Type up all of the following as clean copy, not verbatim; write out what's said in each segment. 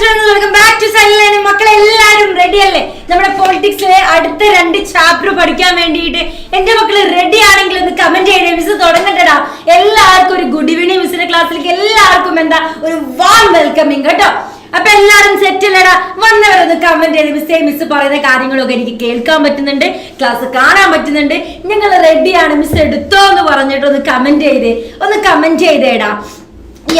Welcome back to Xylem. മക്കളെ എല്ലാരും ready അല്ലേ? നമ്മുടെ പൊളിറ്റിക്സിലെ അടുത്ത 2 ചാപ്റ്റർ പഠിക്കാൻ വേണ്ടിയിട്ട് എന്റെ മക്കള് റെഡി ആണെങ്കിൽ ഒന്ന് കമന്റ് ചെയ്യണേ. മിസ് തുടങ്ങട്ടെടാ. എല്ലാവർക്കും ഒരു ഗുഡ് ഈവനിങ്. മിസ്സിന്റെ ക്ലാസ്സിലേക്ക് എല്ലാവർക്കും എന്താ ഒരു വാം വെൽക്കമിങ് കേട്ടോ. അപ്പൊ എല്ലാരും സെറ്റ് അല്ലടാ? വന്നവരൊന്ന് കമന്റ് ചെയ്ത് മിസ് പറയുന്ന കാര്യങ്ങളൊക്കെ എനിക്ക് കേൾക്കാൻ പറ്റുന്നുണ്ട്, ക്ലാസ് കാണാൻ പറ്റുന്നുണ്ട്. ഞങ്ങൾ റെഡിയാണ് മിസ് എടുത്തോ എന്ന് പറഞ്ഞിട്ട് ഒന്ന് കമന്റ് ചെയ്തേടാ.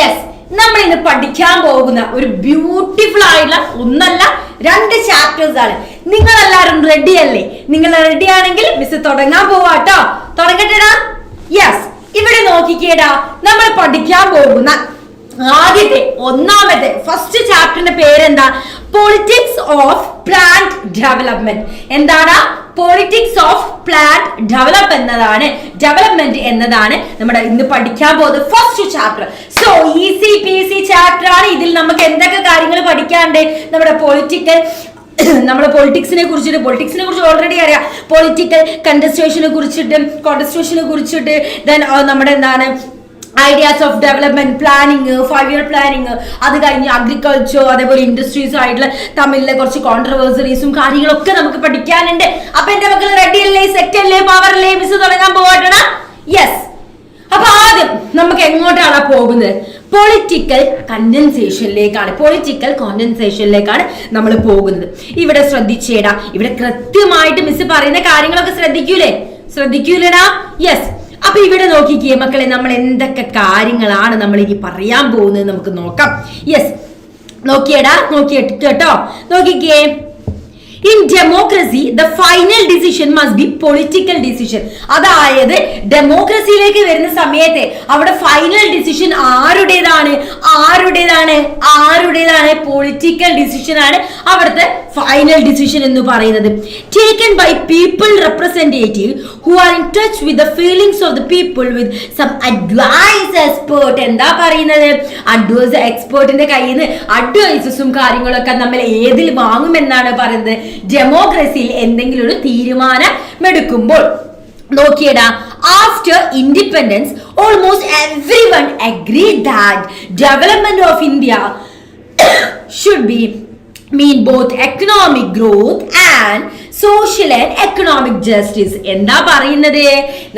യെസ്, നമ്മൾ ഇന്ന് പഠിക്കാൻ പോകുന്ന ഒരു ബ്യൂട്ടിഫുൾ ആയിട്ടുള്ള ഒന്നല്ല 2 ചാപ്റ്റേഴ്സ് ആണ്. നിങ്ങൾ എല്ലാവരും റെഡി അല്ലേ? നിങ്ങൾ റെഡി ആണെങ്കിൽ മിസ് തുടങ്ങാൻ പോവാട്ടോ. തുടങ്ങട്ടെടാ. യെസ്, ഇവിടെ നോക്കിക്കേടാ, നമ്മൾ പഠിക്കാൻ പോകുന്ന ആദ്യത്തെ ഒന്നാമത്തെ ഫസ്റ്റ് ചാപ്റ്ററിന്റെ പേരെന്താ? Politics of plant development. എന്താണ്? പൊളിറ്റിക്സ് ഓഫ് പ്ലാന്റ് ഡെവലപ്മെന്റ് എന്നതാണ് നമ്മുടെ ഇന്ന് പഠിക്കാൻ പോകുന്ന first chapter. So easy peasy chapter ആണ്. ഇതിൽ നമുക്ക് എന്തൊക്കെ കാര്യങ്ങൾ പഠിക്കാണ്ട്? നമ്മുടെ പൊളിറ്റിക്സിനെ കുറിച്ച് ഓൾറെഡി അറിയാം. പൊളിറ്റിക്കൽ കണ്ടസ്റ്റേഷനെ കുറിച്ചിട്ട് ദെൻ നമ്മുടെ എന്താണ് ideas of development, planning, 5 year planning, അത് കഴിഞ്ഞ് അഗ്രികൾച്ചർ, അതേപോലെ ഇൻഡസ്ട്രീസും ആയിട്ടുള്ള തമ്മിലുള്ള കുറച്ച് കോൺട്രവേഴ്സറീസും കാര്യങ്ങളൊക്കെ നമുക്ക് പഠിക്കാനുണ്ട്. അപ്പൊ എന്റെ മക്കൾ റെഡി അല്ലേ? സെറ്റ് അല്ലേ? പവർ അല്ലേ? മിസ് തുടങ്ങാൻ പോകട്ടെ. യെസ്, അപ്പൊ ആദ്യം നമുക്ക് എങ്ങോട്ടാണ് പോകുന്നത്? പൊളിറ്റിക്കൽ കോണ്ടൻസേഷനിലേക്കാണ് നമ്മൾ പോകുന്നത്. ഇവിടെ ശ്രദ്ധിച്ചേടാ, ഇവിടെ കൃത്യമായിട്ട് മിസ് പറയുന്ന കാര്യങ്ങളൊക്കെ ശ്രദ്ധിക്കൂലേടാ? യെസ്, അപ്പൊ ഇവിടെ നോക്കിക്കേ മക്കളെ, നമ്മൾ എന്തൊക്കെ കാര്യങ്ങളാണ് നമ്മൾ ഇനി പറയാൻ പോകുന്നത് നമുക്ക് നോക്കാം. യെസ്, നോക്കിയേട്ടോ. നോക്കിക്കേ, in democracy the final decision must be political decision. അതായത് ഡെമോക്രസിയിലേക്ക് വരുന്ന സമയത്ത് അവിടെ ഫൈനൽ ഡിസിഷൻ ആരുടേതാണ്? പൊളിറ്റിക്കൽ ഡിസിഷൻ ആണ് അവിടുത്തെ ഫൈനൽ ഡിസിഷൻ എന്ന് പറയുന്നത്. Taken by people representative who are in touch with the feelings of the people with some advice expert. എന്താ പറയുന്നത്? എക്സ്പേർട്ടിന്റെ കയ്യിൽ നിന്ന് അഡ്വൈസസും കാര്യങ്ങളൊക്കെ നമ്മൾ ഏതിൽ വാങ്ങുമെന്നാണ് പറയുന്നത്? ഡെമോക്രസിയിൽ എന്തെങ്കിലും ഒരു തീരുമാനം എടുക്കുമ്പോൾ. നോക്കിയടാ, after independence almost everyone agreed that development of India should be mean both economic growth and social and economic justice. എന്താ പറയുന്നത്?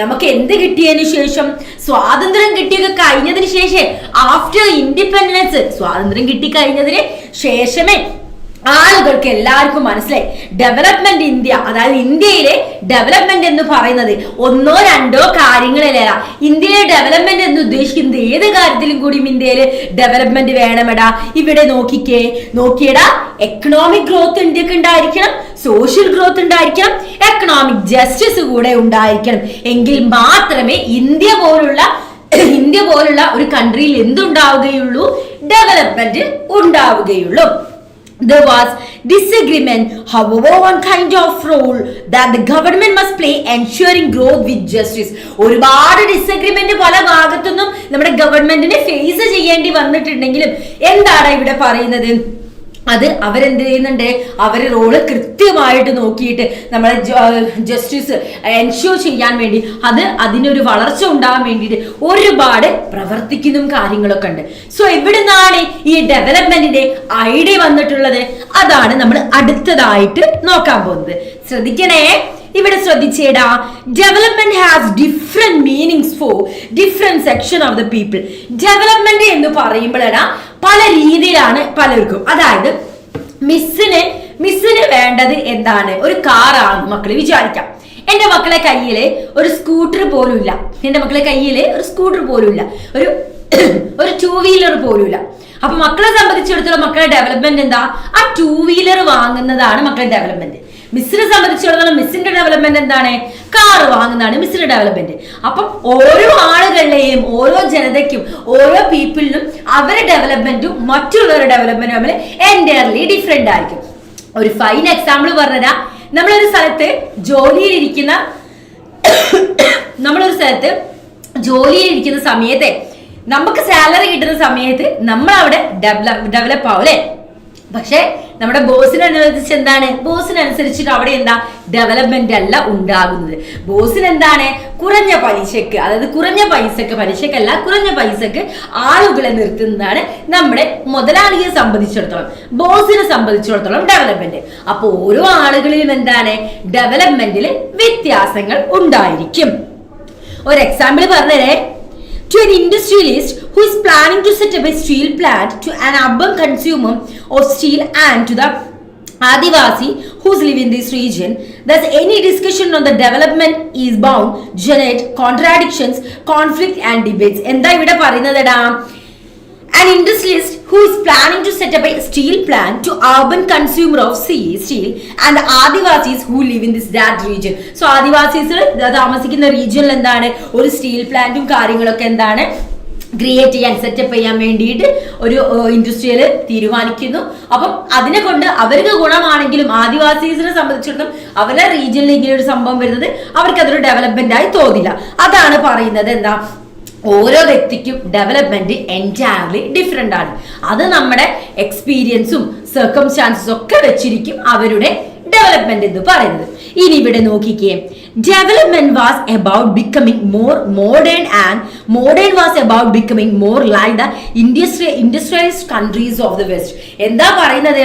നമുക്ക് എന്ത് കിട്ടിയതിനു ശേഷം? സ്വാതന്ത്ര്യം കിട്ടിയൊക്കെ കഴിഞ്ഞതിന് ശേഷം, ആഫ്റ്റർ ഇൻഡിപെൻഡൻസ്, സ്വാതന്ത്ര്യം കിട്ടി കഴിഞ്ഞതിന് ശേഷമേ ആളുകൾക്ക് എല്ലാവർക്കും മനസ്സിലായി ഡെവലപ്മെന്റ് ഇന്ത്യ, അതായത് ഇന്ത്യയിലെ ഡെവലപ്മെന്റ് എന്ന് പറയുന്നത് 1 2 കാര്യങ്ങളിലല്ല. ഇന്ത്യയിലെ ഡെവലപ്മെന്റ് എന്ന് ഉദ്ദേശിക്കുന്നത് ഏത് കാര്യത്തിലും കൂടി ഇന്ത്യയില് ഡെവലപ്മെന്റ് വേണമെടാ. ഇവിടെ നോക്കിയടാ, എക്കണോമിക് ഗ്രോത്ത് ഇന്ത്യക്ക് ഉണ്ടായിരിക്കണം, സോഷ്യൽ ഗ്രോത്ത് ഉണ്ടായിരിക്കണം, എക്കണോമിക് ജസ്റ്റിസ് കൂടെ ഉണ്ടായിരിക്കണം. എങ്കിൽ മാത്രമേ ഇന്ത്യ പോലുള്ള ഒരു കൺട്രിയിൽ എന്തുണ്ടാവുകയുള്ളൂ? ഡെവലപ്മെന്റ് ഉണ്ടാവുകയുള്ളൂ. There was disagreement, however, one kind of role that the government must play ensuring growth with justice. ഒരുപാട് ഡിസഗ്രിമെന്റ് പല ഭാഗത്തുനിന്നും നമ്മുടെ ഗവൺമെന്റിനെ ഫേസ് ചെയ്യേണ്ടി വന്നിട്ടുണ്ടെങ്കിലും എന്താണ് ഇവിടെ പറയുന്നത്? അത് അവരെന്ത് ചെയ്യുന്നുണ്ട്? അവര് റോള് കൃത്യമായിട്ട് നോക്കിയിട്ട് നമ്മളെ ജസ്റ്റിസ് എൻഷുർ ചെയ്യാൻ വേണ്ടി, അതിനൊരു വളർച്ച ഉണ്ടാകാൻ വേണ്ടിയിട്ട് ഒരുപാട് പ്രവർത്തിക്കുന്നതും കാര്യങ്ങളൊക്കെ ഉണ്ട്. സോ എവിടുന്നാണ് ഈ ഡെവലപ്മെന്റിന്റെ ഐഡിയ വന്നിട്ടുള്ളത്? അതാണ് നമ്മൾ അടുത്തതായിട്ട് നോക്കാൻ പോകുന്നത്. ശ്രദ്ധിക്കണേ, ഇവിടെ ശ്രദ്ധിച്ചേടാ. Development has different meanings for different section of the people. Development എന്ന് പറയുമ്പോഴാണ് പല രീതിയിലാണ് പലർക്കും. അതായത് മിസ്സിന് വേണ്ടത് എന്താണ്? ഒരു കാറാണ് മക്കള് വിചാരിക്കാം. എന്റെ മക്കളെ കയ്യില് ഒരു സ്കൂട്ടർ പോലും ഇല്ല, ഒരു 2 വീലർ പോലും ഇല്ല. അപ്പൊ മക്കളെ സംബന്ധിച്ചിടത്തോളം മക്കളുടെ ഡെവലപ്മെന്റ് എന്താ? ആ 2 വീലർ വാങ്ങുന്നതാണ് മക്കളുടെ ഡെവലപ്മെന്റ്. മിസ്സിനെ സംബന്ധിച്ചിടത്തോളം മിസ്സിന്റെ ഡെവലപ്മെന്റ് എന്താണ്? കാർ വാങ്ങുന്നതാണ് മിസ്സിന്റെ ഡെവലപ്മെന്റ്. അപ്പം ഓരോ ആളുകളുടെയും, ഓരോ ജനതയ്ക്കും, ഓരോ പീപ്പിളിനും അവരുടെ ഡെവലപ്മെന്റും മറ്റുള്ളവരുടെ ഡെവലപ്മെന്റും തമ്മിൽ എൻറ്റയർലി ഡിഫറെന്റ് ആയിരിക്കും. ഒരു ഫൈൻ എക്സാമ്പിൾ പറഞ്ഞാ, നമ്മളൊരു സ്ഥലത്ത് ജോലിയിലിരിക്കുന്ന സമയത്ത് നമുക്ക് സാലറി കിട്ടുന്ന സമയത്ത് നമ്മൾ അവിടെ ഡെവലപ്പ് ആവും അല്ലെ? പക്ഷെ നമ്മുടെ ബോസിനനുസരിച്ച് എന്താണ്, ബോസിനനുസരിച്ചിട്ട് അവിടെ എന്താ ഡെവലപ്മെന്റ് അല്ല ഉണ്ടാകുന്നത്. ബോസിന് എന്താണ് കുറഞ്ഞ പലിശക്ക്, അതായത് കുറഞ്ഞ പൈസക്ക്, പലിശക്കല്ല കുറഞ്ഞ പൈസക്ക് ആളുകളെ നിർത്തുന്നതാണ് നമ്മുടെ മുതലാളിയെ സംബന്ധിച്ചിടത്തോളം, ബോസിനെ സംബന്ധിച്ചിടത്തോളം ഡെവലപ്മെന്റ്. അപ്പൊ ഓരോ ആളുകളിലും എന്താണ് ഡെവലപ്മെന്റിൽ വ്യത്യാസങ്ങൾ ഉണ്ടായിരിക്കും. ഒരു എക്സാമ്പിൾ പറഞ്ഞേ. To an industrialist who is planning to set up a steel plant, to an urban consumer of steel, and to the Adivasi who's live in this region, thus any discussion on the development is bound generate contradictions, conflict and debates. എന്താ ഇവിടെ പറയുന്നതെടാ? An industrialist who is planning to set up a steel plant to urban consumer of steel and the Adivasis who live in this that region. So Adivasis താമസിക്കുന്ന റീജിയനിൽ എന്താണ് ഒരു steel പ്ലാന്റും കാര്യങ്ങളൊക്കെ എന്താണ് create ചെയ്യാൻ, സെറ്റപ്പ് ചെയ്യാൻ വേണ്ടിയിട്ട് ഒരു ഇൻഡസ്ട്രിയൽ തീരുമാനിക്കുന്നു. അപ്പം അതിനെ കൊണ്ട് അവർക്ക് ഗുണമാണെങ്കിലും ആദിവാസീസിനെ സംബന്ധിച്ചിടത്തോളം അവരുടെ റീജിയനിൽ ഇങ്ങനെ ഒരു സംഭവം വരുന്നത് അവർക്ക് അതൊരു ഡെവലപ്മെന്റ് ആയി തോന്നില്ല. അതാണ് പറയുന്നത് എന്താ, ഓരോ വ്യക്തിക്കും ഡെവലപ്മെന്റ് എൻറ്റയർലി ഡിഫറെന്റ് ആണ്. അത് നമ്മുടെ എക്സ്പീരിയൻസും സർക്കംസ്റ്റാൻസസും ഒക്കെ വെച്ചിരിക്കും അവരുടെ ഡെവലപ്മെന്റ് എന്ന് പറയുന്നത്. ഇനി ഇവിടെ നോക്കിക്കേ, development was about becoming more modern and modern was about becoming more like the industrialized countries of the west. എന്താ പറയുന്നത്?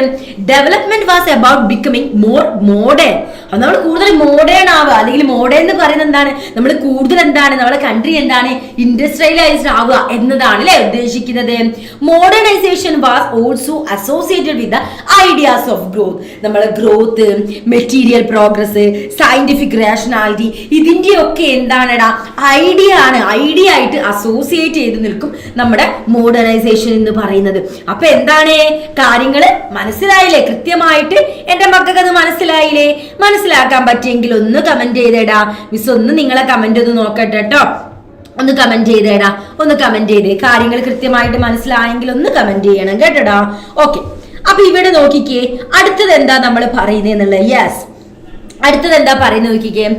Development was about becoming more modern. നമ്മൾ കൂടുതൽ മോഡേൺ ആവുക, അല്ലെങ്കിൽ മോഡേൺ എന്ന് പറയുന്നത് എന്താണ്, നമ്മൾ കൂടുതൽ എന്താണ് നമ്മുടെ കൺട്രി എന്താണ് ഇൻഡസ്ട്രിയലൈസ്ഡ് ആവുക എന്നതാണ് അല്ലെ ഉദ്ദേശിക്കുന്നത്. Modernisation was also associated with the ideas of growth. നമ്മൾ growth, material progress, scientific rationality, ഇതിന്റെ ഒക്കെ എന്താണെടാ ഐഡിയ ആണ്. ഐഡിയ ആയിട്ട് അസോസിയേറ്റ് ചെയ്ത് നിൽക്കും നമ്മുടെ മോഡേണൈസേഷൻ എന്ന് പറയുന്നത്. അപ്പൊ എന്താണ് കാര്യങ്ങൾ മനസ്സിലായില്ലേ? കൃത്യമായിട്ട് എന്റെ മക്കൾക്ക് അത് മനസ്സിലായില്ലേ? മനസ്സിലാക്കാൻ പറ്റിയെങ്കിൽ ഒന്ന് കമന്റ് ചെയ്തേടാ. മിസ് ഒന്ന് നിങ്ങളെ കമന്റ് ഒന്ന് നോക്കട്ടെ കേട്ടോ. ഒന്ന് കമന്റ് ചെയ്തേടാ, ഒന്ന് കമന്റ് ചെയ്തേ. കാര്യങ്ങൾ കൃത്യമായിട്ട് മനസ്സിലായെങ്കിൽ ഒന്ന് കമന്റ് ചെയ്യണം കേട്ടോടാ. ഓക്കെ, അപ്പൊ ഇവിടെ നോക്കിക്കേ അടുത്തത് എന്താ നമ്മൾ പറയുന്നത് എന്നുള്ളത്. യെസ്, അടുത്തത് എന്താ പറയുന്നത് നോക്കിക്കേ.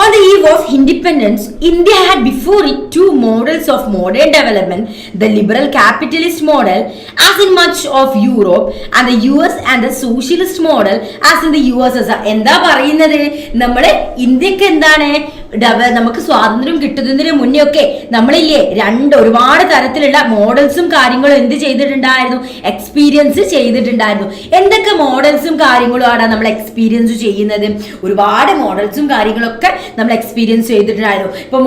On the eve of independence, India had before it two models of modern development, the liberal capitalist model as in much of Europe and the US, and the socialist model as in the USSR. എന്താ പറയുന്നത്? നമ്മുടെ ഇന്ത്യക്ക് എന്താണ് നമുക്ക് സ്വാതന്ത്ര്യം കിട്ടുന്നതിന് മുന്നേ ഒക്കെ നമ്മളില്ലേ ഒരുപാട് തരത്തിലുള്ള മോഡൽസും കാര്യങ്ങളും എന്ത് ചെയ്തിട്ടുണ്ടായിരുന്നു, എക്സ്പീരിയൻസ് ചെയ്തിട്ടുണ്ടായിരുന്നു. എന്തൊക്കെ മോഡൽസും കാര്യങ്ങളും ആണ് നമ്മൾ എക്സ്പീരിയൻസ് ചെയ്യുന്നത്? ഒരുപാട് മോഡൽസും കാര്യങ്ങളൊക്കെ നമ്മൾ എക്സ്പീരിയൻസ് ചെയ്തിട്ടുണ്ടായിരുന്നു. ഇപ്പൊ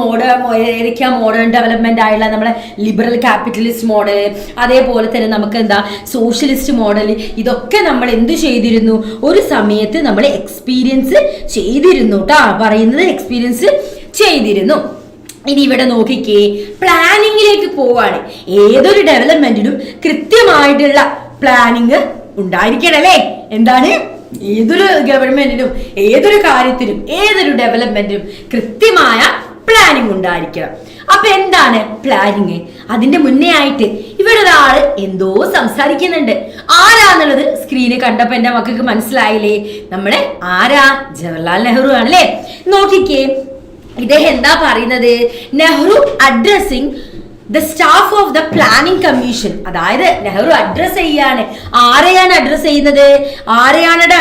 ഏതൊക്കെയാ മോഡേൺ ഡെവലപ്മെന്റ് ആയുള്ള നമ്മളെ ലിബറൽ ക്യാപിറ്റലിസ്റ്റ് മോഡൽ, അതേപോലെ തന്നെ നമുക്ക് എന്താ സോഷ്യലിസ്റ്റ് മോഡൽ, ഇതൊക്കെ നമ്മൾ എന്ത് ചെയ്തിരുന്നു, ഒരു സമയത്ത് നമ്മൾ എക്സ്പീരിയൻസ് ചെയ്തിരുന്നു ട്ടാ. പറയുന്നത് എക്സ്പീരിയൻസ് ചെയ്തിരുന്നു. ഇനി ഇവിടെ നോക്കിക്കേ, പ്ലാനിങ്ങിലേക്ക് പോവാണ്. ഏതൊരു ഡെവലപ്മെന്റിനും കൃത്യമായിട്ടുള്ള പ്ലാനിങ് ഉണ്ടായിരിക്കണം അല്ലേ? എന്താണ്, ഏതൊരു ഗവൺമെന്റിനും ഏതൊരു കാര്യത്തിനും ഏതൊരു ഡെവലപ്മെന്റിനും കൃത്യമായ പ്ലാനിങ് ഉണ്ടായിരിക്കണം. അപ്പൊ എന്താണ് പ്ലാനിങ്? അതിന്റെ മുന്നേ ആയിട്ട് ഇവിടെ ഒരാള് എന്തോ സംസാരിക്കുന്നുണ്ട്. ആരാന്നുള്ളത് സ്ക്രീന് കണ്ടപ്പോ എന്റെ മക്കൾക്ക് മനസ്സിലായില്ലേ? നമ്മളെ ആരാ? ജവഹർലാൽ നെഹ്റു ആണല്ലേ. നോക്കിക്കേ, ഇദ്ദേഹം എന്താ പറയുന്നത്? Nehru addressing the staff of the planning commission. അതായത് നെഹ്റു അഡ്രസ് ചെയ്യാണ്. ആരെയാണ് അഡ്രസ് ചെയ്യുന്നത്?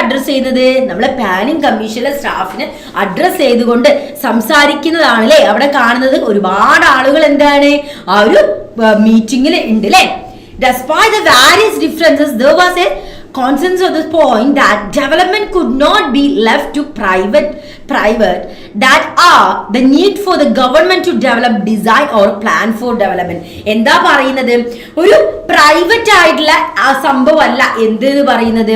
അഡ്രസ് ചെയ്യുന്നത് നമ്മളെ പ്ലാനിംഗ് കമ്മീഷനിലെ സ്റ്റാഫിന് അഡ്രസ് ചെയ്തുകൊണ്ട് സംസാരിക്കുന്നതാണ് അല്ലേ അവിടെ കാണുന്നത്. ഒരുപാട് ആളുകൾ എന്താണ് ആ ഒരു മീറ്റിംഗിൽ ഉണ്ട് അല്ലേ. Despite the various differences, there was a consensus of the point that development could not be left to private that are the need for the government to develop, design or plan for development. എന്താ പറയുന്നത്? ഒരു private ആയിട്ടുള്ള സംഭവം അല്ല എന്ത് പറയുന്നത്,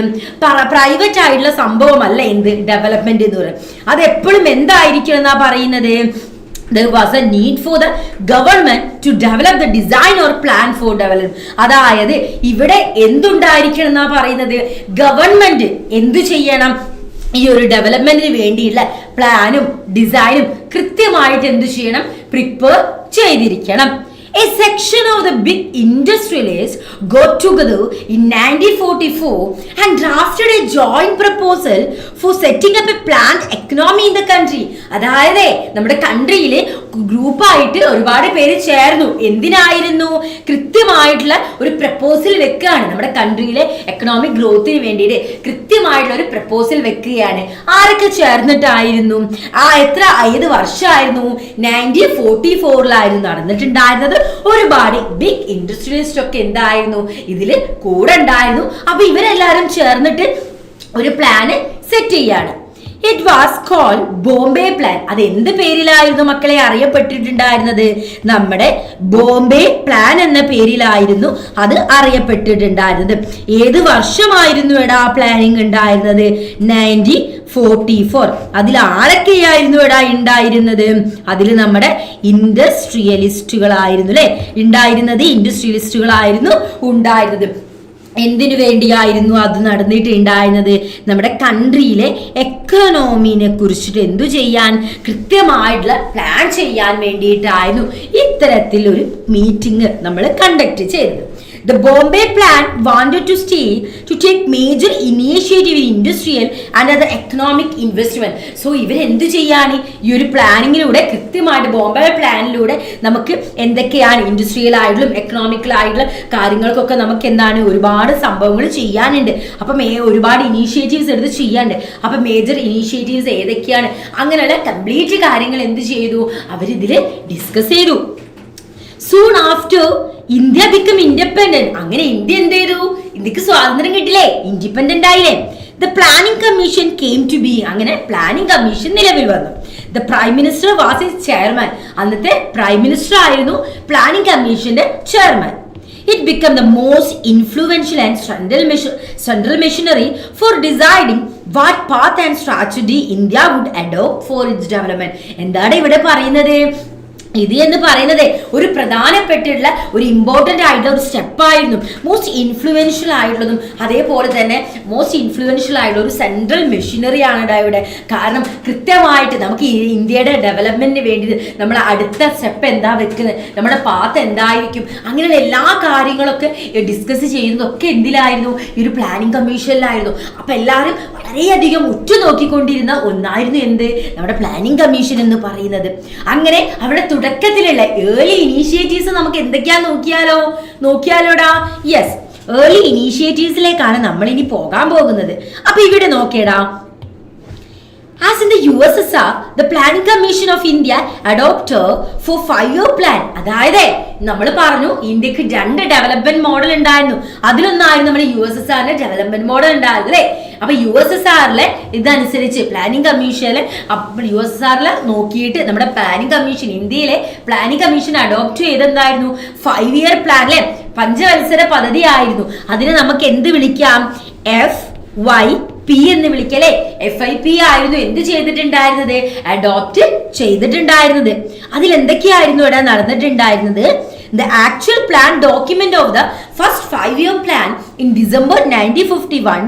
private ആയിട്ടുള്ള സംഭവമല്ല എന്ത് ഡെവലപ്മെന്റ് എന്ന് പറയുന്നത്. അത് എപ്പോഴും എന്തായിരിക്കും എന്നാ പറയുന്നത്? There was a need for the government to develop the design or plan for development. അതായത് ഇവിടെ എന്തുണ്ടായിരിക്കണം എന്നാ പറയുന്നത്? ഗവൺമെന്റ് എന്തു ചെയ്യണം? ഈ ഒരു ഡെവലപ്മെന്റിന് വേണ്ടിയുള്ള പ്ലാനും ഡിസൈനും കൃത്യമായിട്ട് എന്ത് ചെയ്യണം? പ്രിപ്പയർ ചെയ്തിരിക്കണം. A section of the big industrialists got together in 1944 and drafted a joint proposal for setting up a planned economy in the country. അതായത് നമ്മുടെ കൺട്രിയിൽ ഗ്രൂപ്പായിട്ട് ഒരുപാട് പേര് ചേർന്നു. എന്തിനായിരുന്നു? കൃത്യമായിട്ടുള്ള ഒരു പ്രപ്പോസൽ വെക്കുകയാണ്. നമ്മുടെ കൺട്രിയിലെ എക്കണോമിക് ഗ്രോത്തിന് വേണ്ടിയിട്ട് കൃത്യമായിട്ടുള്ള ഒരു പ്രപ്പോസൽ വെക്കുകയാണ്. ആരൊക്കെ ചേർന്നിട്ടായിരുന്നു? ഏത് വർഷമായിരുന്നു? 1944 നടന്നിട്ടുണ്ടായിരുന്നത്. ഒരുപാട് ബിഗ് ഇൻഡസ്ട്രിയലിസ്റ്റ് ഒക്കെ എന്തായിരുന്നു ഇതിൽ കൂടെ ഉണ്ടായിരുന്നു. അപ്പൊ ഇവരെല്ലാരും ചേർന്നിട്ട് ഒരു പ്ലാന് സെറ്റ് ചെയ്യാണ്. It was called Bombay plan. അത് എന്ത് പേരിലായിരുന്നു മക്കളെ അറിയപ്പെട്ടിട്ടുണ്ടായിരുന്നത്? നമ്മുടെ ബോംബെ പ്ലാൻ എന്ന പേരിലായിരുന്നു അത് അറിയപ്പെട്ടിട്ടുണ്ടായിരുന്നത്. ഏത് വർഷമായിരുന്നു എടാ പ്ലാനിങ് ഉണ്ടായിരുന്നത്? 1944. അതിൽ ആരൊക്കെയായിരുന്നു എടാ ഉണ്ടായിരുന്നത്? അതിൽ നമ്മുടെ ഇൻഡസ്ട്രിയലിസ്റ്റുകളായിരുന്നു അല്ലെ ഉണ്ടായിരുന്നത്. ഇൻഡസ്ട്രിയലിസ്റ്റുകളായിരുന്നു ഉണ്ടായിരുന്നത്. എന്തിനു വേണ്ടിയായിരുന്നു അത് നടന്നിട്ടുണ്ടായിരുന്നത്? നമ്മുടെ കൺട്രിയിലെ എക്കണോമിനെ കുറിച്ചിട്ട് എന്തു ചെയ്യാൻ, കൃത്യമായിട്ടുള്ള പ്ലാൻ ചെയ്യാൻ വേണ്ടിയിട്ടായിരുന്നു ഇത്തരത്തിലൊരു മീറ്റിംഗ് നമ്മൾ കണ്ടക്ട് ചെയ്തത്. The Bombay plan wanted to take major initiative in industrial and other economic investment. So ഇവരെന്ത് ചെയ്യാണ്? ഈ ഒരു പ്ലാനിങ്ങിലൂടെ കൃത്യമായിട്ട് ബോംബെ പ്ലാനിലൂടെ നമുക്ക് എന്തൊക്കെയാണ് ഇൻഡസ്ട്രിയൽ ആയിട്ടുള്ള എക്കണോമിക്കലായിട്ടുള്ള കാര്യങ്ങൾക്കൊക്കെ നമുക്ക് എന്താണ് ഒരുപാട് സംഭവങ്ങൾ ചെയ്യാനുണ്ട്. അപ്പം ഒരുപാട് ഇനീഷ്യേറ്റീവ്സ് എടുത്ത് ചെയ്യാനുണ്ട്. അപ്പം മേജർ ഇനീഷ്യേറ്റീവ്സ് ഏതൊക്കെയാണ്? അങ്ങനെയുള്ള കംപ്ലീറ്റ് കാര്യങ്ങൾ എന്ത് ചെയ്തു? അവരിതിൽ ഡിസ്കസ് ചെയ്തു. Soon after India become independent. അങ്ങനെ ഇന്ത്യ എന്ത് ചെയ്തു? ഇന്ത്യക്ക് സ്വാതന്ത്ര്യം കിട്ടില്ലേ? ഇൻഡിപെൻഡന്റ് ആയില്ലേ? The planning commission came to be. അങ്ങനെ പ്ലാനിംഗ് കമ്മീഷൻ നിലവിൽ വന്നു. The prime minister was a chairman. അന്നത്തെ പ്രൈം മിനിസ്റ്റർ ആയിരുന്നു പ്ലാനിംഗ് കമ്മീഷന്റെ chairman. It became the most influential and central machinery for deciding what path and strategy India would adopt for its development. എന്താണ് ഇവിടെ പറയുന്നത്? ഇത് എന്ന് പറയുന്നത് ഒരു പ്രധാനപ്പെട്ടുള്ള ഒരു ഇമ്പോർട്ടൻ്റ് ആയിട്ടുള്ള ഒരു സ്റ്റെപ്പായിരുന്നു. മോസ്റ്റ് ഇൻഫ്ലുവൻഷ്യൽ ആയിട്ടുള്ളതും അതേപോലെ തന്നെ മോസ്റ്റ് ഇൻഫ്ലുവൻഷ്യൽ ആയിട്ടുള്ള ഒരു സെൻട്രൽ മെഷീനറി ആണ് ഇവിടെ. കാരണം കൃത്യമായിട്ട് നമുക്ക് ഇന്ത്യയുടെ ഡെവലപ്മെന്റിന് വേണ്ടി നമ്മൾ അടുത്ത സ്റ്റെപ്പ് എന്താ വെക്കുന്നത്, നമ്മുടെ പാത്ത് എന്തായിരിക്കും, അങ്ങനെയുള്ള എല്ലാ കാര്യങ്ങളൊക്കെ ഡിസ്കസ് ചെയ്യുന്നതൊക്കെ എന്തിലായിരുന്നു? ഈ ഒരു പ്ലാനിംഗ് കമ്മീഷനിലായിരുന്നു. അപ്പൊ എല്ലാവരും വളരെയധികം ഉറ്റുനോക്കിക്കൊണ്ടിരുന്ന ഒന്നായിരുന്നു എന്ത്? നമ്മുടെ പ്ലാനിംഗ് കമ്മീഷൻ എന്ന് പറയുന്നത്. അങ്ങനെ അവിടെ തുടക്കത്തിലുള്ള ഏർലി ഇനീഷ്യേറ്റീവ്സ് നമുക്ക് എന്തൊക്കെയാ നോക്കിയാലോടാ? യെസ്, ഏർലി ഇനീഷ്യേറ്റീവ്സിലേക്കാണ് നമ്മൾ ഇനി പോകാൻ പോകുന്നത്. അപ്പൊ ഇവിടെ നോക്കിയടാ, as in the USSR, the Planning Commission of India adopted for 5-year plan. അതായത് നമ്മൾ പറഞ്ഞു ഇന്ത്യക്ക് 2 ഡെവലപ്മെന്റ് മോഡൽ ഉണ്ടായിരുന്നു. അതിലൊന്നായിരുന്നു നമ്മുടെ USSRന്റെ ഡെവലപ്മെന്റ് മോഡൽ ഉണ്ടായിരുന്നു അല്ലേ? അപ്പൊ USSRലെ ഇതനുസരിച്ച് പ്ലാനിംഗ് കമ്മീഷനിൽ USSRലെ നോക്കിയിട്ട് നമ്മുടെ പ്ലാനിംഗ് കമ്മീഷൻ, ഇന്ത്യയിലെ പ്ലാനിംഗ് കമ്മീഷൻ അഡോപ്റ്റ് ചെയ്തെന്തായിരുന്നു? 5-year പ്ലാൻ അല്ലെ? 5 വത്സര പദ്ധതി ആയിരുന്നു. അതിനെ നമുക്ക് എന്ത് വിളിക്കാം? FYP എന്ന് വിളിക്കല്ലേ? FIP ആയിരുന്നു എന്ത് ചെയ്തിട്ടുണ്ടായിരുന്നത്? അഡോപ്റ്റ് ചെയ്തിട്ടുണ്ടായിരുന്നത്. അതിൽ എന്തൊക്കെയായിരുന്നു ഇവിടെ നടന്നിട്ടുണ്ടായിരുന്നത്? The actual plan document of the first 5-year plan in December 1951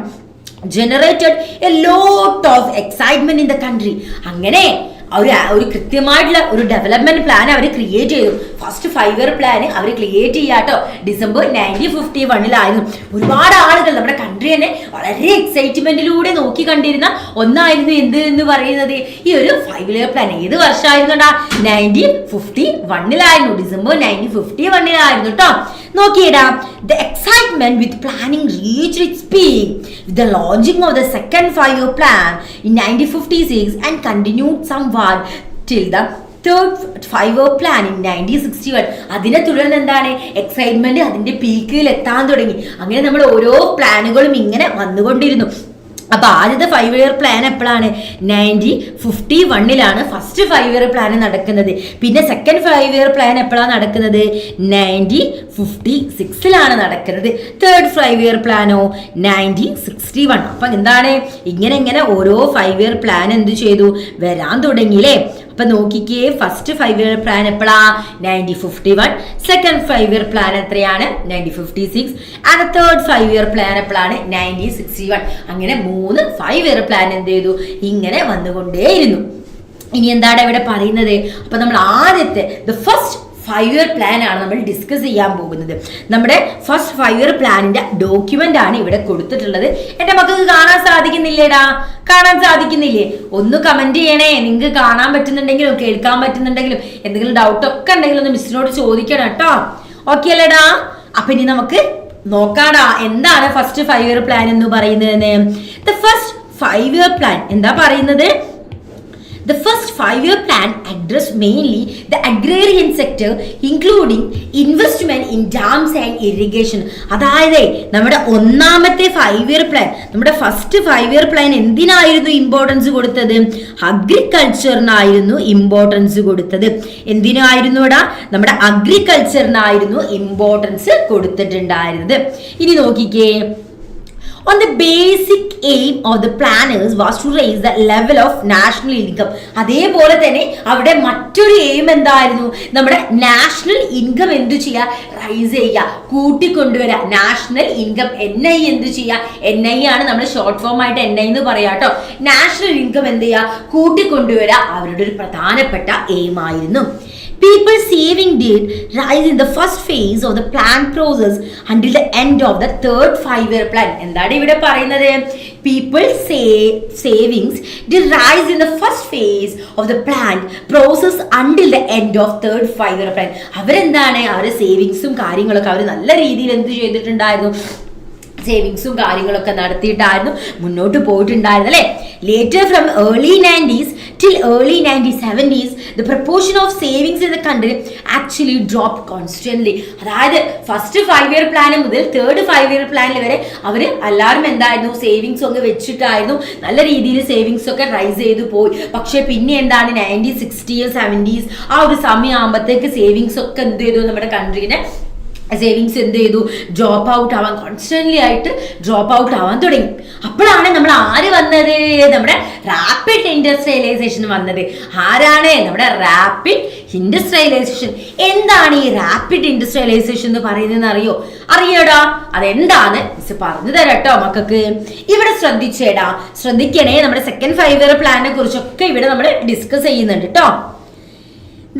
generated a lot of excitement in the country. അങ്ങനെ ഒരു കൃത്യമായിട്ടുള്ള ഒരു ഡെവലപ്മെന്റ് പ്ലാൻ അവർ ക്രിയേറ്റ് ചെയ്തു. ഫസ്റ്റ് 5-year പ്ലാൻ അവർ ക്രിയേറ്റ് ചെയ്യാട്ടോ December 1951 ഒരുപാട് ആളുകൾ നമ്മുടെ കൺട്രി തന്നെ വളരെ എക്സൈറ്റ്മെന്റിലൂടെ നോക്കി കണ്ടിരുന്ന ഒന്നായിരുന്നു എന്ത് എന്ന് പറയുന്നത്? ഈ ഒരു 5-year പ്ലാൻ. ഏത് വർഷമായിരുന്നുണ്ടാ? 1951 December 1951 കേട്ടോ. നോക്കിയിടാ, the excitement with planning reached its peak with the launching of the second 5-year plan in 1956 and continued somewhat till the third 5-year plan in 1961. അതിനെ തുടർന്ന് എന്താണ്? എക്സൈറ്റ്മെന്റ് അതിന്റെ പീക്കിൽ എത്താൻ തുടങ്ങി. അങ്ങനെ നമ്മൾ ഓരോ പ്ലാനുകളും ഇങ്ങനെ വന്നുകൊണ്ടിരുന്നു. അപ്പൊ ആദ്യത്തെ 5-year പ്ലാൻ എപ്പോഴാണ്? 1951 ഫസ്റ്റ് 5-year പ്ലാൻ നടക്കുന്നത്. പിന്നെ സെക്കൻഡ് 5-year പ്ലാൻ എപ്പോഴാണ് നടക്കുന്നത്? 1956 നടക്കുന്നത്. Third 5-year പ്ലാനോ 1961. അപ്പൊ എന്താണ്? ഇങ്ങനെ ഓരോ 5-year പ്ലാൻ എന്ത് ചെയ്തു? വരാൻ തുടങ്ങിയില്ലേ? അപ്പൊ നോക്കിക്കേ, ഫസ്റ്റ് 5-year പ്ലാൻ എപ്പോഴാ? 1951. സെക്കൻഡ് 5-year പ്ലാൻ എത്രയാണ്? 1956. ആൻഡ് തേർഡ് 5-year പ്ലാൻ എപ്പോഴാണ്? 1961. അങ്ങനെ 3 5-year പ്ലാൻ എന്ത് ചെയ്തു? ഇങ്ങനെ വന്നുകൊണ്ടേയിരുന്നു. ഇനി എന്താണ് ഇവിടെ പറയുന്നത്? അപ്പൊ നമ്മൾ ആദ്യത്തെ the first 5-year പ്ലാൻ ആണ് നമ്മൾ ഡിസ്കസ് ചെയ്യാൻ പോകുന്നത്. നമ്മുടെ ഫസ്റ്റ് 5-year പ്ലാനിന്റെ ഡോക്യുമെന്റ് ആണ് ഇവിടെ കൊടുത്തിട്ടുള്ളത്. എന്റെ മക്കൾക്ക് കാണാൻ സാധിക്കുന്നില്ലേടാ? കാണാൻ സാധിക്കുന്നില്ലേ? ഒന്ന് കമന്റ് ചെയ്യണേ. നിങ്ങൾക്ക് കാണാൻ പറ്റുന്നുണ്ടെങ്കിലും കേൾക്കാൻ പറ്റുന്നുണ്ടെങ്കിലും എന്തെങ്കിലും ഡൗട്ട് ഒക്കെ ഉണ്ടെങ്കിലും ഒന്ന് മിസ്സിനോട് ചോദിക്കണം കേട്ടോ. ഓക്കെ അല്ലേടാ? അപ്പൊ ഇനി നമുക്ക് നോക്കാടാ എന്താണ് ഫസ്റ്റ് 5-year പ്ലാൻ എന്ന് പറയുന്നത്. ദ ഫസ്റ്റ് 5-year പ്ലാൻ എന്താ പറയുന്നത്? The first 5-year plan addressed mainly the agrarian sector, including investment in dams and irrigation. അതായത് നമ്മുടെ ഒന്നാമത്തെ 5-year പ്ലാൻ, നമ്മുടെ ഫസ്റ്റ് 5-year പ്ലാൻ എന്തിനായിരുന്നു ഇമ്പോർട്ടൻസ് കൊടുത്തത്? അഗ്രികൾച്ചറിനായിരുന്നു ഇമ്പോർട്ടൻസ് കൊടുത്തത്. എന്തിനായിരുന്നു ഇവിടെ? നമ്മുടെ അഗ്രികൾച്ചറിനായിരുന്നു ഇമ്പോർട്ടൻസ് കൊടുത്തിട്ടുണ്ടായിരുന്നത്. ഇനി നോക്കിക്കേ, on the basic aim of the planners was to raise the level of national income. അതേപോലെ തന്നെ അവിടെ മറ്റൊരു എയിം എന്തായിരുന്നു? നമ്മുടെ നാഷണൽ ഇൻകം എന്തു ചെയ്യുക? റൈസ് ചെയ്യുക, കൂട്ടിക്കൊണ്ടുവരിക. നാഷണൽ ഇൻകം NI എന്ത് ചെയ്യുക? NI ആണ് നമ്മൾ ഷോർട്ട് ഫോം ആയിട്ട് NI എന്ന് പറയാം കേട്ടോ. നാഷണൽ ഇൻകം എന്ത് ചെയ്യുക? കൂട്ടിക്കൊണ്ടുവരിക അവരുടെ ഒരു പ്രധാനപ്പെട്ട എയിം ആയിരുന്നു. People saving did rise in the first phase of the plan process until the end of the third 5-year plan. എന്താണ് ഇവിടെ പറയുന്നത്? People savings did rise in the first phase of the plan process until the end of third 5-year plan. അവരെന്താണ്? അവരുടെ സേവിങ്സും കാര്യങ്ങളൊക്കെ അവർ നല്ല രീതിയിൽ എന്ത് ചെയ്തിട്ടുണ്ടായിരുന്നു? സേവിങ്സും കാര്യങ്ങളൊക്കെ നടത്തിയിട്ടായിരുന്നു മുന്നോട്ട് പോയിട്ടുണ്ടായിരുന്നു അല്ലേ. Later from early 90s till early 1970s the proportion of savings in the country actually dropped constantly. അതായത് ഫസ്റ്റ് 5-year പ്ലാൻ മുതൽ തേർഡ് 5-year പ്ലാനിൽ വരെ അവർ എല്ലാവരും എന്തായിരുന്നു? സേവിങ്സ് ഒക്കെ വെച്ചിട്ടായിരുന്നു നല്ല രീതിയിൽ സേവിങ്സ് ഒക്കെ റൈസ് ചെയ്തു പോയി. പക്ഷെ പിന്നെ എന്താണ് 1960s 70s ആ ഒരു സമയം ആകുമ്പോഴത്തേക്ക് സേവിങ്സ് ഒക്കെ എന്ത് ചെയ്തു? നമ്മുടെ കൺട്രീനെ സേവിങ്സ് എന്ത് ചെയ്തു? ഡ്രോപ്പ് ഔട്ട് ആവാൻ, കോൺസ്റ്റന്റ്ലി ആയിട്ട് ഡ്രോപ്പ് ഔട്ട് ആവാൻ തുടങ്ങി. അപ്പോഴാണ് നമ്മൾ ആര് വന്നത്? നമ്മുടെ റാപ്പിഡ് ഇൻഡസ്ട്രിയലൈസേഷൻ വന്നത്. ആരാണ്? നമ്മുടെ റാപ്പിഡ് ഇൻഡസ്ട്രിയലൈസേഷൻ. എന്താണ് ഈ റാപ്പിഡ് ഇൻഡസ്ട്രിയലൈസേഷൻ എന്ന് പറയുന്നതെന്ന് അറിയോടാ? അതെന്താന്ന് മിസ് പറഞ്ഞു തരാട്ടോ മക്കൾക്ക്. ഇവിടെ ശ്രദ്ധിക്കണേ. നമ്മുടെ സെക്കൻഡ് 5-year പ്ലാനിനെ കുറിച്ചൊക്കെ ഇവിടെ നമ്മൾ ഡിസ്കസ് ചെയ്യുന്നുണ്ട് കേട്ടോ.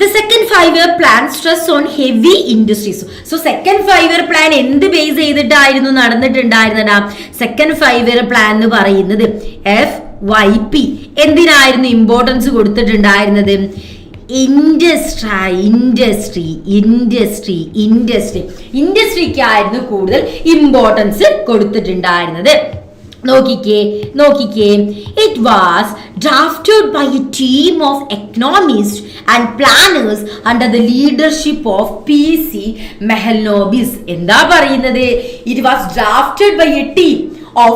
The second 5-year plan stress on heavy industries. So second 5-year plan എന്ത് ബേസ് ചെയ്തിട്ടായിരുന്നു നടന്നിട്ടുണ്ടായിരുന്നടാ? സെക്കൻഡ് 5-year പ്ലാൻ എന്ന് പറയുന്നത് FYP എന്തിനായിരുന്നു ഇമ്പോർട്ടൻസ് കൊടുത്തിട്ടുണ്ടായിരുന്നത്? ഇൻഡസ്ട്രിക്കായിരുന്നു കൂടുതൽ ഇമ്പോർട്ടൻസ് കൊടുത്തിട്ടുണ്ടായിരുന്നത്. നോക്കിക്കേ, it was drafted by a team of economists and planners under the leadership of PC Mahalanobis. എന്താ പറയുന്നത്? It was drafted by a team of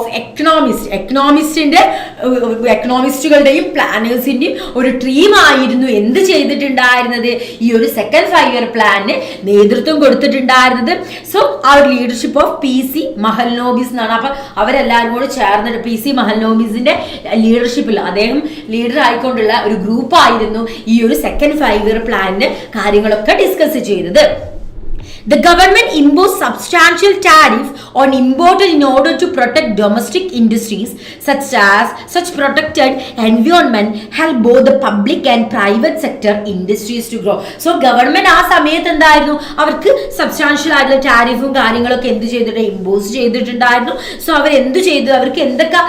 എക്കണോമിസ്റ്റുകളുടെയും പ്ലാനേഴ്സിന്റെയും ഒരു team ആയിരുന്നു എന്ത് ചെയ്തിട്ടുണ്ടായിരുന്നത്? ഈ ഒരു സെക്കൻഡ് 5-year പ്ലാനിന് നേതൃത്വം കൊടുത്തിട്ടുണ്ടായിരുന്നത്. സോ ആ ഒരു ലീഡർഷിപ്പ് ഓഫ് PC Mahalanobis എന്നാണ്. അപ്പൊ അവരെല്ലാവരും കൂടി ചേർന്നിട്ട് PC Mahalanobisന്റെ ലീഡർഷിപ്പിൽ അദ്ദേഹം ലീഡർ ആയിക്കൊണ്ടുള്ള ഒരു ഗ്രൂപ്പ് ആയിരുന്നു ഈ ഒരു സെക്കൻഡ് 5-year പ്ലാനിന്റെ കാര്യങ്ങളൊക്കെ ഡിസ്കസ് ചെയ്തത്. The government imposed substantial tariff on imported in order to protect domestic industries such protected environment help both the public and private sector industries to grow. So government ആ സമയത്ത് എന്തായിരുന്നു? അവർക്ക് substantial ആയിട്ടുള്ള ടാരിഫും കാര്യങ്ങളൊക്കെ എന്ത് ചെയ്തിട്ട് ഇമ്പോസ് ചെയ്തിട്ടുണ്ടായിരുന്നു. സോ അവർ എന്ത് ചെയ്തു? അവർക്ക് എന്തൊക്കെ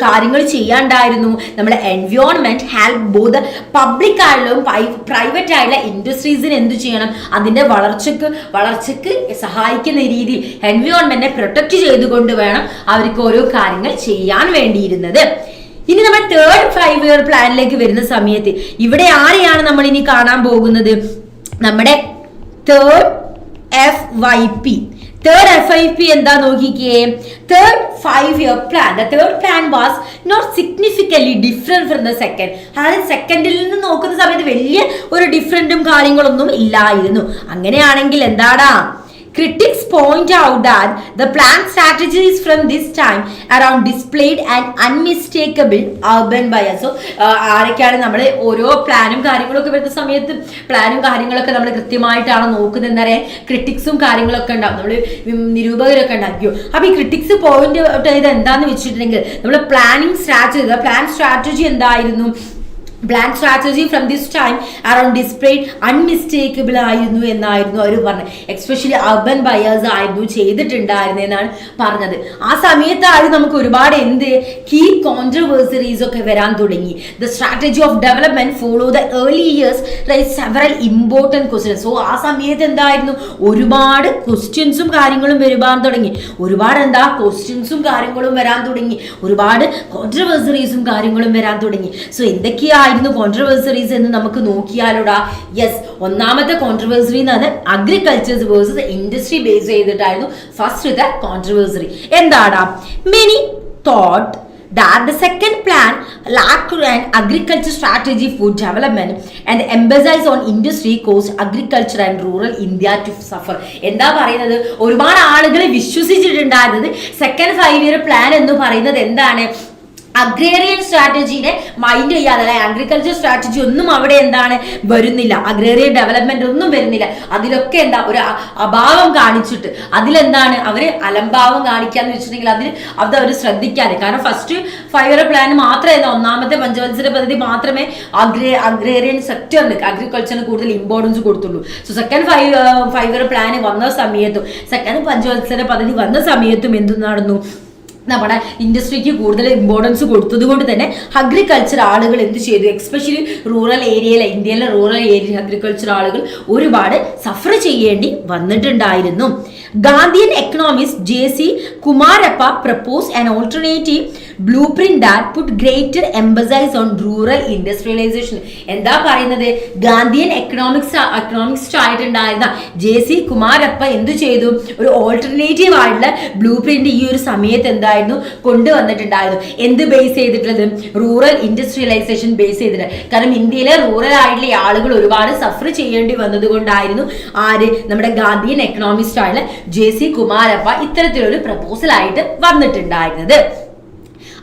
കാര്യങ്ങൾ ചെയ്യാണ്ടായിരുന്നു? നമ്മുടെ എൻവയോൺമെന്റ് ഹെൽപ്പ് ബോത്ത് പബ്ലിക് ആയിട്ടുള്ള പ്രൈവറ്റ് ആയിട്ടുള്ള ഇൻഡസ്ട്രീസിന് എന്ത് ചെയ്യണം? അതിന്റെ വളർച്ചക്ക് സഹായിക്കുന്ന രീതിയിൽ എൻവയോൺമെന്റിനെ പ്രൊട്ടക്ട് ചെയ്തുകൊണ്ട് വേണം അവർക്ക് ഓരോ കാര്യങ്ങൾ ചെയ്യാൻ വേണ്ടിയിരുന്നത്. ഇനി നമ്മൾ തേർഡ് 5-year പ്ലാനിലേക്ക് വരുന്ന സമയത്ത് ഇവിടെ ആരെയാണ് നമ്മൾ ഇനി കാണാൻ പോകുന്നത്? നമ്മുടെ തേർഡ് FYP. Third FYP എന്താ നോക്കിക്കേ. Third 5-year plan. The third plan was not significantly different from the second. അതായത് സെക്കൻഡിൽ നിന്ന് നോക്കുന്ന സമയത്ത് വലിയ ഒരു ഡിഫറൻറ്റും കാര്യങ്ങളൊന്നും ഇല്ലായിരുന്നു. അങ്ങനെയാണെങ്കിൽ എന്താടാ? Critics point out that the plan strategies from this time around displayed an unmistakable urban bias. So ആരൊക്കെയാണ് നമ്മൾ ഓരോ പ്ലാനും കാര്യങ്ങളൊക്കെ വരുന്ന സമയത്ത് പ്ലാനും കാര്യങ്ങളൊക്കെ നമ്മൾ കൃത്യമായിട്ടാണ് നോക്കുന്നത് എന്നറിയാൻ ക്രിറ്റിക്സും കാര്യങ്ങളൊക്കെ ഉണ്ടാവും. നമ്മൾ നിരൂപകരൊക്കെ ഉണ്ടാക്കിയോ. അപ്പൊ ഈ ക്രിറ്റിക്സ് പോയിന്റ് ഔട്ട് ചെയ്ത് എന്താന്ന് വെച്ചിട്ടുണ്ടെങ്കിൽ നമ്മൾ പ്ലാൻ സ്ട്രാറ്റജി എന്തായിരുന്നു? Blank strategy from this time around displayed unmistakable ആയിരുന്നു എന്നായിരുന്നു അവർ പറഞ്ഞത്. എക്സ്പെഷ്യലി അർബൻ ബയേഴ്സ് ആയിരുന്നു ചെയ്തിട്ടുണ്ടായിരുന്നു എന്നാണ് പറഞ്ഞത്. ആ സമയത്തായിരുന്നു നമുക്ക് ഒരുപാട് കീ കോൺട്രവേഴ്സറീസ് ഒക്കെ വരാൻ തുടങ്ങി. The strategy of development follow the early years rise several important questions. So ആ സമയത്ത് എന്തായിരുന്നു, ഒരുപാട് ക്വസ്റ്റ്യൻസും കാര്യങ്ങളും വരാൻ തുടങ്ങി. ഒരുപാട് ക്വസ്റ്റ്യൻസും കാര്യങ്ങളും വരാൻ തുടങ്ങി. ഒരുപാട് കോൺട്രവേഴ്സറീസും കാര്യങ്ങളും വരാൻ തുടങ്ങി. സോ എന്തൊക്കെയായിരുന്നു കോൺട്രവേഴ്സറീസ് എന്ന് നമുക്ക് നോക്കിയാലോടാ. യെസ്, ഒന്നാമത്തെ കോൺട്രവേഴ്സറി എന്ന് പറഞ്ഞാൽ അഗ്രികൾച്ചർ വേഴ്സസ് ഇൻഡസ്ട്രി ബേസ് ചെയ്തിട്ടായിരുന്നു ഫസ്റ്റത്തെ കോൺട്രവേഴ്സറി. എന്താടാ? Many thought that the second plan lacked an agriculture strategy for development and emphasis on industry caused agriculture and rural India to suffer. എന്താ പറയുന്നത്, ഒരുപാട് ആളുകൾ വിശ്വസിച്ചിട്ടുണ്ടായിരുന്നത് സെക്കൻഡ് 5 ഇയർ പ്ലാൻ എന്ന് പറയുന്നത് എന്താണ്, അഗ്രേറിയൻ സ്ട്രാറ്റജീനെ മൈൻഡ് ചെയ്യാതെ, അല്ലെ അഗ്രികൾച്ചർ സ്ട്രാറ്റജി ഒന്നും അവിടെ വരുന്നില്ല, അഗ്രേറിയൻ ഡെവലപ്മെന്റ് ഒന്നും വരുന്നില്ല. അതിലൊക്കെ ഒരു അഭാവം കാണിച്ചിട്ട് അവര് അലംഭാവം കാണിക്കാന്ന് വെച്ചിട്ടുണ്ടെങ്കിൽ അത് അവർ ശ്രദ്ധിക്കാതെ. കാരണം ഫസ്റ്റ് 5 ഇയർ പ്ലാൻ മാത്രമേ, ഒന്നാമത്തെ പഞ്ചവത്സര പദ്ധതി മാത്രമേ അഗ്രേറിയൻ സെക്ടറിന്, അഗ്രികൾച്ചറിന് കൂടുതൽ ഇമ്പോർട്ടൻസ് കൊടുത്തുള്ളൂ. സോ സെക്കൻഡ് 5 ഇയർ പ്ലാൻ വന്ന സമയത്തും സെക്കൻഡ് പഞ്ചവത്സര പദ്ധതി വന്ന സമയത്തും എന്ത് നടന്നു, നമ്മുടെ ഇൻഡസ്ട്രിക്ക് കൂടുതൽ ഇമ്പോർട്ടൻസ് കൊടുത്തത് കൊണ്ട് തന്നെ അഗ്രികൾച്ചർ ആളുകൾ എന്ത് ചെയ്തു, എക്സ്പെഷ്യലി റൂറൽ ഏരിയയിലെ, ഇന്ത്യയിലെ റൂറൽ ഏരിയ അഗ്രികൾച്ചർ ആളുകൾ ഒരുപാട് സഫർ ചെയ്യേണ്ടി വന്നിട്ടുണ്ടായിരുന്നു. Gandhian economist J.C. Kumarappa proposed an alternative blueprint that put greater emphasis on rural industrialization. എന്താ പറയുന്നത്, ഗാന്ധിയൻ എക്കണോമിക്സ്റ്റ് ആയിട്ടുണ്ടായിരുന്ന JC കുമാരപ്പ എന്തു ചെയ്തു, ഒരു ഓൾട്ടർനേറ്റീവ് ആയിട്ടുള്ള ബ്ലൂ പ്രിന്റ് ഈ ഒരു സമയത്ത് കൊണ്ടുവന്നിട്ടുണ്ടായിരുന്നു. എന്ത് ബേസ് ചെയ്തിട്ടുള്ളത്, റൂറൽ ഇൻഡസ്ട്രിയലൈസേഷൻ ബേസ് ചെയ്തിട്ട്. കാരണം ഇന്ത്യയിലെ റൂറൽ ആയിട്ടുള്ള ആളുകൾ ഒരുപാട് സഫർ ചെയ്യേണ്ടി വന്നത് കൊണ്ടായിരുന്നു നമ്മുടെ ഗാന്ധിയൻ എക്കണോമിസ്റ്റ് ആയിട്ടുള്ള JC കുമാരപ്പ ഇത്തരത്തിലൊരു പ്രപ്പോസൽ ആയിട്ട് വന്നിട്ടുണ്ടായിരുന്നത്.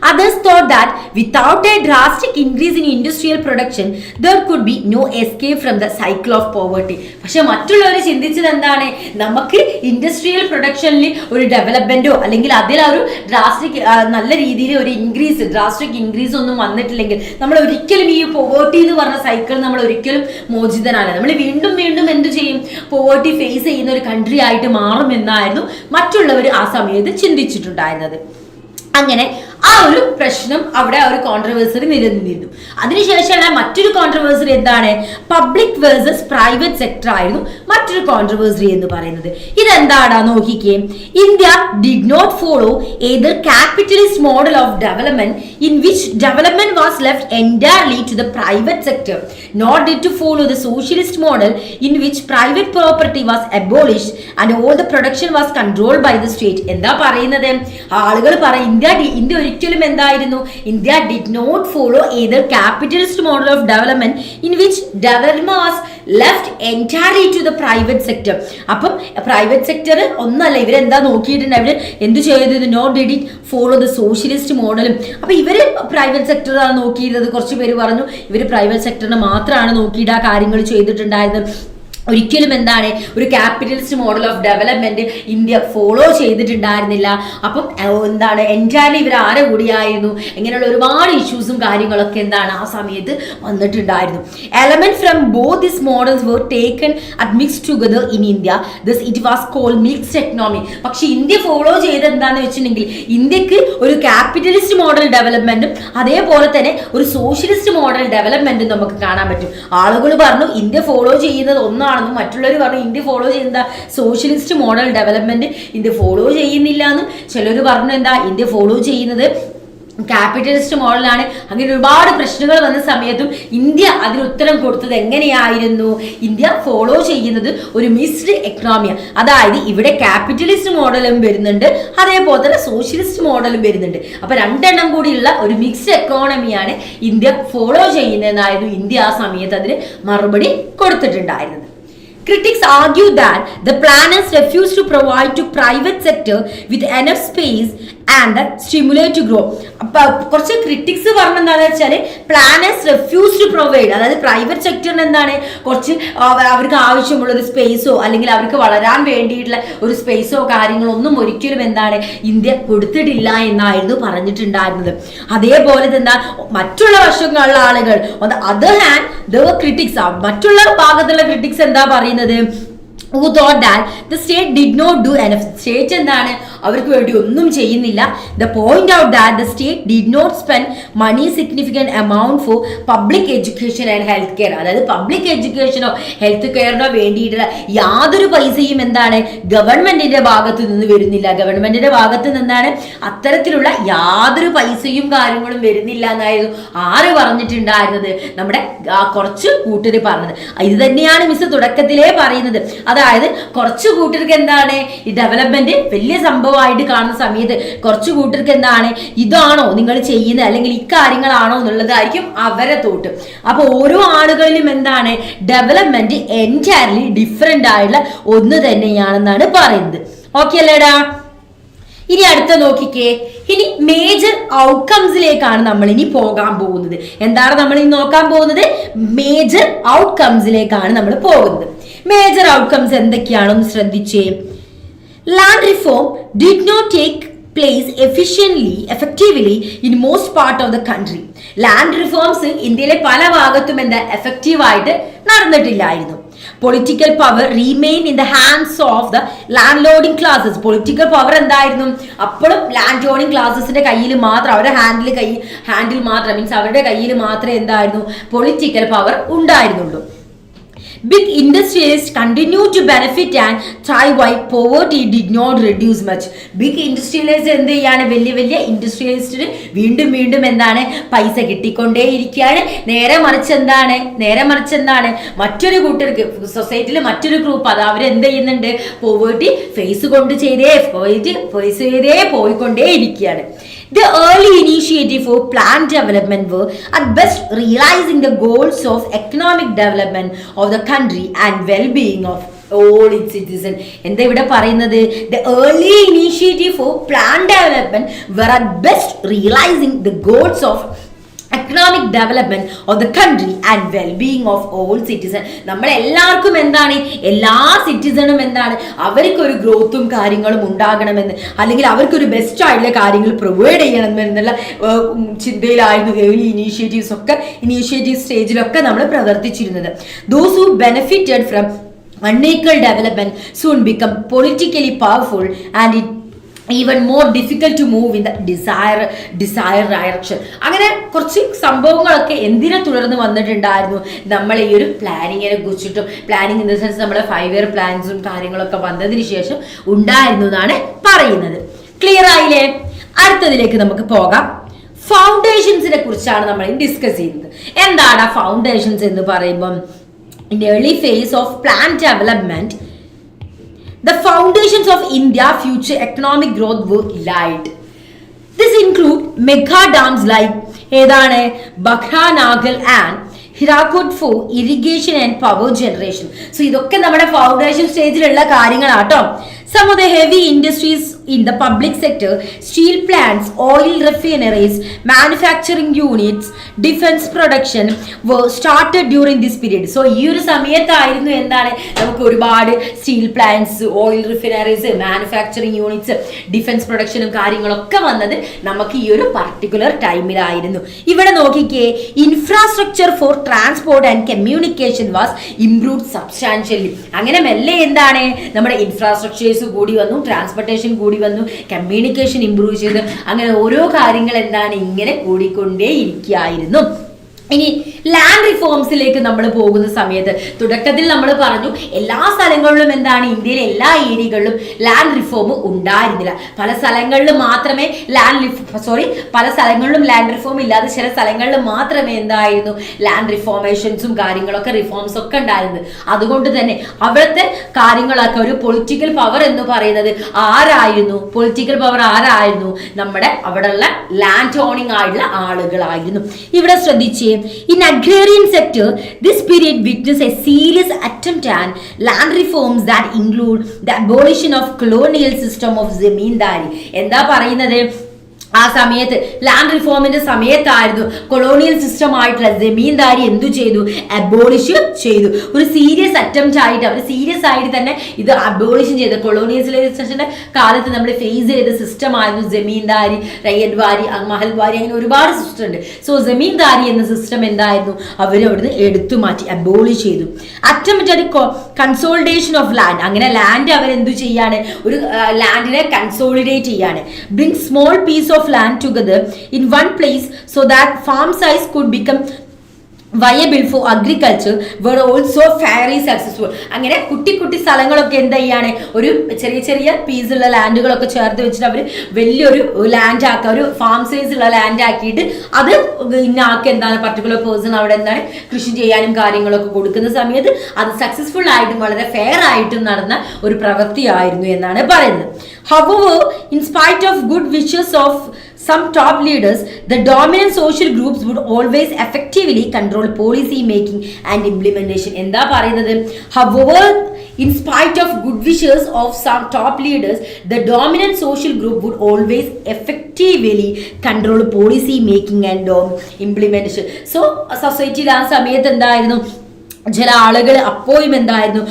Others thought that without a drastic increase in industrial production, there could be no escape from the cycle of poverty. പക്ഷെ മറ്റുള്ളവർ ചിന്തിച്ചത് എന്താണ്, നമുക്ക് ഇൻഡസ്ട്രിയൽ പ്രൊഡക്ഷനിൽ ഒരു ഡെവലപ്മെന്റോ അല്ലെങ്കിൽ അതിലൊരു നല്ല രീതിയിൽ ഒരു ഡ്രാസ്റ്റിക് ഇൻക്രീസ് ഒന്നും വന്നിട്ടില്ലെങ്കിൽ നമ്മൾ ഒരിക്കലും ഈ പോവേർട്ടി എന്ന് പറഞ്ഞ സൈക്കിൾ നമ്മൾ ഒരിക്കലും മോചിതനാണ്. നമ്മൾ വീണ്ടും വീണ്ടും എന്ത് ചെയ്യും, പോവേർട്ടി ഫേസ് ചെയ്യുന്ന ഒരു കൺട്രി ആയിട്ട് മാറുമെന്നായിരുന്നു മറ്റുള്ളവർ ആ സമയത്ത് ചിന്തിച്ചിട്ടുണ്ടായിരുന്നത്. അങ്ങനെ ആ ഒരു പ്രശ്നം അവിടെ ഒരു കോൺട്രവേഴ്സറി നിലനിന്നിരുന്നു. അതിനുശേഷമുള്ള മറ്റൊരു കോൺട്രവേഴ്സറി എന്താണ്, പബ്ലിക് വേഴ്സസ് പ്രൈവറ്റ് സെക്ടർ ആയിരുന്നു മറ്റൊരു കോൺട്രവേഴ്സറി എന്ന് പറയുന്നത്. ഇതെന്താടാ നോക്കിക്കേ, India did not follow either capitalist model of development in which development was left entirely to the private sector, not did to follow the socialist model in which private property was abolished and all the production was controlled by the state. എന്താ പറയുന്നത്, ആളുകൾ പറയും India ഒരിക്കലും എന്തായിരുന്നു, India did not follow either capitalist model of development in which development was left entirely to the private sector. അപ്പം private sector ഒന്നല്ല, ഇവരെന്താ നോക്കിയിട്ടുണ്ട്, അവര് എന്ത് ചെയ്തത്, not did it follow the socialist മോഡലും. അപ്പൊ ഇവര് പ്രൈവറ്റ് സെക്ടറാണ് നോക്കിയിരുന്നത്. കുറച്ച് പേര് പറഞ്ഞു ഇവര് പ്രൈവറ്റ് സെക്ടറിനെ മാത്രമാണ് നോക്കിയിട്ട് ആ കാര്യങ്ങൾ ചെയ്തിട്ടുണ്ടായിരുന്നത്. ഒരിക്കലും ഒരു capitalist model of development India follow ചെയ്തിട്ടുണ്ടായിരുന്നില്ല. അപ്പം എൻറ്റയർലി ഇവർ ആരെ കൂടിയായിരുന്നു, ഇങ്ങനെയുള്ള ഒരുപാട് ഇഷ്യൂസും കാര്യങ്ങളൊക്കെ ആ സമയത്ത് വന്നിട്ടുണ്ടായിരുന്നു. Element from both this models were taken at mixed together in India, this it was called mixed economy. പക്ഷെ ഇന്ത്യ ഫോളോ ചെയ്ത് എന്താണെന്ന് വെച്ചിട്ടുണ്ടെങ്കിൽ ഇന്ത്യക്ക് ഒരു ക്യാപിറ്റലിസ്റ്റ് മോഡൽ ഡെവലപ്മെന്റും അതേപോലെ തന്നെ ഒരു സോഷ്യലിസ്റ്റ് മോഡൽ ഡെവലപ്മെന്റും നമുക്ക് കാണാൻ പറ്റും. ആളുകൾ പറഞ്ഞു ഇന്ത്യ ഫോളോ ചെയ്യുന്നത് ഒന്നാണ്, മറ്റുള്ളവർ പറഞ്ഞു ഇന്ത്യ ഫോളോ ചെയ്യുന്ന socialist model development India follow ചെയ്യുന്നില്ല എന്ന്. ചിലർ പറഞ്ഞു ഇന്ത്യ ഫോളോ ചെയ്യുന്നത് ക്യാപിറ്റലിസ്റ്റ് മോഡലാണ്. അങ്ങനെ ഒരുപാട് പ്രശ്നങ്ങൾ വന്ന സമയത്തും ഇന്ത്യ അതിന് ഉത്തരം കൊടുത്തത് എങ്ങനെയായിരുന്നു, ഇന്ത്യ ഫോളോ ചെയ്യുന്നത് ഒരു മിക്സ്ഡ് എക്കണോമിയാണ്. അതായത് ഇവിടെ ക്യാപിറ്റലിസ്റ്റ് മോഡലും വരുന്നുണ്ട്, അതേപോലെ തന്നെ സോഷ്യലിസ്റ്റ് മോഡലും വരുന്നുണ്ട്. അപ്പൊ രണ്ടെണ്ണം കൂടിയുള്ള ഒരു മിക്സ്ഡ് എക്കോണമിയാണ് ഇന്ത്യ ഫോളോ ചെയ്യുന്നതെന്നായിരുന്നു ഇന്ത്യ ആ സമയത്ത് അതിന് മറുപടി കൊടുത്തിട്ടുണ്ടായിരുന്നത്. Critics argue that the planners refuse to provide to private sector with enough space and stimulate to grow. അപ്പൊ കുറച്ച് ക്രിറ്റിക്സ് പറഞ്ഞെന്താണെന്ന് വെച്ചാൽ പ്ലാനേഴ്സ് റെഫ്യൂസ് ടു പ്രൊവൈഡ്, അതായത് പ്രൈവറ്റ് സെക്ടറിന് എന്താണ് കുറച്ച് അവർക്ക് ആവശ്യമുള്ള ഒരു സ്പേസോ അല്ലെങ്കിൽ അവർക്ക് വളരാൻ വേണ്ടിയിട്ടുള്ള ഒരു സ്പേസോ കാര്യങ്ങളോ ഒന്നും ഒരിക്കലും എന്താണ് ഇന്ത്യ കൊടുത്തിട്ടില്ല എന്നായിരുന്നു പറഞ്ഞിട്ടുണ്ടായിരുന്നത്. അതേപോലെ തന്നെ മറ്റുള്ള വശങ്ങളിലുള്ള ആളുകൾ on the other hand there were critics, മറ്റുള്ള ഭാഗത്തുള്ള ക്രിറ്റിക്സ് എന്താ പറയുന്നത്, who thought that the state did not do enough. State എന്താണ് അവർക്ക് വേണ്ടി ഒന്നും ചെയ്യുന്നില്ല. The point out that the state did not spend money significant amount for public education and health care. അതായത് പബ്ലിക് എഡ്യൂക്കേഷനോ ഹെൽത്ത് കെയറിനോ വേണ്ടിയിട്ടുള്ള യാതൊരു പൈസയും എന്താണ് ഗവൺമെന്റിന്റെ ഭാഗത്ത് നിന്ന് വരുന്നില്ല. ഗവൺമെന്റിന്റെ ഭാഗത്ത് നിന്നാണ് അത്തരത്തിലുള്ള യാതൊരു പൈസയും കാര്യങ്ങളും വരുന്നില്ല എന്നായിരുന്നു ആര് പറഞ്ഞിട്ടുണ്ടായിരുന്നത്, നമ്മുടെ കുറച്ച് കൂട്ടര് പറഞ്ഞത്. ഇത് തന്നെയാണ് മിസ് തുടക്കത്തിലേ പറയുന്നത്. അതായത് കുറച്ചു കൂട്ടർക്ക് എന്താണ് ഈ ഡെവലപ്മെന്റ് വലിയ സംഭവമായിട്ട് കാണുന്ന സമയത്ത് കുറച്ചു കൂട്ടർക്ക് എന്താണ് ഇതാണോ നിങ്ങൾ ചെയ്യുന്നത് അല്ലെങ്കിൽ ഇക്കാര്യങ്ങളാണോ എന്നുള്ളതായിരിക്കും അവരെ തോട്ട്. അപ്പൊ ഓരോ ആളുകളിലും എന്താണ് ഡെവലപ്മെന്റ് എൻറ്റയർലി ഡിഫറെന്റ് ആയിട്ടുള്ള ഒന്ന് തന്നെയാണെന്നാണ് പറയുന്നത്. ഓക്കെ അല്ലേടാ? ഇനി അടുത്ത നോക്കിക്കേ, ഇനി മേജർ ഔട്ട്കംസിലേക്കാണ് നമ്മൾ ഇനി പോകാൻ പോകുന്നത്. എന്താണ് നമ്മൾ ഇനി നോക്കാൻ പോകുന്നത്? മേജർ ഔട്ട്കംസിലേക്കാണ് നമ്മൾ പോകുന്നത്. മേജർ ഔട്ട്കംസ് എന്തൊക്കെയാണെന്ന് ശ്രദ്ധിച്ചേ. Land reform did not take place effectively in most part of the country. Land reforms ഇന്ത്യയിലെ പല ഭാഗത്തും എന്താ എഫക്റ്റീവായിട്ട് നടന്നിട്ടില്ലായിരുന്നു. Political power remain in the hands of the land loading classes. Political power എന്തായിരുന്നു അപ്പോഴും ലാൻഡ് ലോഡിംഗ് ക്ലാസസിന്റെ കയ്യിൽ മാത്രം, അവരുടെ ഹാൻഡിൽ മാത്രം, മീൻസ് അവരുടെ കയ്യിൽ മാത്രമേ എന്തായിരുന്നു പൊളിറ്റിക്കൽ പവർ ഉണ്ടായിരുന്നുള്ളൂ. Big industrialists continue to benefit and thrive while poverty did not reduce much. Big industrialists എന്ത് ചെയ്യാണ്, വലിയ വലിയ ഇൻഡസ്ട്രിയലിസ്റ്റിന് വീണ്ടും വീണ്ടും എന്താണ് പൈസ കിട്ടിക്കൊണ്ടേ ഇരിക്കുകയാണ്. നേരെ മറിച്ച് എന്താണ് മറ്റൊരു കൂട്ടർക്ക് സൊസൈറ്റിയിൽ മറ്റൊരു ഗ്രൂപ്പ് അത് അവരെന്ത് ചെയ്യുന്നുണ്ട്, പോവേർട്ടി ഫേസ് ചെയ്തേ പോയിക്കൊണ്ടേ ഇരിക്കുകയാണ്. The early initiative for planned development were at best realizing the goals of economic development of the country and well-being of all its citizens. എന്താ ഇവിടെ പറയുന്നത്? The early initiative for planned development were at best realizing the goals of economic development of the country and well-being of all citizens. നമ്മൾ എല്ലാവർക്കും എന്താണ്, എല്ലാ സിറ്റിസണും എന്താണ് അവർക്കൊരു ഗ്രോത്തും കാര്യങ്ങളും ഉണ്ടാകണമെന്ന്, അല്ലെങ്കിൽ അവർക്കൊരു ബെസ്റ്റ് ആയിട്ടുള്ള കാര്യങ്ങൾ പ്രൊവൈഡ് ചെയ്യണമെന്നുള്ള ചിന്തയിലായിരുന്നു ഇനീഷ്യേറ്റീവ് സ്റ്റേജിലൊക്കെ നമ്മൾ പ്രവർത്തിച്ചിരുന്നത്. Those who benefited from unequal development soon become politically powerful and it even more difficult to move in the desired direction. അങ്ങനെ കുറച്ച് സംഭവങ്ങളൊക്കെ എന്തിനെ തുടർന്ന് വന്നിട്ടുണ്ടായിരുന്നു, നമ്മൾ ഈ ഒരു പ്ലാനിങ്ങിനെ കുറിച്ചിട്ടും, പ്ലാനിങ് ഇൻ ദ സെൻസ് നമ്മുടെ 5 year പ്ലാൻസും കാര്യങ്ങളൊക്കെ വന്നതിന് ശേഷം ഉണ്ടായിരുന്നു എന്നാണ് പറയുന്നത്. ക്ലിയർ ആയില്ലേ? അടുത്തതിലേക്ക് നമുക്ക് പോകാം. ഫൗണ്ടേഷൻസിനെ കുറിച്ചാണ് നമ്മൾ ഡിസ്കസ് ചെയ്യുന്നത്. എന്താണ് ഫൗണ്ടേഷൻസ് എന്ന് പറയുമ്പം, in early phase of planned development the foundations of India's future economic growth were laid. This include mega dams like ഏതാണ് ബഖ്രാനാഗൽ and Hirakud four irrigation and power generation. So ഇതൊക്കെ നമ്മുടെ foundation സ്റ്റേജിലുള്ള കാര്യങ്ങളാട്ടോ. Some of the heavy industries in the public sector, steel plants, oil refineries, manufacturing units, defense production were started during this period. So ഈ ഒരു സമയത്തായിരുന്നു എന്താണ് നമുക്ക് ഒരുപാട് steel plants, oil refineries, manufacturing units, defence പ്രൊഡക്ഷനും കാര്യങ്ങളൊക്കെ വന്നത് നമുക്ക് ഈ ഒരു പർട്ടിക്കുലർ ടൈമിലായിരുന്നു. ഇവിടെ നോക്കിക്കേ, infrastructure for transport and communication was improved substantially. അങ്ങനെ മെല്ലെ എന്താണ് നമ്മുടെ ഇൻഫ്രാസ്ട്രക്ചേഴ്സ് കൂടി വന്നു, ട്രാൻസ്പോർട്ടേഷൻ കൂടി വന്നു, കമ്മ്യൂണിക്കേഷൻ ഇംപ്രൂവ് ചെയ്ത്, അങ്ങനെ ഓരോ കാര്യങ്ങൾ എന്താണ് ഇങ്ങനെ കൂടിക്കൊണ്ടേ ഇരിക്കുകയായിരുന്നു. ഇനി ലാൻഡ് റിഫോംസിലേക്ക് നമ്മൾ പോകുന്ന സമയത്ത് തുടക്കത്തിൽ നമ്മൾ പറഞ്ഞു എല്ലാ സ്ഥലങ്ങളിലും എന്താണ് ഇന്ത്യയിലെ എല്ലാ ഏരിയകളിലും ലാൻഡ് റിഫോം ഉണ്ടായിരുന്നില്ല. പല സ്ഥലങ്ങളിലും മാത്രമേ പല സ്ഥലങ്ങളിലും ലാൻഡ് റിഫോം ഇല്ലാതെ ചില സ്ഥലങ്ങളിൽ മാത്രമേ എന്തായിരുന്നു ലാൻഡ് റിഫോർമേഷൻസും കാര്യങ്ങളൊക്കെ റിഫോംസ് ഒക്കെ ഉണ്ടായിരുന്നത്. അതുകൊണ്ട് തന്നെ അവിടുത്തെ കാര്യങ്ങളൊക്കെ ഒരു പൊളിറ്റിക്കൽ പവർ എന്ന് പറയുന്നത് ആരായിരുന്നു? നമ്മുടെ അവിടെയുള്ള ലാൻഡ് ഓണിങ് ആയിട്ടുള്ള ആളുകളായിരുന്നു. ഇവിടെ ശ്രദ്ധിച്ചേ, in agrarian sector this period witnessed a serious attempt at land reforms that include the abolition of colonial system of zamindari. എന്താ പറയുന്നത്, ആ സമയത്ത് ലാൻഡ് റിഫോമിന്റെ സമയത്തായിരുന്നു കൊളോണിയൽ സിസ്റ്റം ആയിട്ടുള്ള ജമീന്ദാരി എന്തു ചെയ്തു, അബോളിഷ് ചെയ്തു. ഒരു സീരിയസ് അറ്റംപ്റ്റ് ആയിട്ട് അവർ സീരിയസ് ആയിട്ട് തന്നെ ഇത് അബോളിഷൻ ചെയ്തു. കൊളോണിയലൈസേഷന്റെ കാലത്ത് നമ്മൾ ഫേസ് ചെയ്ത സിസ്റ്റം ആയിരുന്നു ജമീന്ദാരി, റയ്യദ്വാരി, മഹൽവാരി, അങ്ങനെ ഒരുപാട് സിസ്റ്റം ഉണ്ട്. സോ ജമീന്ദാരി എന്ന സിസ്റ്റം എന്തായിരുന്നു, അവരവിടുന്ന് എടുത്തു മാറ്റി, അബോളിഷ് ചെയ്തു. Attempt at consolidation of land, അങ്ങനെ ലാൻഡ് അവരെന്തു ചെയ്യാണ്, ഒരു ലാൻഡിനെ കൺസോളിഡേറ്റ് ചെയ്യാണ്. Bring small piece of land together in one place so that farm size could become viable for agriculture were also very successful. അങ്ങനെ കുട്ടി കുട്ടി സ്ഥലങ്ങളൊക്കെ എന്താ ചെയ്യാണ്, ഒരു ചെറിയ ചെറിയ പീസുള്ള ലാൻഡുകളൊക്കെ ചേർത്ത് വെച്ചിട്ട് അവർ വലിയൊരു ലാൻഡ് ആക്കുക, ഒരു ഫാം സൈസ് ഉള്ള ലാൻഡ് ആക്കിയിട്ട് അത് ഇന്നാക്കി എന്താണ് പർട്ടിക്കുലർ പേഴ്സൺ അവിടെ എന്താണ് കൃഷി ചെയ്യാനും കാര്യങ്ങളൊക്കെ കൊടുക്കുന്ന സമയത്ത് അത് സക്സസ്ഫുൾ ആയിട്ടും വളരെ ഫെയർ ആയിട്ടും നടന്ന ഒരു പ്രവൃത്തിയായിരുന്നു എന്നാണ് പറയുന്നത്. However, in spite of good wishes of some top leaders, the dominant social groups would always effectively control policy making and implementation. എന്താ പറയുന്നത്, however, in spite of good wishes of some top leaders, the dominant social group would always effectively control policy making and implementation. So, society ആ സമയത്ത് എന്തായിരുന്നു, ചില ആളുകൾ അപ്പോഴും എന്തായിരുന്നു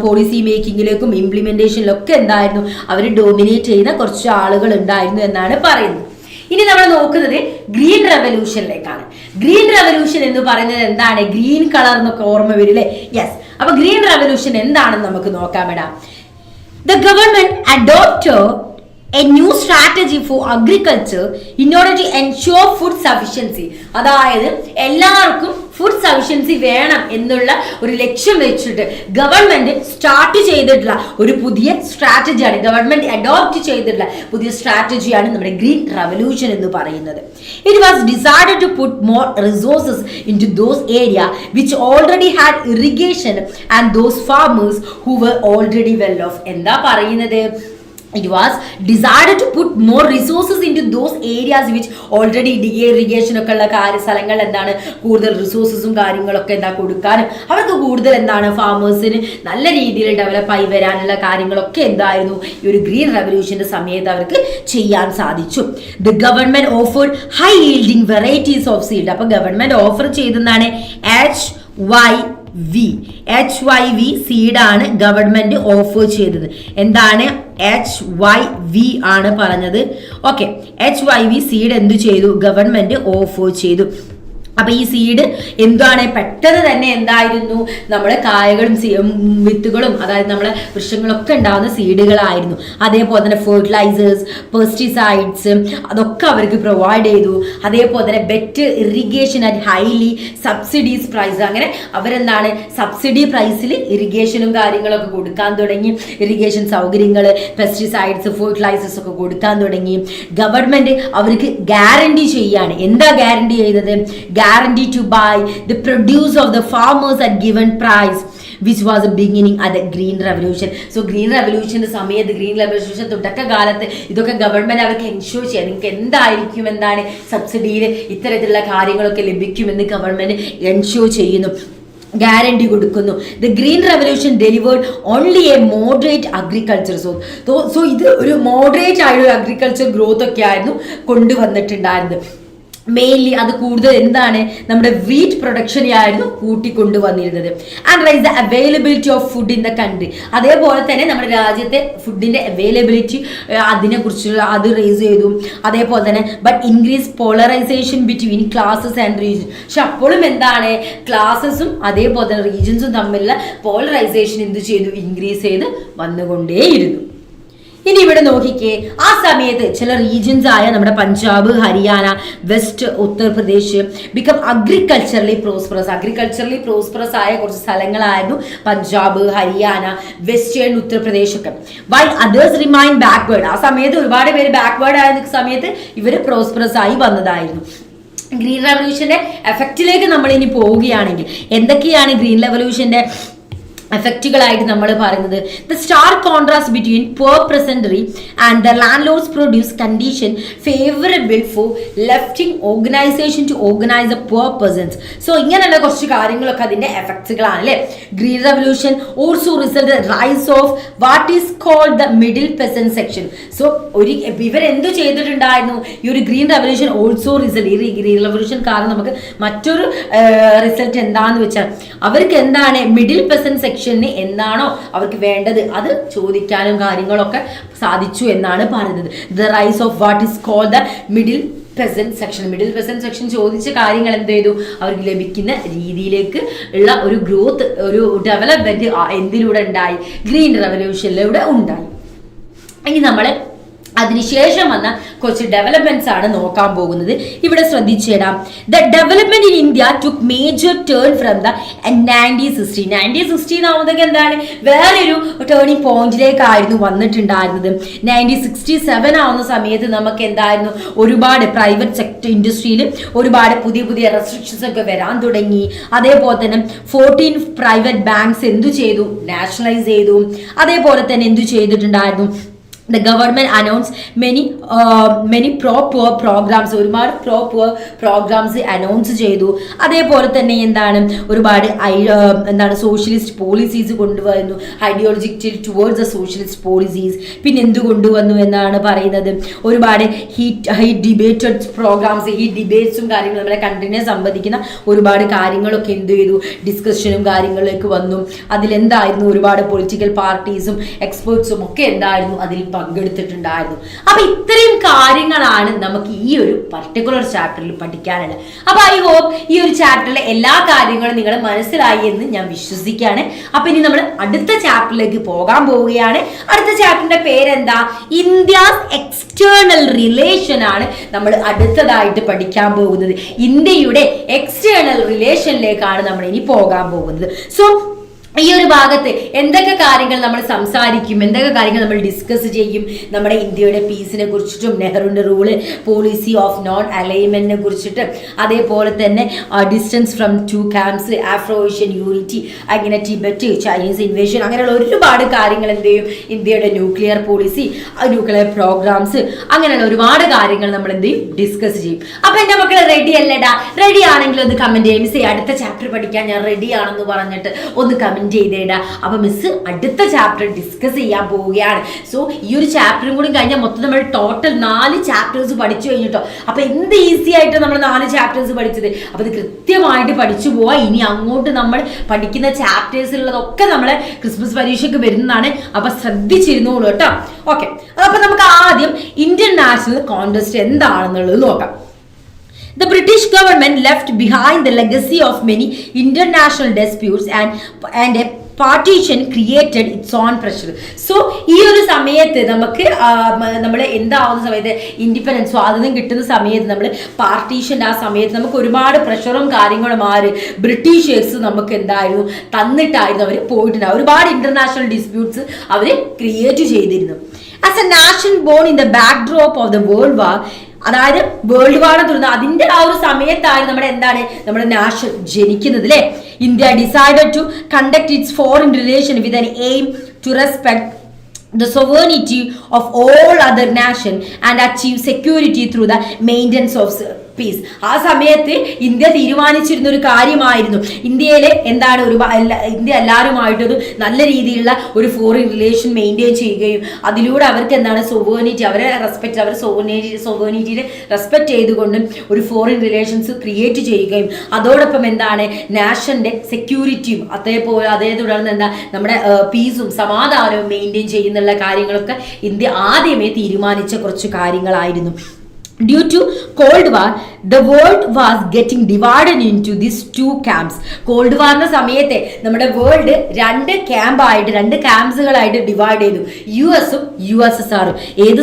policy മേക്കിങ്ങിലേക്കും ഇംപ്ലിമെന്റേഷനിലൊക്കെ എന്തായിരുന്നു അവർ ഡോമിനേറ്റ് ചെയ്യുന്ന കുറച്ച് ആളുകൾ ഉണ്ടായിരുന്നു എന്നാണ് പറയുന്നത്. ഇനി നമ്മൾ നോക്കുന്നത് ഗ്രീൻ റെവല്യൂഷനിലേക്കാണ്. ഗ്രീൻ റെവല്യൂഷൻ എന്ന് പറയുന്നത് എന്താണ്, ഗ്രീൻ കളർ എന്നൊക്കെ ഓർമ്മ വരില്ലേ? യെസ്. അപ്പൊ ഗ്രീൻ റെവല്യൂഷൻ എന്താണെന്ന് നമുക്ക് നോക്കാം. ഇടാം, the government adopted a new strategy for agriculture in order to ensure food sufficiency. അതായത് എല്ലാവർക്കും ഫുഡ് സഫിഷ്യൻസി വേണം എന്നുള്ള ഒരു ലക്ഷ്യം വെച്ചിട്ട് ഗവൺമെന്റ് സ്റ്റാർട്ട് ചെയ്തിട്ടുള്ള ഒരു പുതിയ സ്ട്രാറ്റജിയാണ്, ഗവൺമെന്റ് അഡോപ്റ്റ് ചെയ്തിട്ടുള്ള പുതിയ സ്ട്രാറ്റജിയാണ് നമ്മുടെ ഗ്രീൻ റെവല്യൂഷൻ എന്ന് പറയുന്നത്. It was decided to put more resources into those areas which already had irrigation and those farmers who were already well off. എന്താ പറയുന്നത്, it was decided to put more resources into those areas which already irrigation ഒക്കെ ഉള്ള സ്ഥലങ്ങൾ എന്താണ് കൂടുതൽ റിസോഴ്സസും കാര്യങ്ങളൊക്കെ എന്താ കൊടുക്കാനും അവർക്ക് കൂടുതൽ എന്താണ് ഫാമേഴ്സിന് നല്ല രീതിയിൽ ഡെവലപ്പ് ആയി വരാനുള്ള കാര്യങ്ങളൊക്കെ എന്തായിരുന്നു ഈ ഒരു ഗ്രീൻ റെവല്യൂഷന്റെ സമയത്ത് അവർക്ക് ചെയ്യാൻ സാധിച്ചു. The government offered high yielding varieties of seed. അപ്പൊ ഗവൺമെന്റ് ഓഫർ ചെയ്തെന്നാണ് HYV സീഡാണ് ഗവൺമെന്റ് ഓഫർ ചെയ്തത്. എന്താണ് HYV ആണ് പറഞ്ഞത്. ഓക്കെ, HYV സീഡ് എന്തു ചെയ്തു, ഗവൺമെന്റ് ഓഫർ ചെയ്തു. അപ്പൊ ഈ സീഡ് എന്താണ് പെട്ടെന്ന് തന്നെ എന്തായിരുന്നു, നമ്മുടെ കായകളും വിത്തുകളും അതായത് നമ്മളെ വൃക്ഷങ്ങളൊക്കെ ഉണ്ടാകുന്ന സീഡുകളായിരുന്നു. അതേപോലെ തന്നെ ഫെർട്ടിലൈസേഴ്സ്, പെസ്റ്റിസൈഡ്സ് അതൊക്കെ അവർക്ക് പ്രൊവൈഡ് ചെയ്തു. അതേപോലെ തന്നെ better irrigation at highly subsidies price. അങ്ങനെ അവരെന്താണ് സബ്സിഡി പ്രൈസിൽ ഇറിഗേഷനും കാര്യങ്ങളൊക്കെ കൊടുക്കാൻ തുടങ്ങി. ഇറിഗേഷൻ സൗകര്യങ്ങൾ, പെസ്റ്റിസൈഡ്സ്, ഫെർട്ടിലൈസേഴ്സ് ഒക്കെ കൊടുക്കാൻ തുടങ്ങി. ഗവൺമെന്റ് അവർക്ക് ഗ്യാരണ്ടി ചെയ്യാണ്. എന്താ ഗ്യാരണ്ടി ചെയ്തത്, guarantee to buy the produce of the farmers at given price, which was a beginning at the green revolution. So green revolution സമയത്ത് ഗ്രീൻ റെവല്യൂഷൻ തുടക്കകാലത്ത് ഇതൊക്കെ ഗവൺമെന്റ് അവർക്ക് എൻഷുർ ചെയ്യാം, നിങ്ങൾക്ക് എന്തായിരിക്കും എന്താണ് സബ്സിഡിയിൽ ഇത്തരത്തിലുള്ള കാര്യങ്ങളൊക്കെ ലഭിക്കുമെന്ന് ഗവൺമെന്റ് എൻഷുർ ചെയ്യുന്നു, ഗ്യാരണ്ടി കൊടുക്കുന്നു. The green revolution delivered only A moderate agriculture. So ഇത് ഒരു മോഡറേറ്റ് ആയൊരു അഗ്രികൾച്ചർ ഗ്രോത്ത് ഒക്കെ ആയിരുന്നു കൊണ്ടുവന്നിട്ടുണ്ടായിരുന്നത്. മെയിൻലി അത് കൂടുതൽ എന്താണ് നമ്മുടെ വീറ്റ് പ്രൊഡക്ഷനെയായിരുന്നു കൂട്ടിക്കൊണ്ടുവന്നിരുന്നത്. And rice the availability of food in the country. അതേപോലെ തന്നെ നമ്മുടെ രാജ്യത്തെ ഫുഡിന്റെ അവൈലബിലിറ്റി അതിനെക്കുറിച്ചുള്ള അത് റേസ് ചെയ്തു. അതേപോലെ തന്നെ but increase polarisation between classes and region. പക്ഷെ അപ്പോഴും എന്താണ് ക്ലാസസും അതേപോലെ തന്നെ റീജിയൻസും തമ്മിലുള്ള പോളറൈസേഷൻ എന്ത് ചെയ്തു, ഇൻക്രീസ് ചെയ്ത് വന്നുകൊണ്ടേയിരുന്നു. ഇനി ഇവിടെ നോക്കിക്കേ, ആ സമയത്ത് ചില റീജിയൻസ് ആയ നമ്മുടെ Punjab, Haryana, west Uttar Pradesh become അഗ്രികൾച്ചറലി prosperous ആയ കുറച്ച് സ്ഥലങ്ങളായിരുന്നു പഞ്ചാബ്, ഹരിയാന, വെസ്റ്റേൺ ഉത്തർപ്രദേശ് ഒക്കെ. While others remain backward. ആ സമയത്ത് ഒരുപാട് പേര് ബാക്ക്വേർഡ് ആയ സമയത്ത് ഇവർ പ്രോസ്പെറസ് ആയി വന്നതായിരുന്നു. ഗ്രീൻ റെവല്യൂഷന്റെ എഫക്റ്റിലേക്ക് നമ്മൾ ഇനി പോവുകയാണെങ്കിൽ എന്തൊക്കെയാണ് ഗ്രീൻ റെവല്യൂഷന്റെ എഫക്റ്റുകളായിട്ട് നമ്മൾ പറയുന്നത് the stark contrast between poor peasantry and the landlords produce condition favourable for leftist organisation to organise the poor persons. So ഇങ്ങനെയുള്ള കുറച്ച് കാര്യങ്ങളൊക്കെ അതിന്റെ എഫക്ട്സുകളാണ് അല്ലേ. Green revolution also result rise of what is called the middle peasant section. So ഇവരെന്തു ചെയ്തിട്ടുണ്ടായിരുന്നു, ഈ ഒരു ഗ്രീൻ റെവല്യൂഷൻ ഓൾസോ റിസൾട്ട്, ഈ ഗ്രീൻ റെവല്യൂഷൻ കാരണം നമുക്ക് മറ്റൊരു റിസൾട്ട് എന്താന്ന് വെച്ചാൽ അവർക്ക് എന്താണ് മിഡിൽ പെസന്റ് സെക്ഷൻ എന്താണോ അവർക്ക് വേണ്ടത് അത് ചോദിക്കാനും കാര്യങ്ങളൊക്കെ സാധിച്ചു എന്നാണ് പറയുന്നത്. The rise of what is called the middle peasant section. Middle peasant section ചോദിച്ച കാര്യങ്ങൾ എന്ത് ചെയ്തു, അവർക്ക് ലഭിക്കുന്ന രീതിയിലേക്ക് ഉള്ള ഒരു ഗ്രോത്ത്, ഒരു ഡെവലപ്മെന്റ് എന്തിലൂടെ ഉണ്ടായി, ഗ്രീൻ റെവല്യൂഷനിലൂടെ ഉണ്ടായി. ഇനി നമ്മൾ അതിനുശേഷം വന്ന കുറച്ച് ഡെവലപ്മെന്റ്സ് ആണ് നോക്കാൻ പോകുന്നത്. ഇവിടെ ശ്രദ്ധിച്ചിടാം. The development in India took major turn from the 1960 ആവുന്നതൊക്കെ എന്താണ്, വേറൊരു ടേണിംഗ് പോയിന്റിലേക്കായിരുന്നു വന്നിട്ടുണ്ടായിരുന്നത്. 1967 ആവുന്ന സമയത്ത് നമുക്ക് എന്തായിരുന്നു, ഒരുപാട് പ്രൈവറ്റ് സെക്ടർ ഇൻഡസ്ട്രിയിൽ ഒരുപാട് പുതിയ പുതിയ റെസ്ട്രിക്ഷൻസ് ഒക്കെ വരാൻ തുടങ്ങി. അതേപോലെ തന്നെ 14 പ്രൈവറ്റ് ബാങ്ക്സ് എന്തു ചെയ്തു, നാഷണലൈസ് ചെയ്തു. അതേപോലെ തന്നെ എന്തു ചെയ്തിട്ടുണ്ടായിരുന്നു, the government announced many pro-poor programs, ഒരുപാട് pro-poor programs അനൗൺസ് ചെയ്തു. അതേപോലെ തന്നെ എന്താണ്, ഒരുപാട് സോഷ്യലിസ്റ്റ് പോളിസീസ് കൊണ്ടുവന്നു, ideological towards the socialist policies. പിന്നെ എന്ത് കൊണ്ടുവന്നു എന്നാണ് പറയുന്നത്, ഒരുപാട് ഹീറ്റ് ഡിബേറ്റഡ് പ്രോഗ്രാംസ്, ഈ ഡിബേറ്റ്സും കാര്യങ്ങളും നമ്മളെ കണ്ടിനെ സംബന്ധിക്കുന്ന ഒരുപാട് കാര്യങ്ങളൊക്കെ എന്ത് ചെയ്തു, ഡിസ്കഷനും കാര്യങ്ങളിലേക്ക് വന്നു. അതിലെന്തായിരുന്നു, ഒരുപാട് പൊളിറ്റിക്കൽ പാർട്ടീസും എക്സ്പേർട്സും ഒക്കെ എന്തായിരുന്നു അതിൽ പങ്കെടുത്തിട്ടുണ്ടായിരുന്നു. അപ്പൊ ഇത്രയും കാര്യങ്ങളാണ് നമുക്ക് ഈ ഒരു പർട്ടിക്കുലർ ചാപ്റ്ററിൽ പഠിക്കാനുള്ളത്. അപ്പൊ ഐ ഹോപ്പ് ഈ ഒരു ചാപ്റ്ററിലെ എല്ലാ കാര്യങ്ങളും നിങ്ങൾ മനസ്സിലായി എന്ന് ഞാൻ വിശ്വസിക്കുകയാണ്. അപ്പൊ ഇനി നമ്മൾ അടുത്ത ചാപ്റ്ററിലേക്ക് പോകാൻ പോവുകയാണ്. അടുത്ത ചാപ്റ്ററിന്റെ പേരെന്താ, ഇന്ത്യസ് എക്സ്റ്റേണൽ റിലേഷൻ ആണ് നമ്മൾ അടുത്തതായിട്ട് പഠിക്കാൻ പോകുന്നത്. ഇന്ത്യയുടെ എക്സ്റ്റേണൽ റിലേഷനിലേക്കാണ് നമ്മൾ ഇനി പോകാൻ പോകുന്നത്. സോ ഈ ഒരു ഭാഗത്ത് എന്തൊക്കെ കാര്യങ്ങൾ നമ്മൾ സംസാരിക്കും, എന്തൊക്കെ കാര്യങ്ങൾ നമ്മൾ ഡിസ്കസ് ചെയ്യും, നമ്മുടെ ഇന്ത്യയുടെ പീസിനെ കുറിച്ചിട്ടും നെഹ്റുവിൻ്റെ റൂള്, പോളിസി ഓഫ് നോൺ അലൈൻമെന്റിനെ കുറിച്ചിട്ട്, അതേപോലെ തന്നെ distance from two camps, Afro Asian unity, അങ്ങനെ ടിബറ്റ്, ചൈനീസ് ഇൻവേഷൻ, അങ്ങനെയുള്ള ഒരുപാട് കാര്യങ്ങൾ എന്ത് ചെയ്യും, ഇന്ത്യയുടെ ന്യൂക്ലിയർ പോളിസി, ന്യൂക്ലിയർ പ്രോഗ്രാംസ്, അങ്ങനെയുള്ള ഒരുപാട് കാര്യങ്ങൾ നമ്മൾ എന്ത് ചെയ്യും, ഡിസ്കസ് ചെയ്യും. അപ്പൊ എൻ്റെ മക്കൾ റെഡി അല്ലടാ? റെഡി ആണെങ്കിൽ ഒന്ന് കമന്റ് ചെയ്യും, മിസ് അടുത്ത ചാപ്റ്റർ പഠിക്കാൻ ഞാൻ റെഡി ആണെന്ന് പറഞ്ഞിട്ട് ഒന്ന് കമന്റ് ചെയ്തേടാ. അപ്പൊ മിസ് അടുത്ത ചാപ്റ്റർ ഡിസ്കസ് ചെയ്യാൻ പോവുകയാണ്. സോ ഈ ഒരു ചാപ്റ്ററും കൂടി കഴിഞ്ഞാൽ മൊത്തം നമ്മൾ ടോട്ടൽ 4 ചാപ്റ്റേഴ്സ് പഠിച്ചു കഴിഞ്ഞിട്ടോ. അപ്പൊ എന്ത് ഈസി ആയിട്ട് നമ്മൾ 4 ചാപ്റ്റേഴ്സ് പഠിച്ചത്. അപ്പൊ ഇത് കൃത്യമായിട്ട് പഠിച്ചു പോവാ. ഇനി അങ്ങോട്ട് നമ്മൾ പഠിക്കുന്ന ചാപ്റ്റേഴ്സിലുള്ളതൊക്കെ നമ്മളെ ക്രിസ്മസ് പരീക്ഷയ്ക്ക് വരുന്നതാണ്. അപ്പൊ ശ്രദ്ധിച്ചിരുന്നോളൂ കേട്ടോ. ഓക്കെ, അപ്പൊ നമുക്ക് ആദ്യം ഇന്ത്യൻ നാഷണൽ കോൺഗ്രസ് എന്താണെന്നുള്ളത് നോക്കാം. The British government left behind the legacy of many international disputes and a partition created its own pressure. So ഈ ഒരു സമയത്ത് നമുക്ക് നമ്മൾ എന്താവുന്ന സമയത്ത് ഇൻഡിപെൻഡൻസ് സ്വാതന്ത്ര്യം കിട്ടുന്ന സമയത്ത് നമ്മൾ പാർട്ടീഷൻ്റെ ആ സമയത്ത് നമുക്ക് ഒരുപാട് പ്രഷറും കാര്യങ്ങളും ബ്രിട്ടീഷേഴ്സ് നമുക്ക് എന്തായിരുന്നു തന്നിട്ടായിരുന്നു അവർ പോയിട്ടുണ്ടാവും. ഒരുപാട് ഇന്റർനാഷണൽ ഡിസ്പ്യൂട്ട്സ് അവർ ക്രിയേറ്റ് ചെയ്തിരുന്നു. As A nation born in the backdrop of the world war, അതായത് വേൾഡ് വാർ തുടർന്ന് അതിന്റെ ആ ഒരു സമയത്തായിരുന്നു നമ്മുടെ നാഷൻ ജനിക്കുന്നത് അല്ലെ. India decided to conduct its foreign relation with an aim to respect the sovereignty of all other nations and achieve security through the maintenance of peace. ആ സമയത്ത് ഇന്ത്യ തീരുമാനിച്ചിരുന്ന ഒരു കാര്യമായിരുന്നു, ഇന്ത്യയിലെ ഇന്ത്യ എല്ലാവരുമായിട്ടൊരു നല്ല രീതിയിലുള്ള ഒരു ഫോറിൻ റിലേഷൻ മെയിൻറ്റെയിൻ ചെയ്യുകയും അതിലൂടെ അവർക്ക് സോവേർണിറ്റി, അവരെ റെസ്പെക്ട്, അവർ സോവേർണിറ്റിനെ റെസ്പെക്ട് ചെയ്തുകൊണ്ടും ഒരു ഫോറിൻ റിലേഷൻസ് ക്രിയേറ്റ് ചെയ്യുകയും അതോടൊപ്പം നാഷന്റെ സെക്യൂരിറ്റിയും അതേ തുടർന്ന് നമ്മുടെ പീസും സമാധാനവും മെയിൻറ്റെയിൻ ചെയ്യുന്നുള്ള കാര്യങ്ങളൊക്കെ ഇന്ത്യ ആദ്യമേ തീരുമാനിച്ച കുറച്ച് കാര്യങ്ങളായിരുന്നു. Due to Cold War, the world was getting divided into these 2 camps. Cold War സമയത്തെ നമ്മുടെ വേൾഡ് 2 ക്യാമ്പ്സുകളായിട്ട് ഡിവൈഡ് ചെയ്തു, US-ഉം USSR-ഉം. ഏത്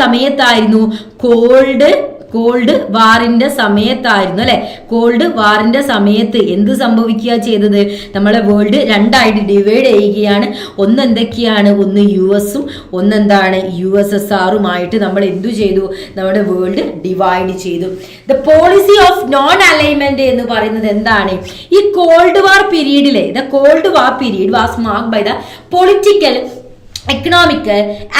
സമയത്തായിരുന്നു? കോൾഡ് കോൾഡ് വാറിന്റെ സമയത്തായിരുന്നു അല്ലെ. കോൾഡ് വാറിന്റെ സമയത്ത് എന്ത് സംഭവിക്കുക ചെയ്തത്? നമ്മളെ വേൾഡ് രണ്ടായിട്ട് ഡിവൈഡ് ചെയ്യുകയാണ്. ഒന്ന് എന്തൊക്കെയാണ്? ഒന്ന് US-ഉം ഒന്നെന്താണ് USSR-ഉമായിട്ട് നമ്മൾ എന്തു ചെയ്തു? നമ്മുടെ വേൾഡ് ഡിവൈഡ് ചെയ്തു. The policy of non alignment എന്ന് പറയുന്നത് എന്താണ്? ഈ കോൾഡ് വാർ പീരീഡിലെ the cold war period was marked by the political, economic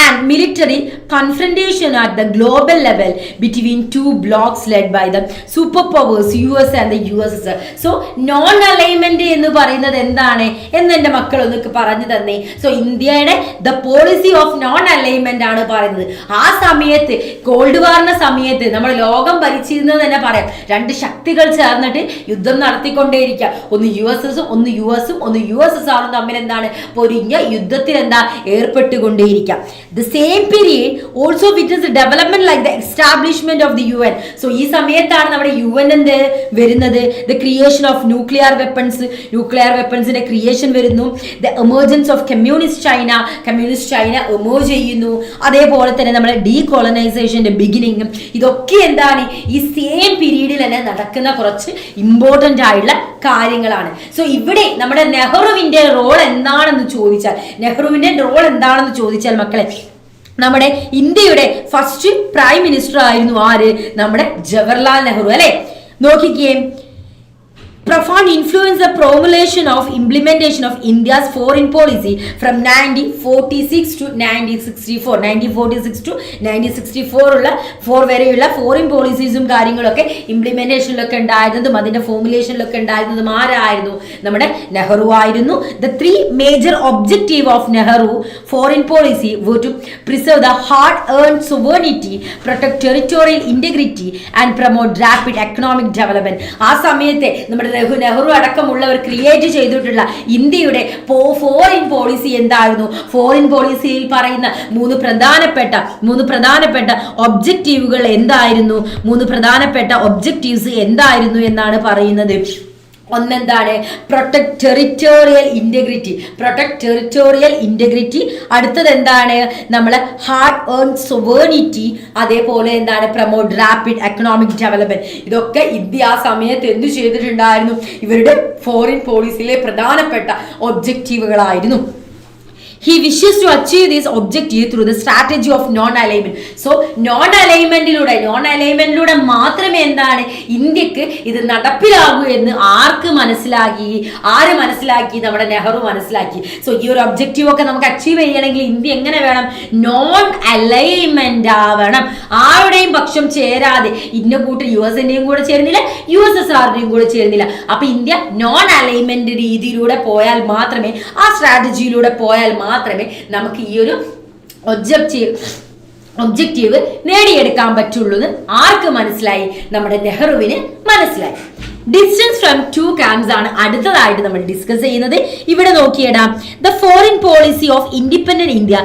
and military confrontation at the global level between two blocs led by the superpowers US and the USSR. So non alignment എന്ന് പറയുന്നത് എന്താണ് എന്ന് എൻ്റെ മക്കൾ ഒന്ന് പറഞ്ഞു തന്നെ. So ഇന്ത്യയുടെ the policy of non alignment ആണ് പറയുന്നത്. ആ സമയത്ത് കോൾഡ് വാറിന്റെ സമയത്ത് നമ്മൾ ലോകം ഭരിച്ചിരുന്നത് തന്നെ പറയാം. രണ്ട് ശക്തികൾ ചേർന്നിട്ട് യുദ്ധം നടത്തിക്കൊണ്ടേയിരിക്കുക. ഒന്ന് USS-ഉം ഒന്ന് US-ഉം ഒന്ന് USSR-ഉം തമ്മിൽ എന്താണ് പൊരിഞ്ഞ യുദ്ധത്തിൽ എന്താ ഏർപ്പെട്ടുകൊണ്ടേയിരിക്കാം. The same period also witness development like the establishment of the UN. So ഈ സമയത്താണ് നമ്മുടെ UN എന്ത് വരുന്നത്? ദ ക്രിയേഷൻ ഓഫ് ന്യൂക്ലിയർ വെപ്പൺസിന്റെ ക്രിയേഷൻ വരുന്നു. The emergence of communist China emerge ചെയ്യുന്നു. അതേപോലെ തന്നെ നമ്മുടെ ഡീകോളനൈസേഷന്റെ ബിഗിനിങ്. ഇതൊക്കെ എന്താണ് ഈ സെയിം പീരീഡിൽ തന്നെ നടക്കുന്ന കുറച്ച് ഇമ്പോർട്ടന്റ് ആയിട്ടുള്ള കാര്യങ്ങളാണ്. സോ ഇവിടെ നമ്മുടെ നെഹ്റുവിന്റെ റോൾ എന്താണെന്ന് ചോദിച്ചാൽ മക്കളെ, നമ്മുടെ ഇന്ത്യയുടെ ഫസ്റ്റ് പ്രൈം മിനിസ്റ്റർ ആയിരുന്നു ആര്? നമ്മുടെ ജവഹർലാൽ നെഹ്റു അല്ലെ. നോക്കിക്കേ, profound influence the promulgation of implementation of India's foreign policy from 1946 to 1964. 1946 to 1964 ഉള്ള വരെയുള്ള ഫോറിൻ പോളിസീസും കാര്യങ്ങളൊക്കെ ഇംപ്ലിമെന്റേഷനിലൊക്കെ ഉണ്ടായിരുന്നതും അതിന്റെ ഫോർമുലേഷനിലൊക്കെ ഉണ്ടായിരുന്നതും ആരായിരുന്നു? നമ്മുടെ നെഹ്റു ആയിരുന്നു. The three major objective of Nehru foreign policy were to preserve the hard-earned sovereignty, protect territorial integrity and promote rapid economic development. ആ സമയത്തെ നമ്മുടെ നെഹ്റു അടക്കമുള്ളവർ ക്രിയേറ്റ് ചെയ്തിട്ടുള്ള ഇന്ത്യയുടെ ഫോറിൻ പോളിസി എന്തായിരുന്നു? ഫോറിൻ പോളിസിയിൽ പറയുന്ന മൂന്ന് പ്രധാനപ്പെട്ട ഒബ്ജക്റ്റീവുകൾ എന്തായിരുന്നു? എന്തായിരുന്നു എന്നാണ് പറയുന്നത്. ഒന്നെന്താണ്? Protect territorial integrity. അടുത്തത് എന്താണ്? നമ്മളെ ഹാർഡ് ഏൺ സൊവേർണിറ്റി. അതേപോലെ എന്താണ്? Promote rapid economic development. ഇതൊക്കെ ഇന്ത്യ ആ സമയത്ത് എന്തു ചെയ്തിട്ടുണ്ടായിരുന്നു? ഇവരുടെ ഫോറിൻ പോളിസിയിലെ പ്രധാനപ്പെട്ട ഒബ്ജക്റ്റീവുകളായിരുന്നു. He wishes to achieve this objective through the strategy of non-alignment. So non-alignmentലൂടെ മാത്രമേ എന്താണ് ഇന്ത്യക്ക് ഇത് നടപ്പിലാകൂ എന്ന് ആര് മനസ്സിലാക്കി? നമ്മുടെ നെഹ്റു മനസ്സിലാക്കി. സോ ഈ ഒരു ഒബ്ജക്റ്റീവ് ഒക്കെ നമുക്ക് അച്ചീവ് ചെയ്യണമെങ്കിൽ ഇന്ത്യ എങ്ങനെ വേണം? നോൺ അലൈൻമെന്റ് ആവണം. ആരുടെയും പക്ഷം ചേരാതെ, ഇന്ന കൂട്ടർ US-ന്റെയും കൂടെ ചേരുന്നില്ല, USSR-ന്റെയും കൂടെ ചേരുന്നില്ല. അപ്പൊ ഇന്ത്യ നോൺ അലൈൻമെന്റ് രീതിയിലൂടെ പോയാൽ മാത്രമേ, ആ സ്ട്രാറ്റജിയിലൂടെ പോയാൽ മാത്രമേ നമുക്ക് ഈ ഒരു ഒബ്ജക്റ്റീവ് നേടിയെടുക്കാൻ പറ്റുള്ളൂ എന്ന് ആർക്ക് മനസ്സിലായി? നമ്മുടെ നെഹ്റുവിന് മനസ്സിലായി. ഡിസ്റ്റൻസ് ഫ്രം ടു ക്യാമ്പ്സ് ആണ് അടുത്തതായിട്ട് നമ്മൾ ഡിസ്കസ് ചെയ്യുന്നത്. ഇവിടെ നോക്കിയിടാം. The foreign policy of independent India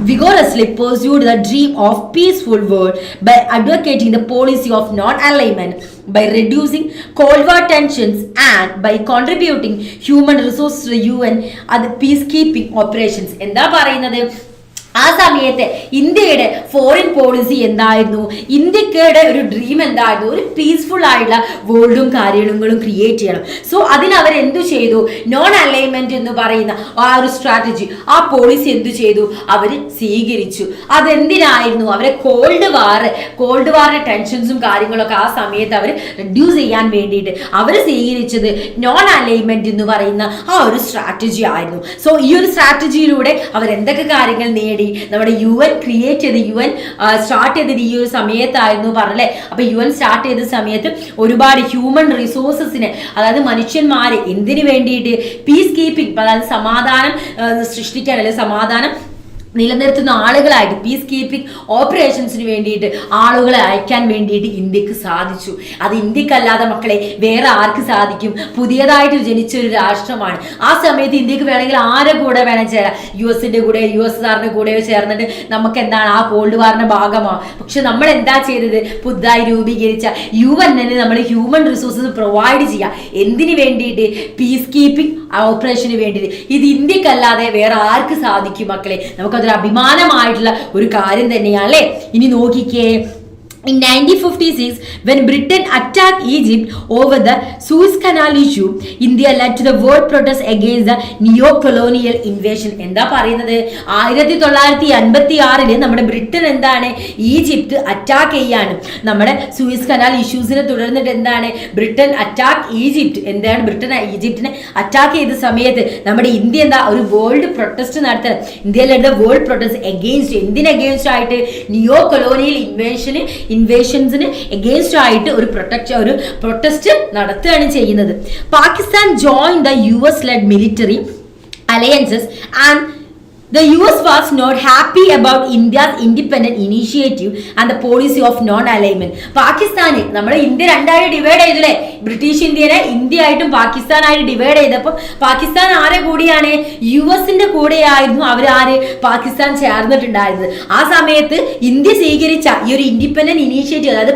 vigorously pursued the dream of peaceful world by advocating the policy of non-alignment, by reducing Cold War tensions and by contributing human resources to the UN and the peacekeeping operations. എന്താ പറയുന്നത്? ആ സമയത്ത് ഇന്ത്യയുടെ foreign policy എന്തായിരുന്നു? ഇന്ത്യയുടെ ഒരു dream എന്തായിരുന്നു? ഒരു പീസ്ഫുൾ ആയിട്ടുള്ള വേൾഡും കാര്യങ്ങളും ക്രിയേറ്റ് ചെയ്യണം. സോ അതിനവരെന്തു ചെയ്തു? നോൺ അലൈൻമെന്റ് എന്ന് പറയുന്ന ആ ഒരു സ്ട്രാറ്റജി, ആ പോളിസി എന്തു ചെയ്തു? അവർ സ്വീകരിച്ചു. അതെന്തിനായിരുന്നു? അവരെ കോൾഡ് വാറിന്റെ ടെൻഷൻസും കാര്യങ്ങളൊക്കെ ആ സമയത്ത് അവർ റെഡ്യൂസ് ചെയ്യാൻ വേണ്ടിയിട്ട് അവർ സ്വീകരിച്ചത് നോൺ അലൈൻമെന്റ് എന്ന് പറയുന്ന ആ ഒരു സ്ട്രാറ്റജി ആയിരുന്നു. സോ ഈ ഒരു സ്ട്രാറ്റജിയിലൂടെ അവർ എന്തൊക്കെ കാര്യങ്ങൾ നേടി? നമ്മുടെ UN ക്രിയേറ്റ് ചെയ്ത് UN സ്റ്റാർട്ട് ചെയ്തത് ഈ ഒരു സമയത്തായിരുന്നു പറഞ്ഞല്ലേ. അപ്പൊ UN സ്റ്റാർട്ട് ചെയ്ത സമയത്ത് ഒരുപാട് ഹ്യൂമൻ റിസോഴ്സസിനെ, അതായത് മനുഷ്യന്മാരെ എന്തിനു വേണ്ടിയിട്ട്? പീസ് കീപ്പിംഗ്, അതായത് സമാധാനം സൃഷ്ടിക്കാൻ, അല്ലെങ്കിൽ സമാധാനം നിലനിർത്തുന്ന ആളുകളായിട്ട് പീസ് കീപ്പിംഗ് ഓപ്പറേഷൻസിന് വേണ്ടിയിട്ട് ആളുകളെ അയക്കാൻ വേണ്ടിയിട്ട് ഇന്ത്യക്ക് സാധിച്ചു. അത് ഇന്ത്യക്കല്ലാതെ മക്കളെ വേറെ ആർക്ക് സാധിക്കും? പുതിയതായിട്ട് ജനിച്ചൊരു രാഷ്ട്രമാണ്. ആ സമയത്ത് ഇന്ത്യക്ക് വേണമെങ്കിൽ ആരെ കൂടെ വേണം ചേരാം? US-ന്റെ കൂടെ, USSR-ന്റെ കൂടെ ചേർന്നിട്ട് നമുക്ക് എന്താണ് ആ കോൾഡ് വാറിന്റെ ഭാഗമാണ്. പക്ഷെ നമ്മൾ എന്താ ചെയ്തത്? പുതുതായി രൂപീകരിച്ച UN നമ്മൾ ഹ്യൂമൻ റിസോഴ്സസ് പ്രൊവൈഡ് ചെയ്യാം. എന്തിനു വേണ്ടിയിട്ട്? പീസ് കീപ്പിംഗ് ഓപ്പറേഷന് വേണ്ടിയിട്ട്. ഇത് ഇന്ത്യക്കല്ലാതെ വേറെ ആർക്ക് സാധിക്കും മക്കളെ? നമുക്കതൊരു അഭിമാനമായിട്ടുള്ള ഒരു കാര്യം തന്നെയാണ് അല്ലേ. ഇനി നോക്കിക്കേ, In 1956, when Britain attacked Egypt over the Suez Canal issue, India led to the world protest against the neo-colonial invasion. എന്താ പറയുന്നത്? 1956 നമ്മുടെ ബ്രിട്ടൻ എന്താണ് ഈജിപ്ത് അറ്റാക്ക് ചെയ്യാണ്. നമ്മുടെ സൂയിസ് കനാൽ ഇഷ്യൂസിനെ തുടർന്നിട്ട് എന്താണ് ബ്രിട്ടൻ അറ്റാക്ക് ഈജിപ്റ്റ് എന്താണ് ബ്രിട്ടൻ ഈജിപ്തിനെ അറ്റാക്ക് ചെയ്ത സമയത്ത് നമ്മുടെ ഇന്ത്യ എന്താ ഒരു വേൾഡ് പ്രൊട്ടസ്റ്റ് നടത്തുക. ഇന്ത്യയിലെ വേൾഡ് പ്രൊട്ടസ്റ്റ് എഗെയിൻസ്റ്റ് എന്തിന് എഗെയിൻസ്റ്റ് ആയിട്ട്? നിയോ കൊളോണിയൽ ഇൻവേഷൻസിന് എഗെയിൻസ്റ്റ് ആയിട്ട് ഒരു പ്രൊട്ടസ്റ്റ് നടത്തുകയാണ് ചെയ്യുന്നത്. Pakistan join the US led military alliances and the US was not happy about India's independent initiative and the policy of non-alignment. പാകിസ്ഥാന് നമ്മുടെ ഇന്ത്യ രണ്ടായിട്ട് ഡിവൈഡ് ചെയ്തില്ലേ? ബ്രിട്ടീഷ് ഇന്ത്യനെ ഇന്ത്യ ആയിട്ടും പാകിസ്ഥാനായിട്ട് ഡിവൈഡ് ചെയ്തപ്പോൾ പാകിസ്ഥാൻ ആരെ കൂടിയാണ്? US-ന്റെ കൂടെയായിരുന്നു അവരാര് പാകിസ്ഥാൻ ചേർന്നിട്ടുണ്ടായിരുന്നത്. ആ സമയത്ത് ഇന്ത്യ സ്വീകരിച്ച ഈ ഒരു ഇൻഡിപെൻഡന്റ് ഇനീഷ്യേറ്റീവ് അതായത്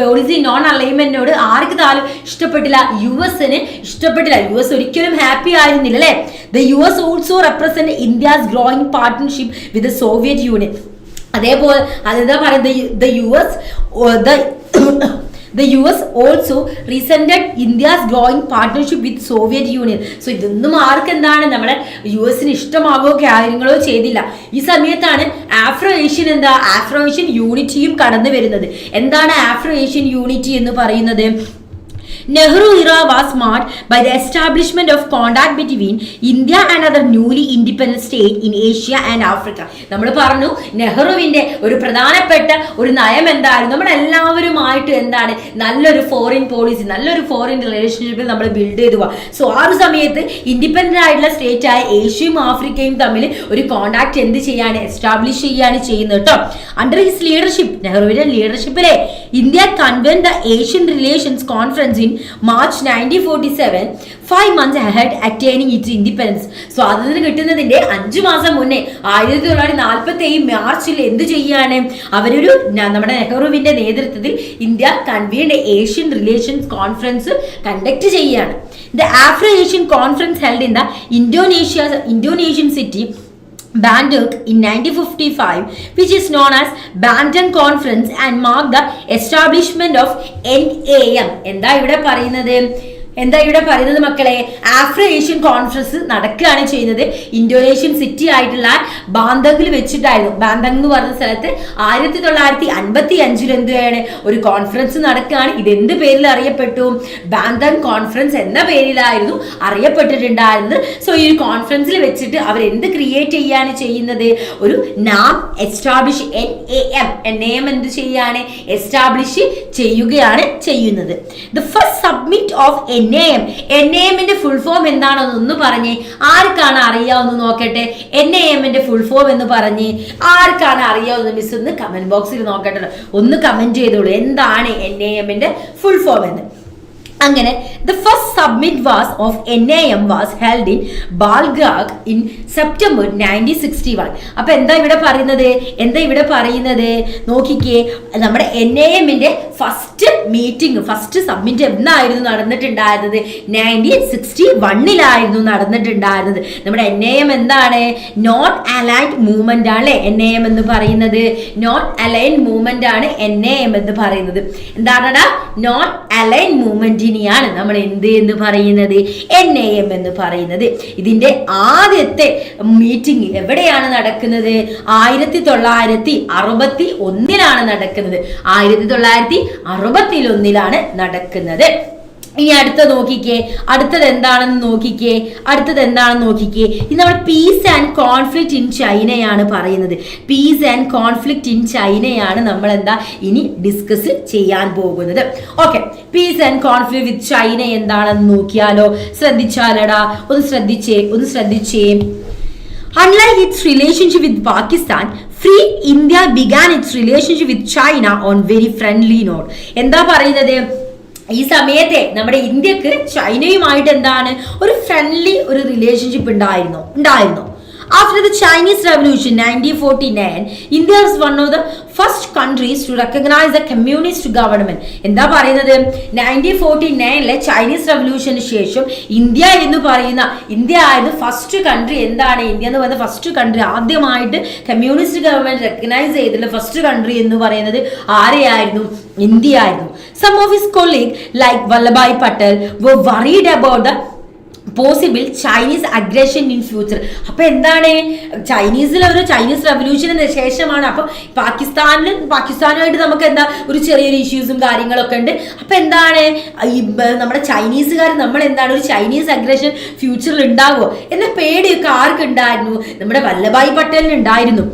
പോളിസി നോൺ അലൈൻമെന്റിനോട് ആർക്ക് ഇഷ്ടപ്പെട്ടില്ല? US-ന് ഇഷ്ടപ്പെട്ടില്ല. US ഒരിക്കലും ഹാപ്പി ആയിരുന്നില്ല അല്ലെ? The US also represent India's growing partnership with the Soviet Union. അതേപോലെ അതെന്താ പറയുന്നത്? The US also resented India's growing partnership with Soviet Union. So ഇതൊന്നും ആർക്ക് എന്താണ് നമ്മുടെ US-ന് ഇഷ്ടമാകോ കാര്യങ്ങളോ ചെയ്തില്ല. ഈ സമയത്താണ് ആഫ്രോ ഏഷ്യൻ യൂണിറ്റിയും കടന്നു വരുന്നത്. എന്താണ് ആഫ്രോ ഏഷ്യൻ യൂണിറ്റി എന്ന് പറയുന്നത്? Nehru era was marked by the establishment of contact between India and other newly independent states in Asia and Africa. നമ്മൾ പറഞ്ഞു നെഹ്റുവിന്റെ ഒരു പ്രധാനപ്പെട്ട ഒരു നയം എന്തായിരുന്നു? നമ്മളെല്ലാവരുമായിട്ട് എന്താണ് നല്ലൊരു ഫോറിൻ പോളിസി, നല്ലൊരു ഫോറിൻ റിലേഷൻഷിപ്പിൽ നമ്മൾ ബിൽഡ് ചെയ്തു പോവാ. സോ ആ ഒരു സമയത്ത് ഇൻഡിപെൻഡന്റ് ആയിട്ടുള്ള സ്റ്റേറ്റ് ആയ ഏഷ്യയും ആഫ്രിക്കയും തമ്മിൽ ഒരു കോണ്ടാക്ട് എസ്റ്റാബ്ലിഷ് ചെയ്യാണ് ചെയ്യുന്നത് കേട്ടോ. അണ്ടർ ഹിസ് ലീഡർഷിപ്പ്, നെഹ്റുവിന്റെ ലീഡർഷിപ്പിലെ India convene the Asian relations conference in March 1947, 5 months ahead attaining its independence. സ്വാതന്ത്ര്യം കിട്ടുന്നതിന്റെ 5 മാസം മുന്നേ 1947 മാർച്ചിൽ എന്ത് ചെയ്യാണ്? അവരൊരു നമ്മുടെ നെഹ്റുവിന്റെ നേതൃത്വത്തിൽ India convened Asian relations conference conduct ചെയ്യാണ്. The Afro-Asian Conference held in the Indonesian city Bandung in 1955, which is known as Bandung Conference and marked the establishment of NAM. എന്താ ഇവിടെ പറയുന്നത് മക്കളെ? ആഫ്രോ ഏഷ്യൻ കോൺഫറൻസ് നടക്കുകയാണ് ചെയ്യുന്നത് Indonesian city ആയിട്ടുള്ള ബാന്തങ്ങിൽ വെച്ചിട്ടായിരുന്നു. ബാന്തങ് എന്ന് പറഞ്ഞ സ്ഥലത്ത് 1955 എന്താണ് ഒരു കോൺഫറൻസ് നടക്കുകയാണ്. ഇതെന്ത് പേരിൽ അറിയപ്പെട്ടു? ബാന്തങ് കോൺഫറൻസ് എന്ന പേരിലായിരുന്നു അറിയപ്പെട്ടിട്ടുണ്ടായിരുന്നത്. സോ ഈ ഒരു കോൺഫറൻസിൽ വെച്ചിട്ട് അവർ എന്ത് ക്രിയേറ്റ് ചെയ്യാണ് ചെയ്യുന്നത്? ഒരു നാം എസ്റ്റാബ്ലിഷ് NAM എന്ത് ചെയ്യാണ്? എസ്റ്റാബ്ലിഷ് ചെയ്യുകയാണ് ചെയ്യുന്നത്. ദ ഫസ്റ്റ് സബ്മിറ്റ് ഓഫ് NAM-ന്റെ ഫുൾ ഫോം എന്താണെന്ന് പറഞ്ഞേ. ആർക്കാണ് അറിയാവുന്ന നോക്കട്ടെ? NAM-ന്റെ ഫുൾ ഫോം എന്ന് പറഞ്ഞേ ആർക്കാണ് അറിയാവുന്ന? മിസ് ഒന്ന് കമന്റ് ബോക്സിൽ നോക്കട്ടെ, ഒന്ന് കമന്റ് ചെയ്തോളൂ എന്താണ് NAM-ന്റെ ഫുൾ ഫോം എന്ന്. അങ്ങനെ the first summit of NAM was held in Belgrade in September 1961. അപ്പൊ എന്താ ഇവിടെ പറയുന്നത്? നോക്കിക്കേ, നമ്മുടെ NAM-ന്റെ ഫസ്റ്റ് സബ്മിറ്റ് എന്നായിരുന്നു നടന്നിട്ടുണ്ടായിരുന്നത്? 1961 നടന്നിട്ടുണ്ടായിരുന്നത്. നമ്മുടെ NAM എന്താണ്? നോട്ട് അലൈൻഡ് മൂവ്മെന്റ് ആണ് NAM എന്ന് പറയുന്നത്. നോട്ട് അലൈൻഡ് മൂവ്മെന്റ് ആണ് NAM എന്ന് പറയുന്നത്. എന്താണ് നോട്ട് അലൈൻഡ് മൂവ്മെന്റിനെയാണ് നമ്മൾ എന്ന് പറയുന്നത്? NAM എന്ന് പറയുന്നത്. ഇതിന്റെ ആദ്യത്തെ മീറ്റിംഗ് എവിടെയാണ് നടക്കുന്നത്? 1961 നടക്കുന്നത്. 1961 നടക്കുന്നത്. ഇനി അടുത്തത് എന്താണെന്ന് നോക്കിക്കേ. ഇത് നമ്മൾ പീസ് ആൻഡ് കോൺഫ്ലിക്റ്റ് ഇൻ ചൈനയാണ് പറയുന്നത്. പീസ് ആൻഡ് കോൺഫ്ലിക്റ്റ് ഇൻ ചൈനയാണ് നമ്മൾ ഇനി ഡിസ്കസ് ചെയ്യാൻ പോകുന്നത്. Okay, piece and conflict with China എന്താണെന്ന് നോക്കിയാലോ? ശ്രദ്ധിച്ചാലടാ, ഒന്ന് ശ്രദ്ധിച്ചേ. Unlike its relationship with Pakistan, Free India began its relationship with China on very friendly note. എന്താ പറയുന്നത്? ഈ സമയത്തെ നമ്മുടെ ഇന്ത്യക്ക് ചൈനയുമായിട്ട് എന്താണ് ഒരു ഫ്രണ്ട്ലി ഒരു റിലേഷൻഷിപ്പ് ഉണ്ടായിരുന്നു. After the Chinese Revolution 1949, India was one of the first countries to recognize the communist government. എന്താ പറയുന്നത്? 1949 ചൈനീസ് റവല്യൂഷന് ശേഷം ഇന്ത്യ എന്ന് പറയുന്ന ഇന്ത്യ ആയിരുന്നു ഫസ്റ്റ് കൺട്രി. എന്താണ് ഇന്ത്യ എന്ന് പറയുന്ന ഫസ്റ്റ് കൺട്രി? ആദ്യമായിട്ട് കമ്മ്യൂണിസ്റ്റ് ഗവൺമെന്റ് റെക്കഗ്നൈസ് ചെയ്തിട്ടുള്ള ഫസ്റ്റ് കൺട്രി എന്ന് പറയുന്നത് ആരെയായിരുന്നു? ഇന്ത്യ ആയിരുന്നു. Some of his colleagues like Vallabhbhai Patel were worried about the possible Chinese aggression in future. അപ്പൊ എന്താണ് ചൈനീസ് റവല്യൂഷന് ശേഷമാണ്. അപ്പൊ പാകിസ്ഥാനുമായിട്ട് നമുക്ക് എന്താ ഒരു ചെറിയൊരു ഇഷ്യൂസും കാര്യങ്ങളൊക്കെ ഉണ്ട്. അപ്പൊ എന്താണ് നമ്മുടെ ചൈനീസുകാർ നമ്മൾ എന്താണ് ഒരു ചൈനീസ് അഗ്രഷൻ ഫ്യൂച്ചറിൽ ഉണ്ടാവുമോ എന്ന പേടിയൊക്കെ ആർക്ക് ഉണ്ടായിരുന്നു? നമ്മുടെ വല്ലഭായ് പട്ടേലിന് ഉണ്ടായിരുന്നു.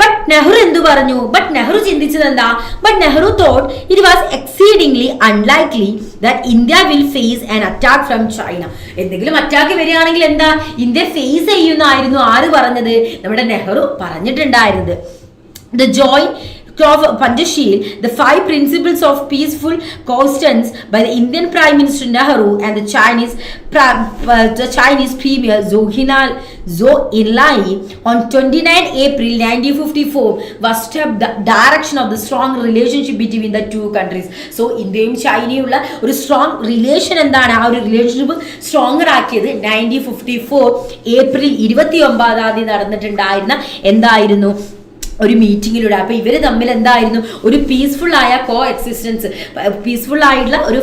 ബട്ട് നെഹ്റു എന്തു പറഞ്ഞു? ബട്ട് നെഹ്റു ചിന്തിച്ചത് എന്താ? But Nehru thought it was exceedingly unlikely that India will face an attack from China. എന്തെങ്കിലും അറ്റാക്ക് വരികയാണെങ്കിൽ എന്താ ഇന്ത്യ ഫേസ് ചെയ്യുന്നായിരുന്നു ആര് പറഞ്ഞത്? നമ്മുടെ നെഹ്റു പറഞ്ഞിട്ടുണ്ടായിരുന്നത്. The joint of Panjsheel, the 5 principles of peaceful coexistence by the Indian Prime Minister Nehru and the Chinese Premier Zhou Enlai on 29 April 1954 was step the direction of the strong relationship between the two countries. So ഇന്ത്യയും ചൈനയുള്ള ഒരു strong relation എന്താണ്? ആ ഒരു relationship stronger ആക്കിയത് 1954 April 29 നടന്നിട്ടുണ്ടായിരുന്ന എന്തായിരുന്നു? ഒരു മീറ്റിങ്ങിലൂടെ. അപ്പൊ ഇവര് തമ്മിൽ എന്തായിരുന്നു? ഒരു പീസ്ഫുൾ ആയ കോ എക്സിസ്റ്റൻസ്, പീസ്ഫുൾ ആയിട്ടുള്ള ഒരു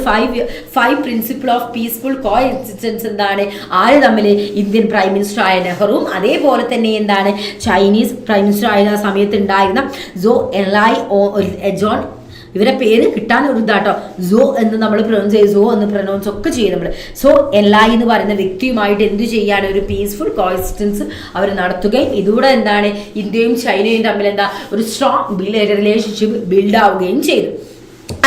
five principle of peaceful co existence എന്താണ്? ആര് തമ്മിൽ? ഇന്ത്യൻ പ്രൈം മിനിസ്റ്റർ ആയ നെഹ്റുവും അതേപോലെ തന്നെ എന്താണ് ചൈനീസ് പ്രൈം മിനിസ്റ്റർ ആയ സമയത്ത് ഉണ്ടായിരുന്ന ജോൺ, ഇവരെ പേര് കിട്ടാൻ ഒരു ഇതാട്ടോ, സോ എന്ന് നമ്മൾ പ്രൊനൗൺസ് ചെയ്യും, സോ എന്ന് പ്രൊനൗൺസ് ഒക്കെ ചെയ്യും നമ്മൾ. സോ എൻലായി എന്ന് പറയുന്ന വ്യക്തിയുമായിട്ട് എന്ത് ചെയ്യാണ്? ഒരു പീസ്ഫുൾ കോഎക്സിസ്റ്റൻസ് അവർ നടത്തുകയും ഇതൂടെ എന്താണ് ഇന്ത്യയും ചൈനയും തമ്മിൽ എന്താ ഒരു സ്ട്രോങ് റിലേഷൻഷിപ്പ് ബിൽഡ് ആവുകയും ചെയ്തു.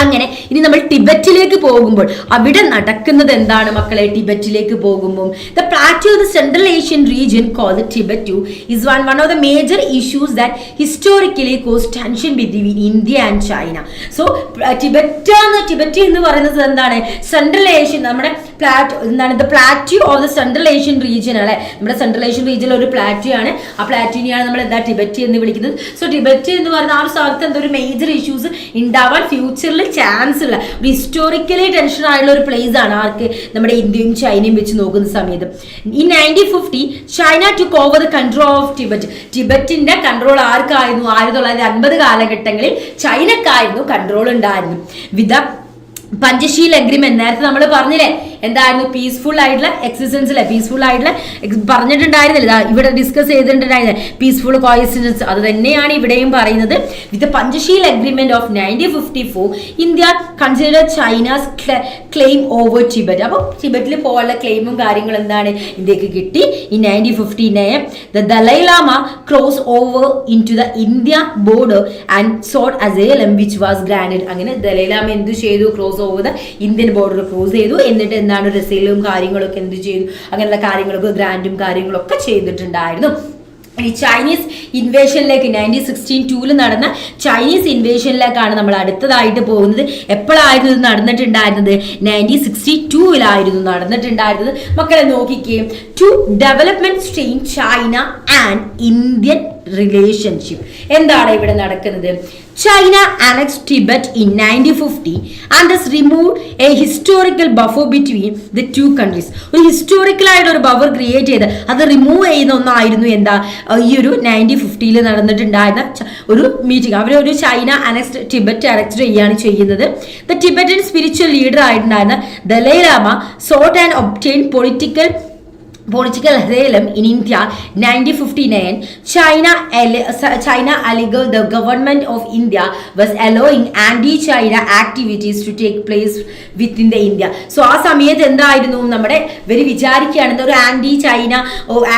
അങ്ങനെ ഇനി നമ്മൾ ടിബറ്റിലേക്ക് പോകുമ്പോൾ അവിടെ നടക്കുന്നത് എന്താണ് മക്കളെ? ടിബറ്റിലേക്ക് പോകുമ്പോൾ the plateau of the Central Asian region called Tibet is one of the major issues that historically caused tension between India and China. So Tibet എന്ന് പറയുന്നത് എന്താണ്? സെൻട്രൽ ഏഷ്യൻ, നമ്മുടെ എന്താണ് the plateau of the Central Asian region അല്ലെ, നമ്മുടെ central Asian റീജിയനിൽ ഒരു plateau ആണ്. ആ പ്ലാറ്റ്യൂനെയാണ് നമ്മൾ എന്താ ടിബറ്റ് എന്ന് വിളിക്കുന്നത്. സോ ടിബറ്റ് എന്ന് പറയുന്ന ആ ഒരു സ്ഥലത്ത് എന്താ ഒരു മേജർ ഇഷ്യൂസ് ഉണ്ടാവാൻ ഫ്യൂച്ചറിൽ ചാൻസ് ഉള്ള ഒരു ഹിസ്റ്റോറിക്കലി ടെൻഷൻ ആയുള്ള ഒരു പ്ലേസ് ആണ്. ആർക്ക്? നമ്മുടെ ഇന്ത്യയും ചൈനയും വെച്ച് നോക്കുന്ന സമയത്ത്. ഈ 1950 China took over the control of Tibet. ടിബറ്റിന്റെ കൺട്രോൾ ആർക്കായിരുന്നു? 1950 കാലഘട്ടങ്ങളിൽ ചൈനക്കായിരുന്നു കൺട്രോൾ ഉണ്ടായിരുന്നു. വിത്ത് പഞ്ചശീൽ അഗ്രിമെന്റ് നേരത്തെ നമ്മൾ പറഞ്ഞില്ലേ എന്തായിരുന്നു? പീസ്ഫുൾ ആയിട്ടുള്ള എക്സിസ്റ്റൻസിലെ പീസ്ഫുൾ ആയിട്ടുള്ള പറഞ്ഞിട്ടുണ്ടായിരുന്നില്ല, ഇവിടെ ഡിസ്കസ് ചെയ്തിട്ടുണ്ടായിരുന്നില്ല പീസ്ഫുൾ കോഎക്സിസ്റ്റൻസ്. അത് തന്നെയാണ് ഇവിടെയും പറയുന്നത്. With Panchsheel agreement of 1954 India consider China's claim over Tibet. അപ്പോൾ ടിബറ്റിൽ പോകാനുള്ള ക്ലെയിമും കാര്യങ്ങളും എന്താണ് ഇന്ത്യക്ക് കിട്ടി. ഈ 1959 the Dalai Lama crossed over into the India border and sought asylum which was granted. അങ്ങനെ ദലൈ ലാമ എന്ത് ചെയ്തു? Cross over the Indian border cross ചെയ്തു. എന്നിട്ട് എന്താണ് റെസീലും കാര്യങ്ങളൊക്കെ എന്ത് ചെയ്തു? അങ്ങനെയുള്ള കാര്യങ്ങളൊക്കെ ഗ്രാൻഡും കാര്യങ്ങളൊക്കെ ചെയ്തിട്ടുണ്ടായിരുന്നു. ഈ ചൈനീസ് ഇൻവേഷനിലേക്ക് 1962 നടന്ന ചൈനീസ് ഇൻവേഷനിലേക്കാണ് നമ്മൾ അടുത്തതായിട്ട് പോകുന്നത്. എപ്പോഴായിരുന്നു ഇത് നടന്നിട്ടുണ്ടായിരുന്നത്? 1962 നടന്നിട്ടുണ്ടായിരുന്നത്. മക്കളെ നോക്കിക്കേ, two development strain China and Indian relationship. എന്താണ് ഇവിടെ നടക്കുന്നത്? China annexed Tibet in 1950 and thus removed a historical buffer between the two countries. ഒരു ഹിസ്റ്റോറിക്കൽ ആയിട്ട് ഒരു ബഫർ ക്രിയേറ്റ് ചെയ്ത് അത് റിമൂവ് ചെയ്യുന്ന ഒന്നായിരുന്നു എന്താ ഈ ഒരു 1950 നടന്നിട്ടുണ്ടായിരുന്ന ഒരു മീറ്റിംഗ്. അവരൊരു ചൈന അനക്സ്ഡ് ടിബറ്റ് അനക്സ്ഡ് ചെയ്യാണ് ചെയ്യുന്നത്. ദ ടിബറ്റൻ സ്പിരിച്വൽ ലീഡർ ആയിട്ടുണ്ടായിരുന്ന Dalai Lama sought and obtained political asylum in India 1959. China alleged the government of India was allowing anti-China activities to take place within the India. So ആ സമയത്ത് എന്തായിരുന്നു നമ്മുടെ ഇവർ വിചാരിക്കുകയാണ് ഒരു ആന്റി ചൈന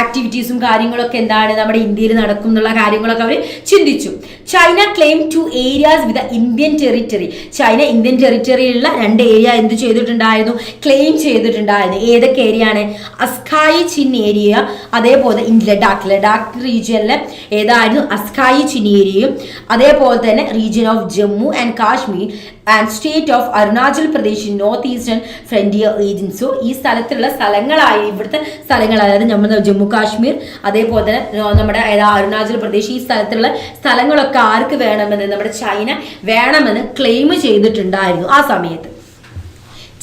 ആക്ടിവിറ്റീസും കാര്യങ്ങളൊക്കെ എന്താണ് നമ്മുടെ ഇന്ത്യയിൽ നടക്കും എന്നുള്ള കാര്യങ്ങളൊക്കെ അവർ ചിന്തിച്ചു. China claim 2 areas with the Indian territory. China Indian ടെറിട്ടറിയിലുള്ള 2 ഏരിയ എന്ത് ചെയ്തിട്ടുണ്ടായിരുന്നു? ക്ലെയിം ചെയ്തിട്ടുണ്ടായിരുന്നു. ഏതൊക്കെ ഏരിയ ആണ്? അസ്കായി ചിൻ ഏരിയ, അതേപോലെ ലഡാക്ക് റീജിയനിലെ ഏതായിരുന്നു അസ്കായി ചിൻ ഏരിയയും, അതേപോലെ തന്നെ region of Jammu and Kashmir and state of Arunachal Pradesh north eastern frontier region. So ഈ സ്ഥലത്തുള്ള സ്ഥലങ്ങളായി ഇവിടുത്തെ സ്ഥലങ്ങൾ, അതായത് നമ്മുടെ ജമ്മു കാശ്മീർ, അതേപോലെ തന്നെ നമ്മുടെ അരുണാചൽ പ്രദേശ്, ഈ സ്ഥലത്തുള്ള സ്ഥലങ്ങളൊക്കെ ആർക്ക് വേണമെന്ന്, നമ്മുടെ ചൈന വേണമെന്ന് ക്ലെയിം ചെയ്തിട്ടുണ്ടായിരുന്നു ആ സമയത്ത്.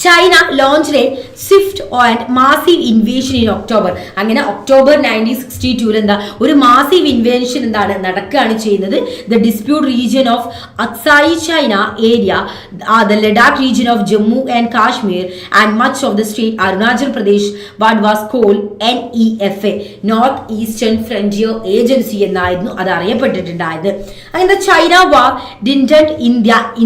China launched a swift and massive invasion in October. അങ്ങനെ ഒക്ടോബർ 1962 എന്താ ഒരു മാസീവ് ഇൻവേഷൻ എന്താണ് നടക്കുകയാണ് ചെയ്യുന്നത്. The dispute region of Aksai Chin area, the Ladakh region of Jammu and Kashmir and much of the state Arunachal Pradesh what was called NEFA, north eastern frontier agency എന്നായിരുന്നു അത് അറിയപ്പെട്ടിട്ടുണ്ടായത്. അങ്ങനെ China war dented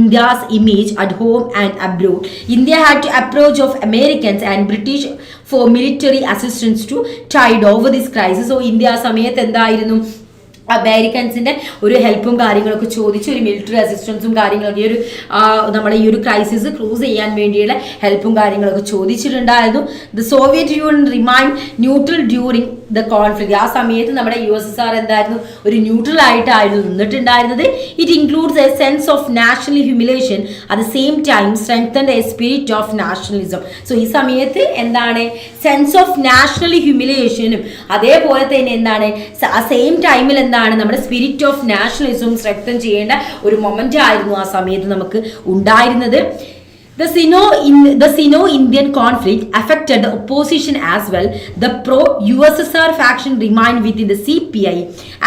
India's image at home and abroad. India had to approach of Americans and British for military assistance to tide over this crisis. So India ആ സമയത്ത് എന്തായിരുന്നു, അമേരിക്കൻസിന്റെ ഒരു ഹെൽപ്പും കാര്യങ്ങളൊക്കെ ചോദിച്ച് ഒരു മിലിറ്ററി അസിസ്റ്റൻസും കാര്യങ്ങളൊക്കെ ഈ ഒരു നമ്മുടെ ഈ ഒരു ക്രൈസിസ് ക്രൂസ് ചെയ്യാൻ വേണ്ടിയുള്ള ഹെൽപ്പും കാര്യങ്ങളൊക്കെ ചോദിച്ചിട്ടുണ്ടായിരുന്നു. The Soviet Union remain neutral during the conflict. ആ സമയത്ത് നമ്മുടെ USSR എന്തായിരുന്നു, ഒരു ന്യൂട്രൽ ആയിട്ടായിരുന്നു നിന്നിട്ടുണ്ടായിരുന്നത്. It includes a sense of national humiliation at the same time strengthened a spirit of nationalism. So ഈ സമയത്ത് എന്താണ്, സെൻസ് ഓഫ് നാഷണൽ ഹ്യൂമിലേഷനും അതേപോലെ തന്നെ എന്താണ് ആ സെയിം ടൈമിൽ എന്താണ് നമ്മുടെ സ്പിരിറ്റ് ഓഫ് നാഷണലിസവും സ്ട്രെങ്തൻ ചെയ്യേണ്ട ഒരു മൊമെന്റ് ആയിരുന്നു ആ സമയത്ത് നമുക്ക് ഉണ്ടായിരുന്നത്. The Sino-Indian conflict affected the opposition as well. The pro-USSR faction remained within the CPI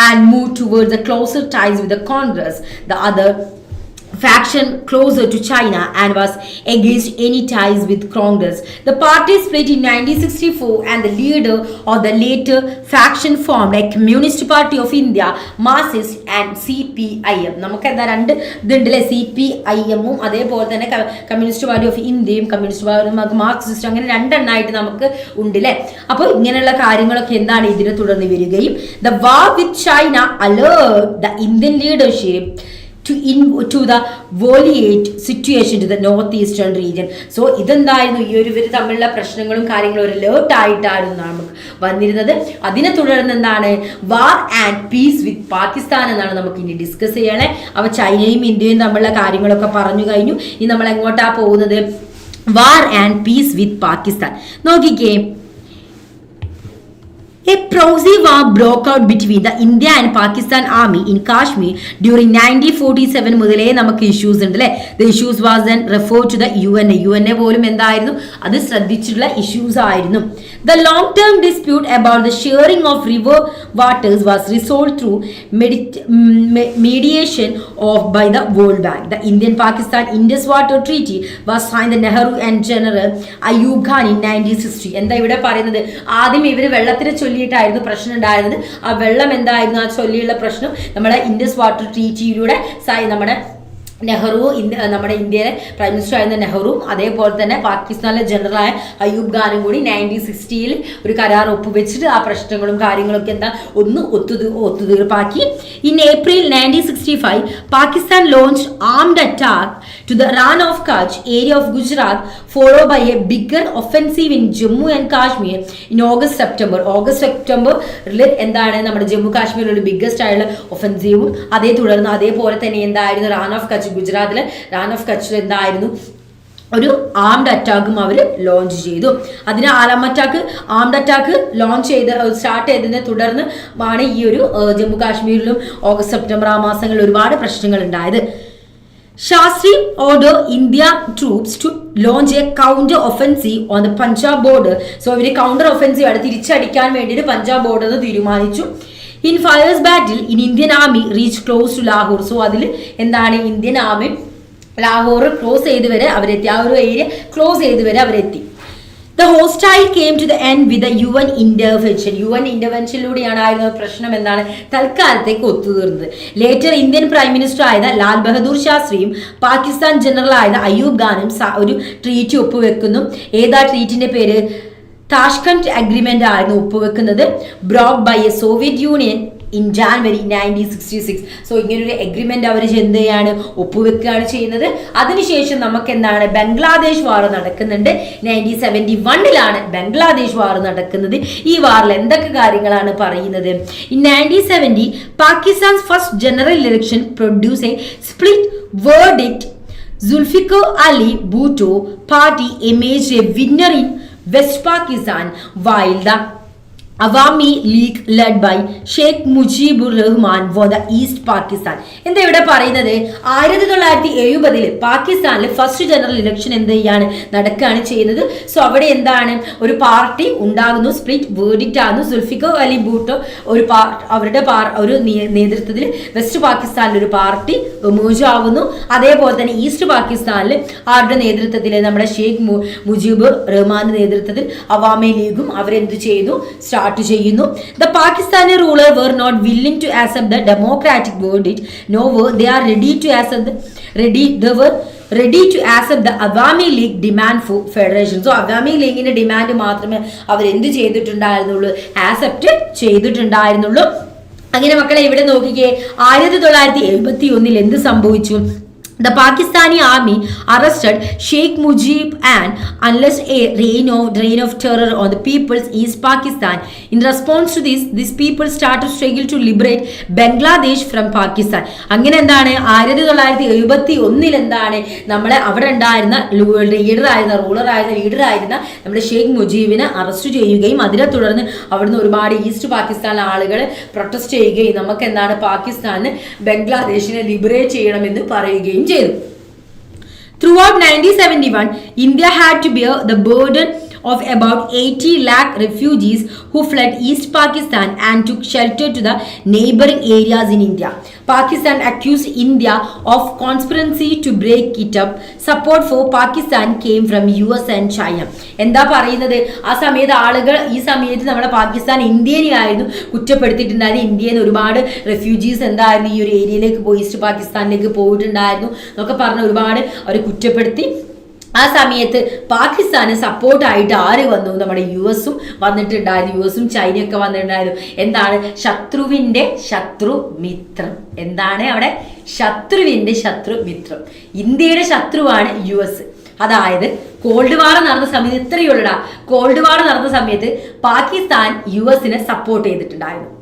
and moved towards the closer ties with the Congress. The other faction closer to China and was against any ties with Congress. The party split in 1964 and the leader of the later faction formed a Communist Party of India, Marxist and CPIM. നമുക്ക് എന്താ രണ്ട് ഇതുണ്ടല്ലേ, CPIM-ഉം അതേപോലെ തന്നെ communist party of ഇന്ത്യയും communist party Marxist, അങ്ങനെ രണ്ടെണ്ണമായിട്ട് നമുക്ക് ഉണ്ടല്ലേ. അപ്പോൾ ഇങ്ങനെയുള്ള കാര്യങ്ങളൊക്കെ എന്താണ് ഇതിനെ തുടർന്ന് വരികയും the war with China alerted the Indian leadership to the volatile situation to the northeastern region. So ഇതെന്തായിരുന്നു, ഈ ഒരു ഇവർ തമ്മിലുള്ള പ്രശ്നങ്ങളും കാര്യങ്ങളും ഒരു അലേർട്ട് ആയിട്ടായിരുന്നു നമുക്ക് വന്നിരുന്നത്. അതിനെ തുടർന്ന് എന്താണ്, വാർ ആൻഡ് പീസ് വിത്ത് പാകിസ്ഥാൻ എന്നാണ് നമുക്ക് ഇനി ഡിസ്കസ് ചെയ്യണേ. അപ്പോൾ ചൈനയും ഇന്ത്യയും തമ്മിലുള്ള കാര്യങ്ങളൊക്കെ പറഞ്ഞു കഴിഞ്ഞു. ഇനി നമ്മൾ എങ്ങോട്ടാ പോകുന്നത്, വാർ ആൻഡ് പീസ് വിത്ത് പാകിസ്ഥാൻ. നോക്കിക്കേ, a proxy war broke out between the India and Pakistan army in Kashmir during 1947 മുതലേ നമുക്ക് ഇഷ്യൂസ് ഉണ്ട് അല്ലേ. The issues was then referred to the UN പോലും എന്തായിരുന്നു, അത് ശ്രദ്ധിച്ചിട്ടുള്ള ഇഷ്യൂസ് ആയിരുന്നു. The long-term dispute about the sharing of river waters was resolved through mediation by the World Bank. The Indian-Pakistan Indus Water Treaty was signed by Nehru and General Ayub Khan in 1960. എന്താ ഇവിടെ പറയുന്നത്, ആദ്യം ഇവർ വെള്ളത്തിനെ ചൊല്ലിയിട്ടായിരുന്നു പ്രശ്നം ഉണ്ടായിരുന്നത്. ആ വെള്ളം എന്തായിരുന്നു, ആ ചൊല്ലിയുള്ള പ്രശ്നം നമ്മുടെ ഇൻഡസ് വാട്ടർ ട്രീറ്റിയിലൂടെ നമ്മുടെ നെഹ്റു, നമ്മുടെ ഇന്ത്യയിലെ പ്രൈം മിനിസ്റ്റർ ആയിരുന്ന നെഹ്റുവും അതേപോലെ തന്നെ പാകിസ്ഥാനിലെ ജനറലായ അയ്യൂബ് ഖാനും കൂടി 1960 ഒരു കരാർ ഒപ്പുവെച്ചിട്ട് ആ പ്രശ്നങ്ങളും കാര്യങ്ങളൊക്കെ എന്താ ഒന്ന് ഒത്തുതീർപ്പാക്കി. In April 1965 Pakistan launched armed attack to the Rann of Kutch area of Gujarat, followed by a bigger offensive in Jammu and Kashmir in August-September. എന്താണ് നമ്മുടെ ജമ്മു കാശ്മീരിൽ ഒരു ബിഗ്ഗസ്റ്റ് ആയിട്ടുള്ള ഒഫൻസീവും അതേ തുടർന്ന് അതേപോലെ തന്നെ എന്തായിരുന്നു റാൻ ഓഫ് കച്ച്, ഗുജറാത്തിലെ റാൻ ഓഫ് കച്ചിൽ എന്തായിരുന്നു ഒരു ആംഡ് അറ്റാക്കും അവർ ലോഞ്ച് ചെയ്തു. അതിന് ആംഡ് അറ്റാക്ക് സ്റ്റാർട്ട് ചെയ്തതിനെ തുടർന്ന് ആണ് ഈ ഒരു ജമ്മു കാശ്മീരിലും August-September ആ മാസങ്ങളിൽ ഒരുപാട് പ്രശ്നങ്ങൾ ഉണ്ടായത്. Shastri ordered India troops to launch a counter offensive on the Punjab border. So ഇവര് കൗണ്ടർ ഒഫൻസീവ് ആണ് തിരിച്ചടിക്കാൻ വേണ്ടിയിട്ട് പഞ്ചാബ് ബോർഡർ തീരുമാനിച്ചു. In fierce battle in Indian army reached close to Lahore. So അതിൽ എന്താണ് ഇന്ത്യൻ ആർമി ലാഹോർ ക്ലോസ് ചെയ്ത് വരെ അവരെത്തി, ആ ഒരു ഏരിയ ക്ലോസ് ചെയ്ത് വരെ അവരെത്തി. The hostile came to the end with the UN intervention. UN interventionലൂടെയാണ് പ്രശ്നം എന്താണ് തൽക്കാലത്തേക്ക് ഒത്തുതീർന്നത്. ലേറ്റർ ഇന്ത്യൻ പ്രൈം മിനിസ്റ്റർ ആയ ലാൽ ബഹദൂർ ശാസ്ത്രിയും പാകിസ്ഥാൻ ജനറൽ ആയ അയ്യൂബ് ഖാനും ഒരു ട്രീറ്റി ഒപ്പുവെക്കുന്നു. ഏതാ ട്രീറ്റിന്റെ പേര്, താഷ്കന്റ് അഗ്രിമെന്റ് ആയിരുന്നു ഒപ്പുവെക്കുന്നത്. Broke by a Soviet Union in January 1966. So ഇങ്ങനൊരു എഗ്രിമെന്റ് അവർ എന്ത് ചെയ്യാണ്, ഒപ്പുവെക്കുകയാണ് ചെയ്യുന്നത്. അതിനുശേഷം നമുക്ക് എന്താണ്, ബംഗ്ലാദേശ് വാർ നടക്കുന്നുണ്ട്. 1971 ബംഗ്ലാദേശ് വാർ നടക്കുന്നത്. ഈ വാറിൽ എന്തൊക്കെ കാര്യങ്ങളാണ് പറയുന്നത്? In 1970 Pakistan's first general election produce A split verdict. Zulfikar Ali Bhutto party emerged a winner in West Pakistan, while the Awami League led by Sheikh Mujibur Rahman for the East Pakistan. എന്താ ഇവിടെ പറയുന്നത്? 1970 പാകിസ്ഥാനിൽ first general election എന്ത് ചെയ്യാണ്, നടക്കുകയാണ് ചെയ്യുന്നത്. So അവിടെ എന്താണ്, ഒരു പാർട്ടി ഉണ്ടാകുന്നു, സ്പ്ലിറ്റ് വേർഡിക്റ്റ് ആകുന്നു. സുൽഫിക്കർ അലി ഭൂട്ടോ അവരുടെ ഒരു നേതൃത്വത്തിൽ വെസ്റ്റ് പാകിസ്ഥാനിൽ ഒരു പാർട്ടി എമേർജ് ആകുന്നു. അതേപോലെ തന്നെ ഈസ്റ്റ് പാകിസ്ഥാനിൽ ആരുടെ നേതൃത്വത്തിൽ, നമ്മുടെ ഷെയ്ഖ് മുജീബുർ റഹ്മാന്റെ നേതൃത്വത്തിൽ അവാമി ലീഗും അവരെന്ത് ചെയ്യുന്നു, ചെയ്യുന്നു. The Pakistani ruler were not willing to accept the democratic verdict. No, they are ready to accept the Awami League demand for federation. So Awami League ന്റെ ഡിമാൻഡ് മാത്രമേ അവർ എന്ത് ചെയ്തിട്ടുണ്ടായിരുന്നുള്ളൂ, ആക്സെപ്റ്റ് ചെയ്തിട്ടുണ്ടായിരുന്നുള്ളൂ. അങ്ങനെ മക്കളെ ഇവിടെ നോക്കിക്കേ, 1971 എന്ത് സംഭവിച്ചു? The Pakistani army arrested Sheikh Mujib and unleashed a reign of terror on the people's East Pakistan. In response to this, these people started struggle to liberate Bangladesh from Pakistan. അങ്ങനെ എന്താണ്, 1971 എന്താണ്, നമ്മളെ അവിടെ ഉണ്ടായിരുന്ന ലീഡറായിരുന്ന നമ്മുടെ ഷെയ്ഖ് മുജീബിനെ അറസ്റ്റ് ചെയ്യുകയും അതിനെ തുടർന്ന് അവിടുന്ന് ഒരുപാട് ഈസ്റ്റ് പാകിസ്ഥാൻ ആളുകൾ പ്രൊട്ടസ്റ്റ് ചെയ്യുകയും നമുക്ക് എന്താണ്, പാകിസ്ഥാന് ബംഗ്ലാദേശിനെ ലിബറേറ്റ് ചെയ്യണമെന്ന് പറയുകയും ചെയ്തു. Throughout 1971, India had to bear the burden of about 80 lakh refugees who fled East Pakistan and took shelter to the neighboring areas in India. Pakistan accused India of conspiracy to break it up. Support for Pakistan came from US and China. എന്താ പറയുന്നത്? ആ സമയത്ത് ആളുകൾ ഈ സമയത്ത് നമ്മുടെ പാകിസ്ഥാൻ ഇന്ത്യനെയായിരുന്നു കുറ്റപ്പെടുത്തിയിട്ടുണ്ടായിരുന്നു. ഇന്ത്യയിൽ നിന്ന് ഒരുപാട് റെഫ്യൂജീസ് എന്തായിരുന്നു ഈ ഒരു ഏരിയയിലേക്ക് പോയി, ഈസ്റ്റ് പാകിസ്ഥാനിലേക്ക് പോയിട്ടുണ്ടായിരുന്നു എന്നൊക്കെ പറഞ്ഞ് ഒരുപാട് അവർ കുറ്റപ്പെടുത്തി. ആ സമയത്ത് പാകിസ്ഥാന് സപ്പോർട്ടായിട്ട് ആര് വന്നു? നമ്മുടെ US വന്നിട്ടുണ്ടായിരുന്നു, US ചൈനയൊക്കെ വന്നിട്ടുണ്ടായിരുന്നു. എന്താണ്? ശത്രുവിൻ്റെ ശത്രുമിത്രം. എന്താണ് അവിടെ? ശത്രുവിൻ്റെ ശത്രുമിത്രം. ഇന്ത്യയുടെ ശത്രുവാണ് US. അതായത് കോൾഡ് വാർ നടന്ന സമയത്ത് ഇത്രയുള്ളടാ, കോൾഡ് വാർ നടന്ന സമയത്ത് പാകിസ്ഥാൻ US സപ്പോർട്ട് ചെയ്തിട്ടുണ്ടായിരുന്നു.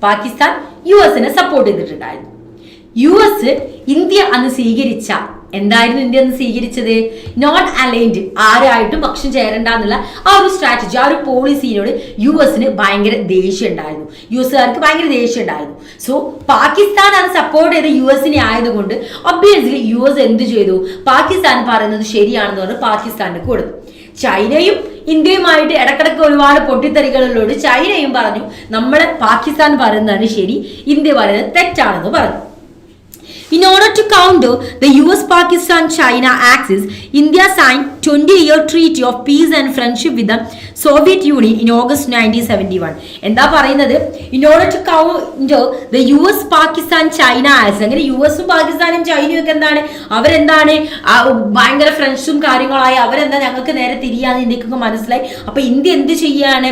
പാകിസ്ഥാൻ US സപ്പോർട്ട് ചെയ്തിട്ടുണ്ടായിരുന്നു. US ഇന്ത്യ അന്ന് സ്വീകരിച്ച എന്തായിരുന്നു ഇന്ത്യ എന്ന് സ്വീകരിച്ചത്? നോട്ട് അലൈൻഡ്, ആരായിട്ടും പക്ഷം ചേരണ്ട എന്നുള്ള ആ ഒരു സ്ട്രാറ്റജി, ആ ഒരു പോളിസിയോട് US ഭയങ്കര ദേഷ്യം ഉണ്ടായിരുന്നു, US-കാർക്ക് ഭയങ്കര ദേഷ്യം ഉണ്ടായിരുന്നു. സോ പാകിസ്ഥാൻ അത് സപ്പോർട്ട് ചെയ്ത US ആയതുകൊണ്ട് ഒബ്വിയസ്ലി US എന്ത് ചെയ്തു? പാകിസ്ഥാൻ പറയുന്നത് ശരിയാണെന്ന് പറഞ്ഞ് പാകിസ്ഥാന് കൊടുത്തു. ചൈനയും ഇന്ത്യയുമായിട്ട് ഇടക്കിടക്ക് ഒരുപാട് പൊട്ടിത്തെറികളിലോട് ചൈനയും പറഞ്ഞു നമ്മളെ പാകിസ്ഥാൻ പറയുന്നതാണ് ശരി, ഇന്ത്യ പറയുന്നത് തെറ്റാണെന്ന് പറഞ്ഞു. In order to counter the US-Pakistan-China axis, India signed 20-year treaty of peace and friendship with the Soviet Union in August 1971. എന്താ പറയുന്നത്? In order to counter the US-Pakistan-China axis, അങ്ങനെ US പാകിസ്ഥാനും ചൈനയും ഒക്കെ എന്താണ്, അവരെന്താണ് ഭയങ്കര ഫ്രണ്ട്സും കാര്യങ്ങളായി, അവരെന്താ ഞങ്ങൾക്ക് നേരെ തിരിയാന്ന് ഇന്ത്യക്കൊക്കെ മനസ്സിലായി. അപ്പൊ ഇന്ത്യ എന്ത് ചെയ്യാണ്?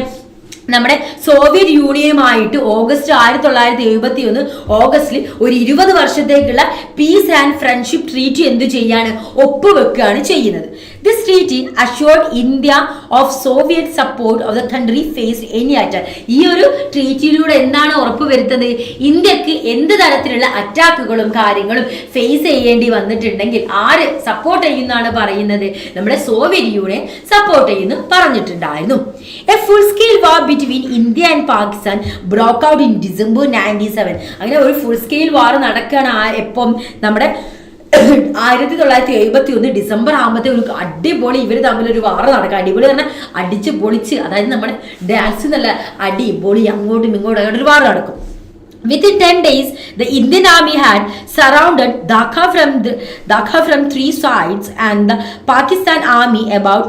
നമ്മുടെ സോവിയറ്റ് യൂണിയനുമായിട്ട് ഓഗസ്റ്റ് 1971 ഓഗസ്റ്റിൽ ഒരു 20 വർഷത്തേക്കുള്ള പീസ് ആൻഡ് ഫ്രണ്ട്ഷിപ്പ് ട്രീറ്റി എന്ത് ചെയ്യാണ്? ഒപ്പുവെക്കുകയാണ് ചെയ്യുന്നത്. This treaty assured India of Soviet support of the country faced any attack. ഈ ഒരു ട്രീറ്റിയിലൂടെ എന്താണ് ഉറപ്പുവരുത്തുന്നത്? ഇന്ത്യക്ക് എന്ത് തരത്തിലുള്ള അറ്റാക്കുകളും കാര്യങ്ങളും ഫേസ് ചെയ്യേണ്ടി വന്നിട്ടുണ്ടെങ്കിൽ ആര് സപ്പോർട്ട് ചെയ്യുന്നതാണ് പറയുന്നത്? നമ്മുടെ സോവിയറ്റ് യൂണിയൻ സപ്പോർട്ട് ചെയ്യുന്നു പറഞ്ഞിട്ടുണ്ടായിരുന്നു. A full-scale war between India and Pakistan broke out in December 1997. അങ്ങനെ ഒരു ഫുൾ സ്കെയിൽ വാർ നടക്കുകയാണ്. എപ്പം? നമ്മുടെ 1971 ഡിസംബർ ആകുമ്പോഴത്തെ ഒരു അടിപൊളി ഇവർ തമ്മിലൊരു വാർ നടക്കുക. അടിപൊളി പറഞ്ഞാൽ അടിച്ച് പൊളിച്ച്, അതായത് നമ്മുടെ ഡാൻസ് നല്ല അടിപൊളി അങ്ങോട്ടും ഇങ്ങോട്ടും ഒരു വാർ നടക്കും. Within 10 days, the Indian army had surrounded Dhaka from 3 sides, and the Pakistan army about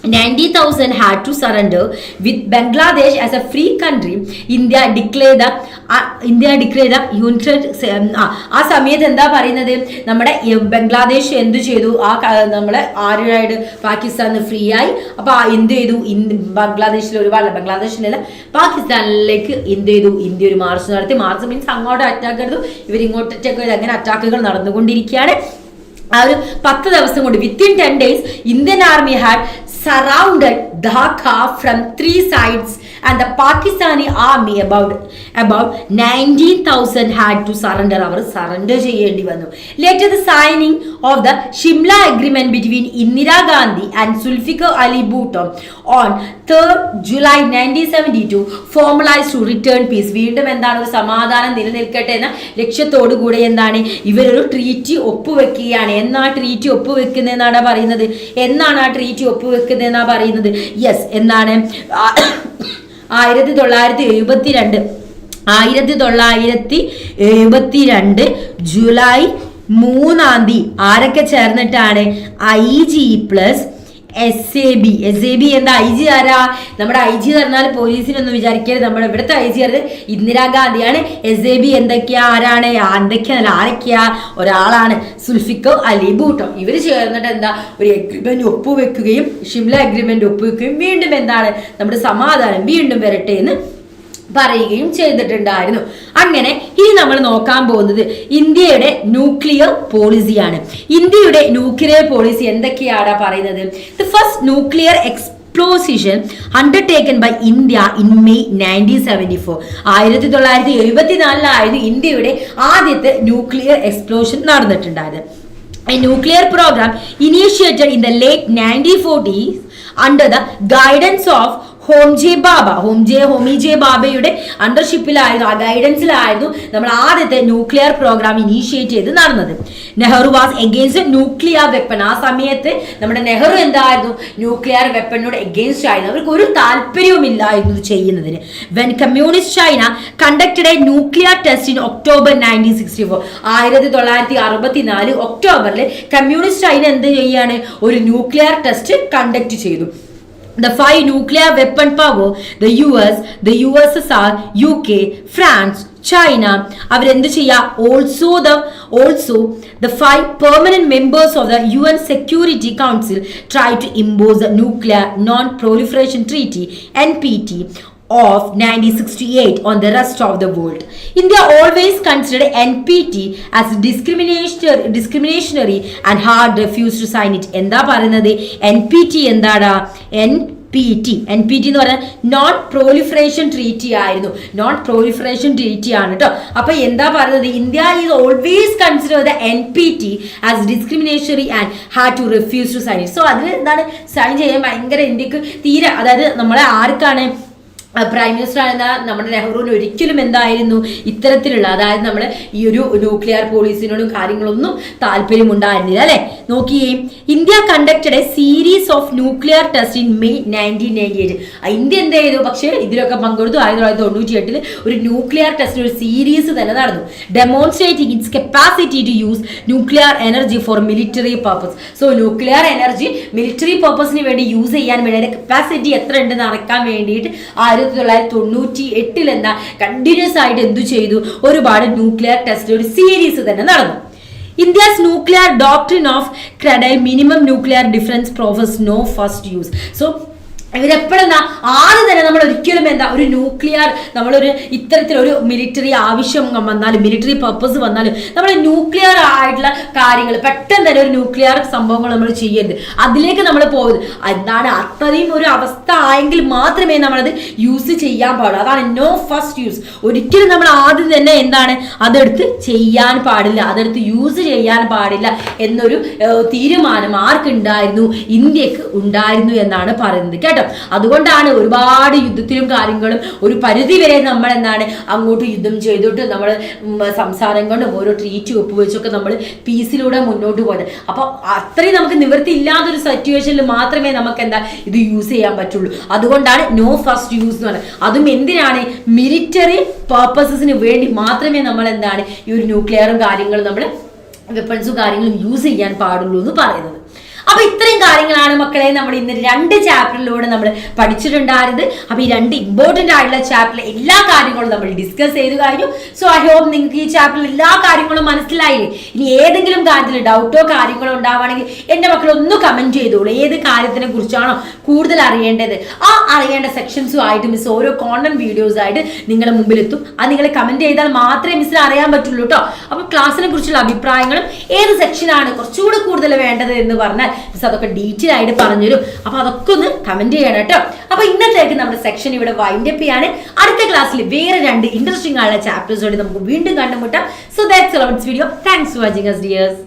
90,000 had to surrender. With Bangladesh as a free country, India declared the united. ആ സമയത്ത് എന്താ പറയുന്നത്, നമ്മുടെ ബംഗ്ലാദേശ് എന്ത് ചെയ്തു, നമ്മളെ ആരുമായിട്ട് പാകിസ്ഥാനിൽ ഫ്രീ ആയി. അപ്പൊ എന്ത് ചെയ്തു, ബംഗ്ലാദേശിൽ ഒരുപാട്, ബംഗ്ലാദേശിലല്ല പാകിസ്ഥാനിലേക്ക് എന്ത് ചെയ്തു, ഇന്ത്യ ഒരു മാർച്ച് നടത്തി. മാർച്ച് മീൻസ് അങ്ങോട്ട് അറ്റാക്ക് എടുത്തു, ഇവരിങ്ങോട്ട് അറ്റാക്ക് ചെയ്ത്, അങ്ങനെ അറ്റാക്കുകൾ നടന്നുകൊണ്ടിരിക്കുകയാണ്. ആ ഒരു 10 ദിവസം കൊണ്ട്, within 10 days, Indian army had surrounded Dhaka from 3 sides, and the Pakistani army about 19,000 had to surrender. അവർ സറണ്ടർ ചെയ്യേണ്ടി വന്നു. Later the signing of the Shimla agreement between Indira Gandhi and Zulfikar Ali Bhutto on 3rd July 1972 formalized to return peace. വീണ്ടും എന്താണ്, ഒരു സമാധാനം നിലനിൽക്കട്ടെ എന്ന ലക്ഷ്യത്തോടു കൂടെ എന്താണ് ഇവരൊരു ട്രീറ്റി ഒപ്പുവെക്കുകയാണ്. എന്നാ ട്രീറ്റി ഒപ്പുവെക്കുന്നതെന്നാണ് പറയുന്നത്, എന്നാണ് ആ ട്രീറ്റി ഒപ്പുവെക്കുന്നതെന്നാ പറയുന്നത്. യെസ്, എന്താണ് 1972 ജൂലൈ 3 ആരൊക്കെ ചേർന്നിട്ടാണ്, IG പ്ലസ് SAB. എന്താ IG ആരാ, നമ്മുടെ IG പറഞ്ഞാൽ പോലീസിനൊന്നും വിചാരിക്കരുത്, നമ്മുടെ ഇവിടുത്തെ IG ഇന്ദിരാഗാന്ധിയാണ്. SAB എന്തൊക്കെയാ, ആരാണ്, ആരൊക്കെയാ, ഒരാളാണ് സുൽഫിക്കർ അലി ഭൂട്ടോ. ഇവർ ചേർന്നിട്ട് എന്താ ഒരു എഗ്രിമെന്റ് ഒപ്പുവെക്കുകയും, ഷിംല എഗ്രിമെന്റ് ഒപ്പുവെക്കുകയും, വീണ്ടും എന്താണ് നമ്മുടെ സമാധാനം വീണ്ടും വരട്ടെ എന്ന് പറയുകയും ചെയ്തിട്ടുണ്ടായിരുന്നു. അങ്ങനെ ഇനി നമ്മൾ നോക്കാൻ പോകുന്നത് ഇന്ത്യയുടെ ന്യൂക്ലിയർ പോളിസിയാണ്. ഇന്ത്യയുടെ ന്യൂക്ലിയർ പോളിസി എന്തൊക്കെയാണ് പറയുന്നത്. The first nuclear explosion undertaken by India in May 1974. 1974 ഇന്ത്യയുടെ ആദ്യത്തെ ന്യൂക്ലിയർ എക്സ്പ്ലോഷൻ നടന്നിട്ടുണ്ടായത്. A nuclear program initiated in the late 1940s under the guidance of ഹോംജെ ബാബയുടെ അണ്ടർഷിപ്പിലായിരുന്നു, ആ ഗൈഡൻസിലായിരുന്നു നമ്മൾ ആദ്യത്തെ ന്യൂക്ലിയർ പ്രോഗ്രാം ഇനീഷ്യേറ്റ് ചെയ്ത് നടന്നത്. Nehru was against nuclear weapon. ആ സമയത്ത് നമ്മുടെ നെഹ്റു എന്തായിരുന്നു, ന്യൂക്ലിയർ വെപ്പണിനോട് എഗെയിൻസ്റ്റ് ആയിരുന്നു. അവർക്ക് ഒരു താല്പര്യവുമില്ലായിരുന്നു ചെയ്യുന്നതിന്. When communist China conducted A nuclear test in October 1964. 1964 ഒക്ടോബറിൽ കമ്മ്യൂണിസ്റ്റ് ചൈന എന്ത് ചെയ്യാണ്, ഒരു ന്യൂക്ലിയർ ടെസ്റ്റ് കണ്ടക്ട് ചെയ്തു. The 5 nuclear weapon power, the US, the USSR, UK, France, China, അവരെന്ത് ചെയ്യുക, also the 5 permanent members of the UN Security Council tried to impose the Nuclear Non-Proliferation Treaty (NPT) of 1968 on the rest of the world. India always considered NPT as discriminatory and hard refused to sign it. എന്താ പറയുന്നത്, NPT എന്താടാ, NPT എന്ന് പറഞ്ഞാൽ non proliferation treaty ആയിരുന്നു. Non proliferation treaty ആണ് കേട്ടോ. അപ്പൊ എന്താ പറയുന്നത്, India is always consider the NPT as discriminatory and had to refuse to sign it. So അതിൽ എന്താണ്, സൈൻ ചെയ്യാൻ ഭയങ്കര ഇന്ത്യക്ക് തീരെ, അതായത് നമ്മളെ ആർക്കാണ് പ്രൈം മിനിസ്റ്റർ ആയിരുന്ന നമ്മുടെ നെഹ്റുവിന് ഒരിക്കലും എന്തായിരുന്നു ഇത്തരത്തിലുള്ള, അതായത് നമ്മുടെ ഈ ഒരു ന്യൂക്ലിയർ പോളിസിനോടും കാര്യങ്ങളൊന്നും താല്പര്യം ഉണ്ടായിരുന്നില്ല അല്ലെ. നോക്കിയേ, India conducted A series of nuclear test in May 1998. India എന്ത് ചെയ്തു, പക്ഷേ ഇതിലൊക്കെ പങ്കെടുത്തു. 1998 ഒരു ന്യൂക്ലിയർ ടെസ്റ്റ് ഒരു സീരീസ് തന്നെ നടന്നു. Demonstrating its capacity to use nuclear energy for military purpose. So nuclear energy military പർപ്പസിന് വേണ്ടി യൂസ് ചെയ്യാൻ വേണ്ടി അതിന്റെ കപ്പാസിറ്റി എത്ര ഉണ്ടെന്ന് നടക്കാൻ വേണ്ടിയിട്ട് 1998 എന്താ കണ്ടിന്യൂസ് ആയിട്ട് എന്തു ചെയ്തു, ഒരുപാട് ന്യൂക്ലിയർ ടെസ്റ്റ് ഒരു സീരീസ് തന്നെ നടന്നു. India's nuclear doctrine of cradle minimum nuclear difference proffers no first use. So ഇവരെപ്പോഴെന്താ ആദ്യം തന്നെ നമ്മൾ ഒരിക്കലും എന്താ ഒരു ന്യൂക്ലിയർ നമ്മളൊരു ഇത്തരത്തിലൊരു മിലിറ്ററി ആവശ്യം വന്നാലും മിലിറ്ററി പർപ്പസ് വന്നാലും നമ്മൾ ന്യൂക്ലിയർ ആയിട്ടുള്ള കാര്യങ്ങൾ പെട്ടെന്ന് തന്നെ ഒരു ന്യൂക്ലിയർ സംഭവങ്ങൾ നമ്മൾ ചെയ്യരുത്, അതിലേക്ക് നമ്മൾ പോകുന്നത്. എന്താണ് അത്രയും ഒരു അവസ്ഥ ആയെങ്കിൽ മാത്രമേ നമ്മളത് യൂസ് ചെയ്യാൻ പാടുള്ളൂ. അതാണ് നോ ഫസ്റ്റ് യൂസ്. ഒരിക്കലും നമ്മൾ ആദ്യം തന്നെ എന്താണ് അതെടുത്ത് ചെയ്യാൻ പാടില്ല, അതെടുത്ത് യൂസ് ചെയ്യാൻ പാടില്ല എന്നൊരു തീരുമാനം ആർക്കുണ്ടായിരുന്നു, ഇന്ത്യക്ക് ഉണ്ടായിരുന്നു എന്നാണ് പറയുന്നത് കേട്ടോ. അതുകൊണ്ടാണ് ഒരുപാട് യുദ്ധത്തിലും കാര്യങ്ങളും ഒരു പരിധി വരെ നമ്മൾ എന്താണ് അങ്ങോട്ട് യുദ്ധം ചെയ്തിട്ട് നമ്മൾ സംസാരം കൊണ്ടും ഓരോ ട്രീറ്റ് ഒപ്പുവെച്ചൊക്കെ നമ്മൾ പീസിലൂടെ മുന്നോട്ട് പോകുന്നത്. അപ്പോൾ അത്രയും നമുക്ക് നിവൃത്തി ഇല്ലാത്തൊരു സിറ്റുവേഷനിൽ മാത്രമേ നമുക്ക് എന്താ ഇത് യൂസ് ചെയ്യാൻ പറ്റുള്ളൂ. അതുകൊണ്ടാണ് നോ ഫസ്റ്റ് യൂസ് എന്ന് പറയുന്നത്. അതും എന്തിനാണ്, മിലിറ്ററി പർപ്പസസിന് വേണ്ടി മാത്രമേ നമ്മൾ എന്താണ് ഈ ഒരു ന്യൂക്ലിയറും കാര്യങ്ങളും നമ്മൾ വെപ്പൺസും കാര്യങ്ങളും യൂസ് ചെയ്യാൻ പാടുള്ളൂ എന്ന് പറയുന്നത്. അപ്പൊ ഇത്രയും കാര്യങ്ങളാണ് മക്കളെ നമ്മൾ ഇന്ന് 2 ചാപ്റ്ററിലൂടെ നമ്മൾ പഠിച്ചിട്ടുണ്ടായിരുന്നത്. അപ്പൊ ഈ 2 ഇമ്പോർട്ടന്റ് ആയിട്ടുള്ള ചാപ്റ്ററിലെ എല്ലാ കാര്യങ്ങളും നമ്മൾ ഡിസ്കസ് ചെയ്തു കഴിഞ്ഞു. സോ ഐ ഹോപ്പ് നിങ്ങൾക്ക് ഈ ചാപ്റ്ററിൽ എല്ലാ കാര്യങ്ങളും മനസ്സിലായില്ലേ? ഇനി ഏതെങ്കിലും കാര്യത്തിൽ ഡൗട്ടോ കാര്യങ്ങളോ ഉണ്ടാവുകയാണെങ്കിൽ എന്റെ മക്കൾ ഒന്ന് കമന്റ് ചെയ്തോളൂ. ഏത് കാര്യത്തിനെ കുറിച്ചാണോ കൂടുതൽ അറിയേണ്ടത്, ആ അറിയേണ്ട സെക്ഷൻസും ആയിട്ട് മിസ് ഓരോ കോണ്ടന്റ് വീഡിയോസ് ആയിട്ട് നിങ്ങളുടെ മുമ്പിൽ എത്തും. അത് നിങ്ങൾ കമന്റ് ചെയ്താൽ മാത്രമേ മിസ്സിന് അറിയാൻ പറ്റുള്ളൂ കേട്ടോ. അപ്പൊ ക്ലാസ്സിനെ കുറിച്ചുള്ള അഭിപ്രായങ്ങളും ഏത് സെക്ഷനാണ് കുറച്ചുകൂടി കൂടുതൽ വേണ്ടത് എന്ന് പറഞ്ഞാൽ മിസ് അതൊക്കെ ഡീറ്റെയിൽ ആയിട്ട് പറഞ്ഞുതരും. അപ്പൊ അതൊക്കെ ഒന്ന് കമന്റ് ചെയ്യണം കേട്ടോ. അപ്പൊ ഇന്നത്തേക്ക് നമ്മുടെ സെക്ഷൻ ഇവിടെ വൈൻഡ് അപ്പ് ചെയ്യാണ്. അടുത്ത ക്ലാസ്സിൽ വേറെ 2 ഇൻട്രസ്റ്റിംഗ് ആയുള്ള ചാപ്റ്റേഴ്സോട് നമുക്ക് വീണ്ടും കണ്ടുമുട്ടാം. So that's all about this video. Thanks for watching us dears.